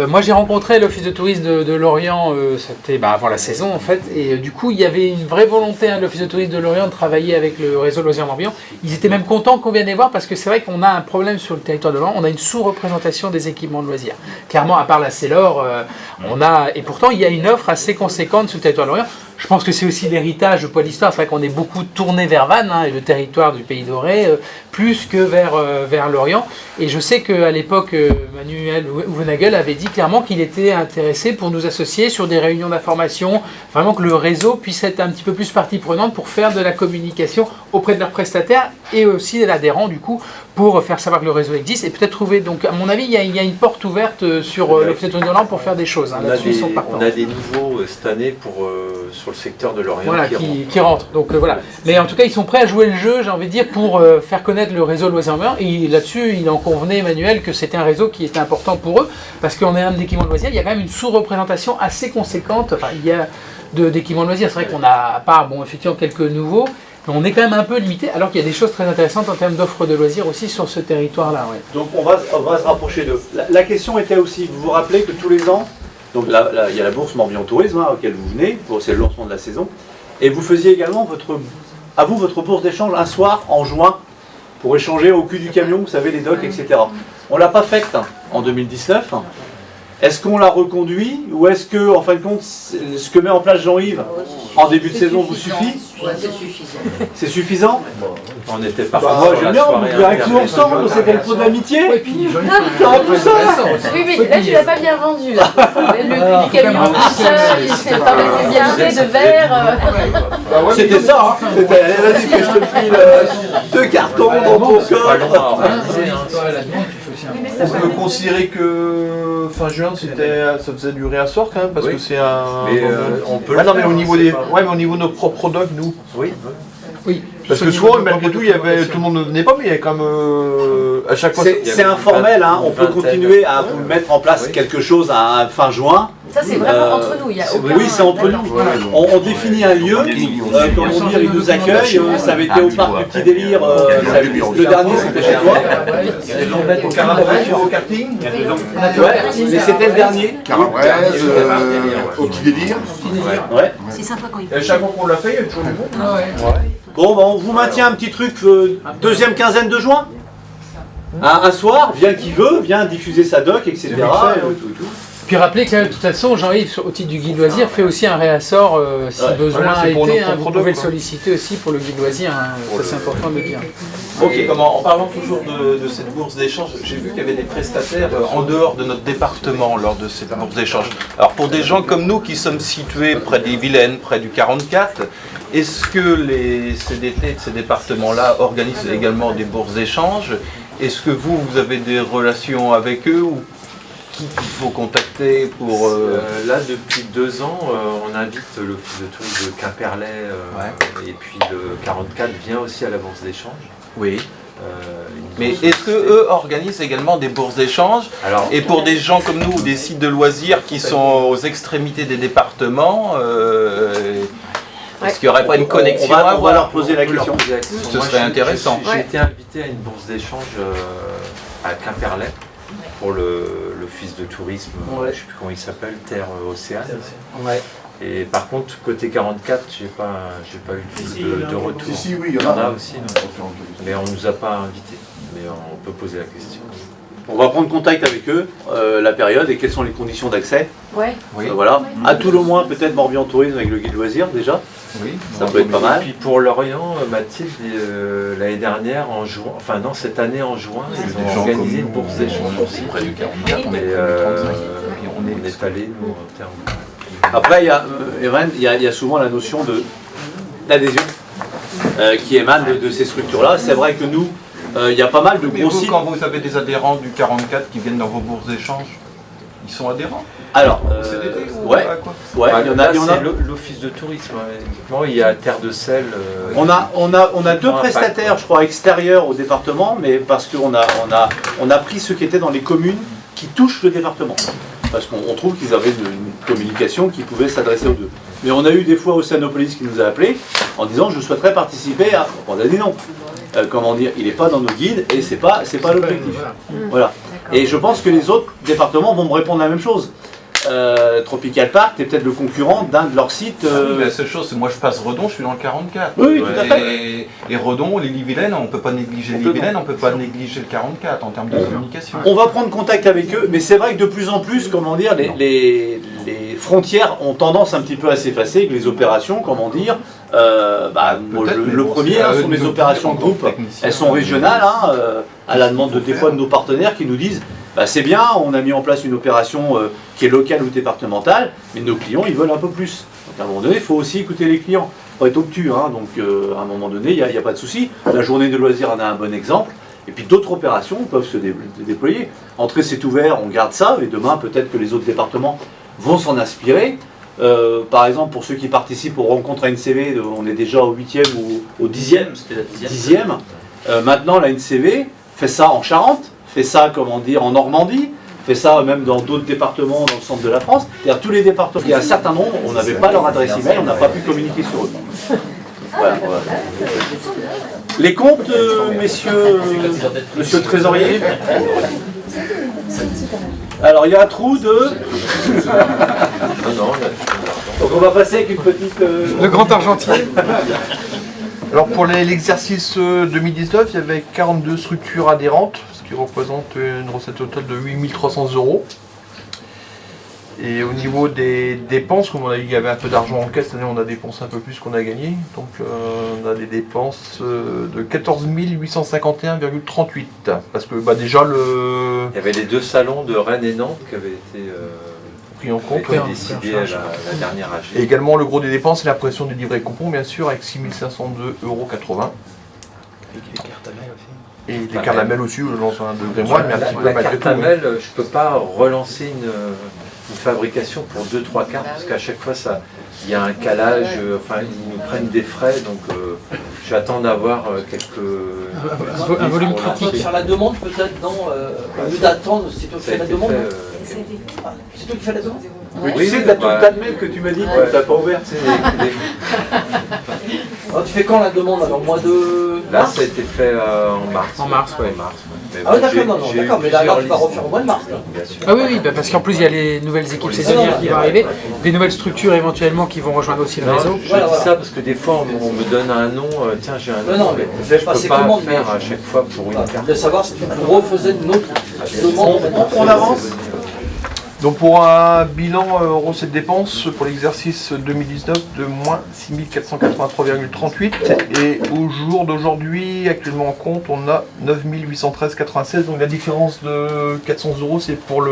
Moi j'ai rencontré l'office de tourisme de Lorient, c'était avant la saison en fait, et du coup il y avait une vraie volonté de l'office de tourisme de Lorient de travailler avec le réseau Loisirs Morbihan. Ils étaient même contents qu'on vienne les voir parce que c'est vrai qu'on a un problème sur le territoire de Lorient, on a une sous-représentation des équipements de loisirs. Clairement à part la Célor, et pourtant il y a une offre assez conséquente sur le territoire de Lorient. Je pense que c'est aussi l'héritage de Poids d'Histoire. C'est vrai qu'on est beaucoup tourné vers Vannes et le territoire du Pays Doré, plus que vers Lorient. Et je sais qu'à l'époque, Manuel Ouvenagel avait dit clairement qu'il était intéressé pour nous associer sur des réunions d'information, vraiment que le réseau puisse être un petit peu plus partie prenante pour faire de la communication auprès de leurs prestataires et aussi de l'adhérent du coup, pour faire savoir que le réseau existe et peut-être trouver, donc à mon avis, il y a une porte ouverte sur l'office de tourisme de Lorient pour faire des choses. On a des nouveaux cette année sur le secteur de Lorient qui rentrent. Donc voilà. Mais en tout cas, ils sont prêts à jouer le jeu, j'ai envie de dire, pour faire connaître le réseau Loisirs Morbihan. Et là-dessus, il en convenait, Emmanuel, que c'était un réseau qui était important pour eux, parce qu'on est un équipement de loisirs, il y a quand même une sous-représentation assez conséquente. Enfin, il y a d'équipements de loisirs. C'est vrai qu'on a, à part, effectivement, quelques nouveaux, mais on est quand même un peu limité, alors qu'il y a des choses très intéressantes en termes d'offres de loisirs aussi sur ce territoire-là. Ouais. Donc on va se rapprocher d'eux. La question était aussi, vous vous rappelez que tous les ans, donc là, il y a la bourse Morbihan Tourisme auquel vous venez, c'est le lancement de la saison, et vous faisiez également votre bourse d'échange un soir en juin pour échanger au cul du camion, vous savez, les docks, etc. On ne l'a pas faite en 2019. Est-ce qu'on l'a reconduit ou est-ce que, en fin de compte, ce que met en place Jean-Yves en début de saison vous suffit? C'est suffisant. C'est suffisant? On n'était pas moi j'aime bien, on fait un coup ensemble, c'était le pot d'amitié. Et puis, Oui, mais là tu l'as pas bien vendu. Là. Le camion tout seul, c'est pas spécialité de verre. C'était ça, hein. Vas-y que je te file 2 cartons dans ton coffre. On peut considérer que fin juin ça faisait durer un soir quand même parce que c'est un. Mais on peut. Non mais au niveau des. Ouais mais au niveau de nos propres docks nous. Oui. Oui. Parce que souvent malgré tout il y avait tout le monde ne venait pas mais il y avait quand même à chaque fois. C'est informel, hein. On peut continuer à mettre en place quelque chose à fin juin. Ça c'est vraiment entre nous, il y a aucun. Oui, c'est entre nous. On définit un lieu, comme on dit, ils nous accueillent. Ça avait été au parc du Petit Délire. Le dernier c'était chez toi. Au karting. Ouais, mais c'était le dernier. Carabrez, au Petit Délire. Ouais. C'est sympa quand il Et à chaque fois qu'on l'a fait il y a toujours du monde. Bon, on vous maintient un petit truc deuxième quinzaine de juin. Un soir, vient qui veut, vient diffuser sa doc, etc. Puis rappelez que de toute façon, Jean-Yves, au titre du guide loisir, fait aussi un réassort si besoin a été. Vous pouvez le solliciter aussi pour le guide loisir. Ça c'est important de le dire. Ok, en parlant toujours de cette bourse d'échange, j'ai vu qu'il y avait des prestataires en dehors de notre département lors de cette bourse d'échange. Alors pour des gens comme nous qui sommes situés près des Vilaines, près du 44, est-ce que les CDT de ces départements-là organisent également des bourses d'échange? Est-ce que vous avez des relations avec eux ou qui il faut contacter pour... Là, depuis 2 ans, on invite l'office de tourisme de Quimperlé et puis le 44 vient aussi à la bourse d'échange. Oui. Mais est-ce qu'eux organisent également des bourses d'échange? Et pour des gens comme nous, ou des sites de loisirs qui sont aux extrémités des départements, est-ce qu'il n'y aurait pas une connexion? On va leur poser la question. Ce serait intéressant. J'ai été invité à une bourse d'échange à Quimperlé pour l'office de tourisme, je ne sais plus comment il s'appelle, Terre Océane. Et par contre, côté 44, j'ai pas eu de retour. Si, oui, il y en a aussi, mais on ne nous a pas invités. Mais on peut poser la question. On va prendre contact avec eux, la période et quelles sont les conditions d'accès. Ouais. Voilà. À tout le moins, peut-être Morbihan Tourisme avec le guide loisir déjà. Oui. Ça peut être pas mal. Et puis pour Lorient, Mathilde, l'année dernière, en juin, enfin non, cette année en juin, ils ont organisé une bourse d'échange aussi. Près du 44. Mais on est allé, nous, en termes. Après, il y a souvent la notion d'adhésion qui émane de ces structures-là. C'est vrai que nous, il y a pas mal de gros sites. Quand vous avez des adhérents du 44 qui viennent dans vos bourses d'échange, ils sont adhérents? Alors, ouais, il y en a. C'est l'office de tourisme. Uniquement, il y a Terre de Sel. On a deux prestataires, je crois, extérieurs au département, mais parce qu'on a pris ceux qui étaient dans les communes qui touchent le département. Parce qu'on trouve qu'ils avaient une communication qui pouvait s'adresser aux deux. Mais on a eu des fois Océanopolis qui nous a appelés en disant je souhaiterais participer à. On a dit non. Comment dire, il n'est pas dans nos guides et c'est pas l'objectif. Voilà. Et je pense que les autres départements vont me répondre la même chose. Tropical Park, tu es peut-être le concurrent d'un de leurs sites. La seule chose, c'est moi je passe Redon, je suis dans le 44. Oui, tout à fait. Et Redon, les Ille-Vilaine, on ne peut pas négliger l'Ille-Vilaine, on ne peut pas négliger le 44 en termes de communication. On va prendre contact avec eux, mais c'est vrai que de plus en plus, comment dire, les frontières ont tendance un petit peu à s'effacer avec les opérations, comment dire. Le premier sont les opérations de groupe, elles sont régionales, à la demande des fois de nos partenaires qui nous disent c'est bien, on a mis en place une opération qui est locale ou départementale, mais nos clients ils veulent un peu plus. Donc à un moment donné, il faut aussi écouter les clients. Il faut être obtus, donc à un moment donné, il n'y a pas de souci. La journée de loisirs en a un bon exemple. Et puis d'autres opérations peuvent se déployer. Entrée c'est ouvert, on garde ça, et demain peut-être que les autres départements vont s'en inspirer. Par exemple, pour ceux qui participent aux rencontres ANCV, on est déjà au 8e ou au 10e. C'était la 10e. Maintenant, la NCV fait ça en Charente, fait ça, comment dire, en Normandie, fait ça même dans d'autres départements dans le centre de la France. C'est-à-dire tous les départements, il y a un certain nombre, on n'avait pas leur adresse email, on n'a pas pu communiquer sur eux. Voilà. Les comptes, monsieur le trésorier. Alors il y a un trou de... Donc on va passer avec une petite... Le grand argentier. Alors pour l'exercice 2019, il y avait 42 structures adhérentes, ce qui représente une recette totale de 8 300 €. Et au niveau des dépenses, comme on a vu qu'il y avait un peu d'argent en caisse, cette année on a dépensé un peu plus qu'on a gagné. Donc on a des dépenses de 14 851,38. Parce que déjà il y avait les deux salons de Rennes et Nantes qui avaient été pris en compte. Décidé à la dernière AG. Et également le gros des dépenses, c'est l'impression des livrets coupons, bien sûr, avec 6 502,80 €. Et les cartes à mail aussi, je lance un degré moins, mais un petit peu la malgré carte tout. à mail, je ne peux pas relancer une fabrication pour 2-3 cartes, parce qu'à chaque fois, il y a un calage, ils nous prennent des frais, donc j'attends d'avoir un volume critique. Faire la demande peut-être, non au lieu d'attendre, c'est toi qui fais la demande. C'est toi qui fais la demande. Oui, tu sais, tu as tout le tas de mails que tu m'as dit que tu n'as pas ouvert. Tu fais quand la demande alors? Mois de Là, ça a été fait en mars. En mars, oui. Ah oui, d'accord, mais là, tu vas refaire au mois de mars. Ah oui, parce qu'en plus il y a les nouvelles équipes saisonnières qui vont arriver, des nouvelles structures éventuellement qui vont rejoindre aussi le réseau. Je dis ça parce que des fois on me donne un nom, tiens j'ai un nom, mais je ne peux pas faire à chaque fois pour une carte. De savoir si tu refaisais une autre demande. On avance. Donc pour un bilan recettes dépenses pour l'exercice 2019 de moins 6 483,38 et au jour d'aujourd'hui, actuellement en compte, on a 9 813,96. Donc la différence de 400 € c'est pour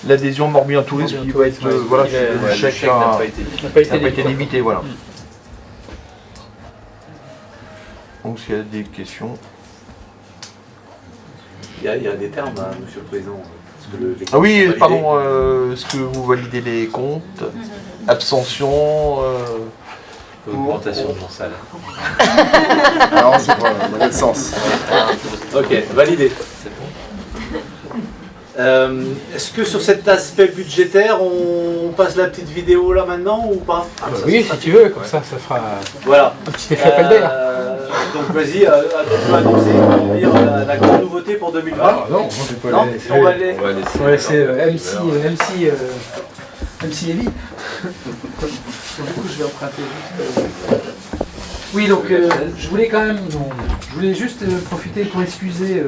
l'adhésion Morbihan Tourisme qui va être le chèque n'a pas été limité. Voilà. Donc s'il y a des questions. Il y a des termes, monsieur le Président. Ah oui, pardon, est-ce que vous validez les comptes? Abstention, Augmentation de mon salaire. Non, c'est pas dans quel sens. Ok, validé. Est-ce que sur cet aspect budgétaire, on passe la petite vidéo là maintenant ou pas? Oui, si tu veux, comme ça fera voilà. Un petit effet appel d'air. Donc vas-y, tu peux annoncer, dire la grande nouveauté pour 2020. Non, on va aller. Ouais, c'est MC Lévy. Du coup, je vais emprunter juste. Oui, donc je voulais juste profiter pour excuser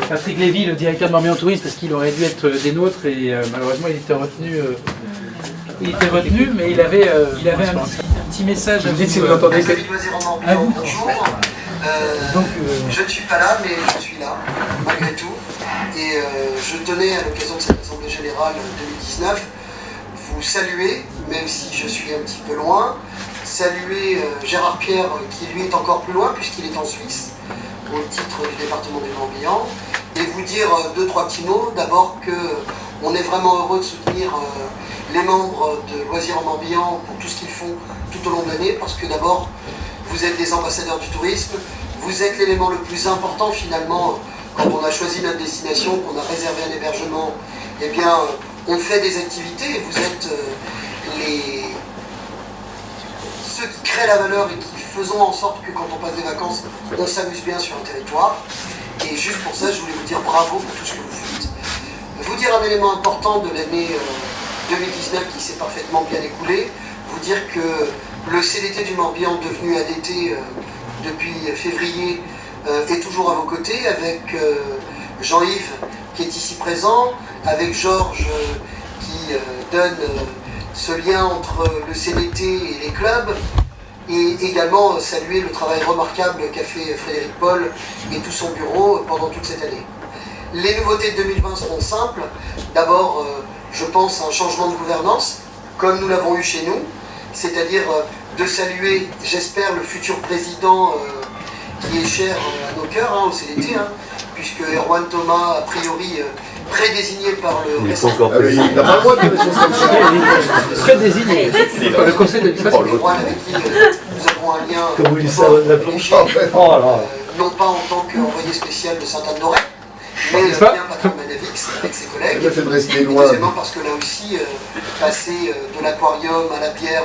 Patrick Lévy, le directeur de Morbihan Tourisme, parce qu'il aurait dû être des nôtres et malheureusement il était retenu. Mais il avait un petit message à vous. Si vous entendez à vous. Bonjour. Je ne suis pas là, mais je suis là, malgré tout. Et je tenais, à l'occasion de cette Assemblée Générale 2019, vous saluer, même si je suis un petit peu loin, saluer Gérard Pierre, qui lui est encore plus loin, puisqu'il est en Suisse, au titre du département du Morbihan, et vous dire deux, trois petits mots. D'abord qu'on est vraiment heureux de soutenir les membres de Loisirs en Morbihan pour tout ce qu'ils font tout au long de l'année, parce que d'abord, vous êtes des ambassadeurs du tourisme, vous êtes l'élément le plus important finalement quand on a choisi notre destination, qu'on a réservé un hébergement, eh bien on fait des activités et vous êtes ceux qui créent la valeur et qui faisons en sorte que quand on passe des vacances, on s'amuse bien sur un territoire. Et juste pour ça, je voulais vous dire bravo pour tout ce que vous faites. Vous dire un élément important de l'année 2019 qui s'est parfaitement bien écoulé, vous dire que le CDT du Morbihan, devenu ADT depuis février, est toujours à vos côtés, avec Jean-Yves qui est ici présent, avec Georges qui donne ce lien entre le CDT et les clubs, et également saluer le travail remarquable qu'a fait Frédéric Paul et tout son bureau pendant toute cette année. Les nouveautés de 2020 seront simples. D'abord, je pense à un changement de gouvernance, comme nous l'avons eu chez nous, c'est-à-dire de saluer, j'espère, le futur président qui est cher à nos cœurs, au CDT, puisque Erwan Thomas, a priori, prédésigné par le responsable. Il n'a pas le droit de dire des choses comme ça. Prédésigné par le conseil d'administration. Erwan, avec qui nous avons un lien fort, non pas en tant qu'envoyé spécial de Sainte-Anne-d'Auray, mais bien patron de Manavix avec ses collègues. Il a fait de rester et loin. deuxièmement parce que là aussi, passer de l'aquarium à la bière,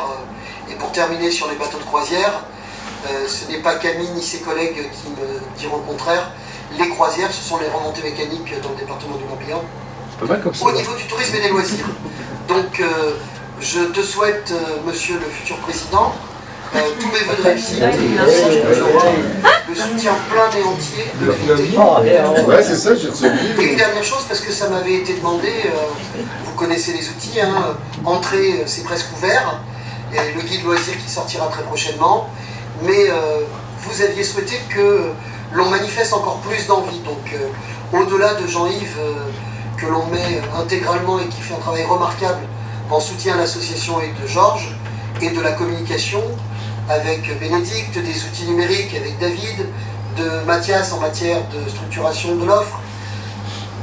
et pour terminer sur les bateaux de croisière, ce n'est pas Camille ni ses collègues qui me diront le contraire. Les croisières, ce sont les remontées mécaniques dans le département du Morbihan. Au niveau du tourisme et des loisirs. Donc, je te souhaite, monsieur le futur président, tous mes voeux de réussite et ainsi que le soutien plein et entier de l'unité. Ouais, c'est ça, je te souviens. Et une dernière chose, parce que ça m'avait été demandé, vous connaissez les outils, entrée, c'est presque ouvert, et le guide loisir qui sortira très prochainement, mais vous aviez souhaité que l'on manifeste encore plus d'envie. Donc, au-delà de Jean-Yves, que l'on met intégralement et qui fait un travail remarquable en soutien à l'association, et de Georges, et de la communication, avec Bénédicte, des outils numériques, avec David, de Mathias en matière de structuration de l'offre,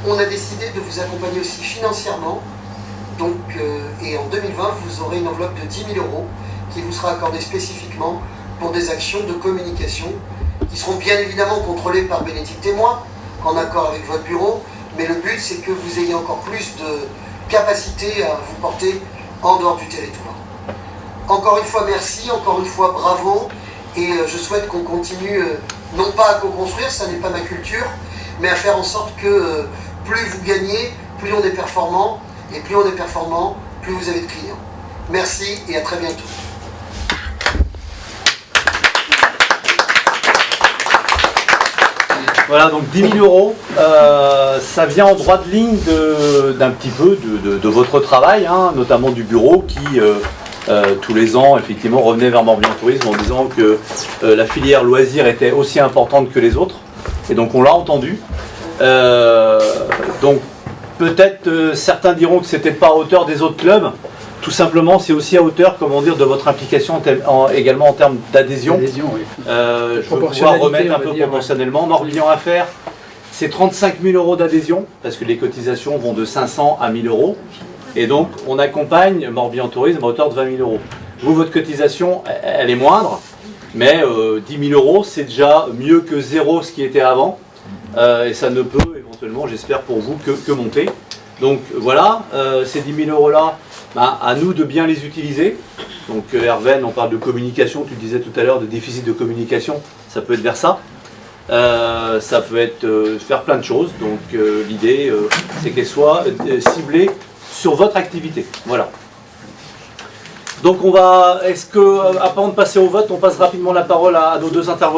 on a décidé de vous accompagner aussi financièrement. Donc, et en 2020, vous aurez une enveloppe de 10 000 € qui vous sera accordée spécifiquement pour des actions de communication qui seront bien évidemment contrôlées par Bénédicte et moi, en accord avec votre bureau, mais le but c'est que vous ayez encore plus de capacité à vous porter en dehors du territoire. Encore une fois merci, encore une fois bravo, et je souhaite qu'on continue, non pas à co-construire, ça n'est pas ma culture, mais à faire en sorte que plus vous gagnez, plus on est performant, et plus on est performant, plus vous avez de clients. Merci et à très bientôt. Voilà, donc 10 000 €, ça vient en droite ligne d'un petit peu de votre travail, notamment du bureau qui, tous les ans, effectivement, revenait vers Morbihan Tourisme en disant que la filière loisirs était aussi importante que les autres. Et donc on l'a entendu. Donc peut-être certains diront que c'était pas à hauteur des autres clubs. Tout simplement, c'est aussi à hauteur, comment dire, de votre implication également en termes d'adhésion. Oui. Je vais pouvoir remettre un peu proportionnellement. Morbihan Affaires, c'est 35 000 € d'adhésion, parce que les cotisations vont de 500 à 1 000 €. Et donc, on accompagne Morbihan Tourisme à hauteur de 20 000 €. Vous, votre cotisation, elle est moindre, mais 10 000 euros, c'est déjà mieux que zéro ce qui était avant. Et ça ne peut éventuellement, j'espère pour vous, que monter. Donc voilà, ces 10 000 euros-là, bah, à nous de bien les utiliser. Donc Hervé, on parle de communication, tu disais tout à l'heure de déficit de communication, ça peut être vers ça. Ça peut être faire plein de choses. Donc l'idée, c'est qu'elle soit ciblée sur votre activité. Voilà. Donc on va, est-ce que, avant de passer au vote, on passe rapidement la parole à nos deux intervenants.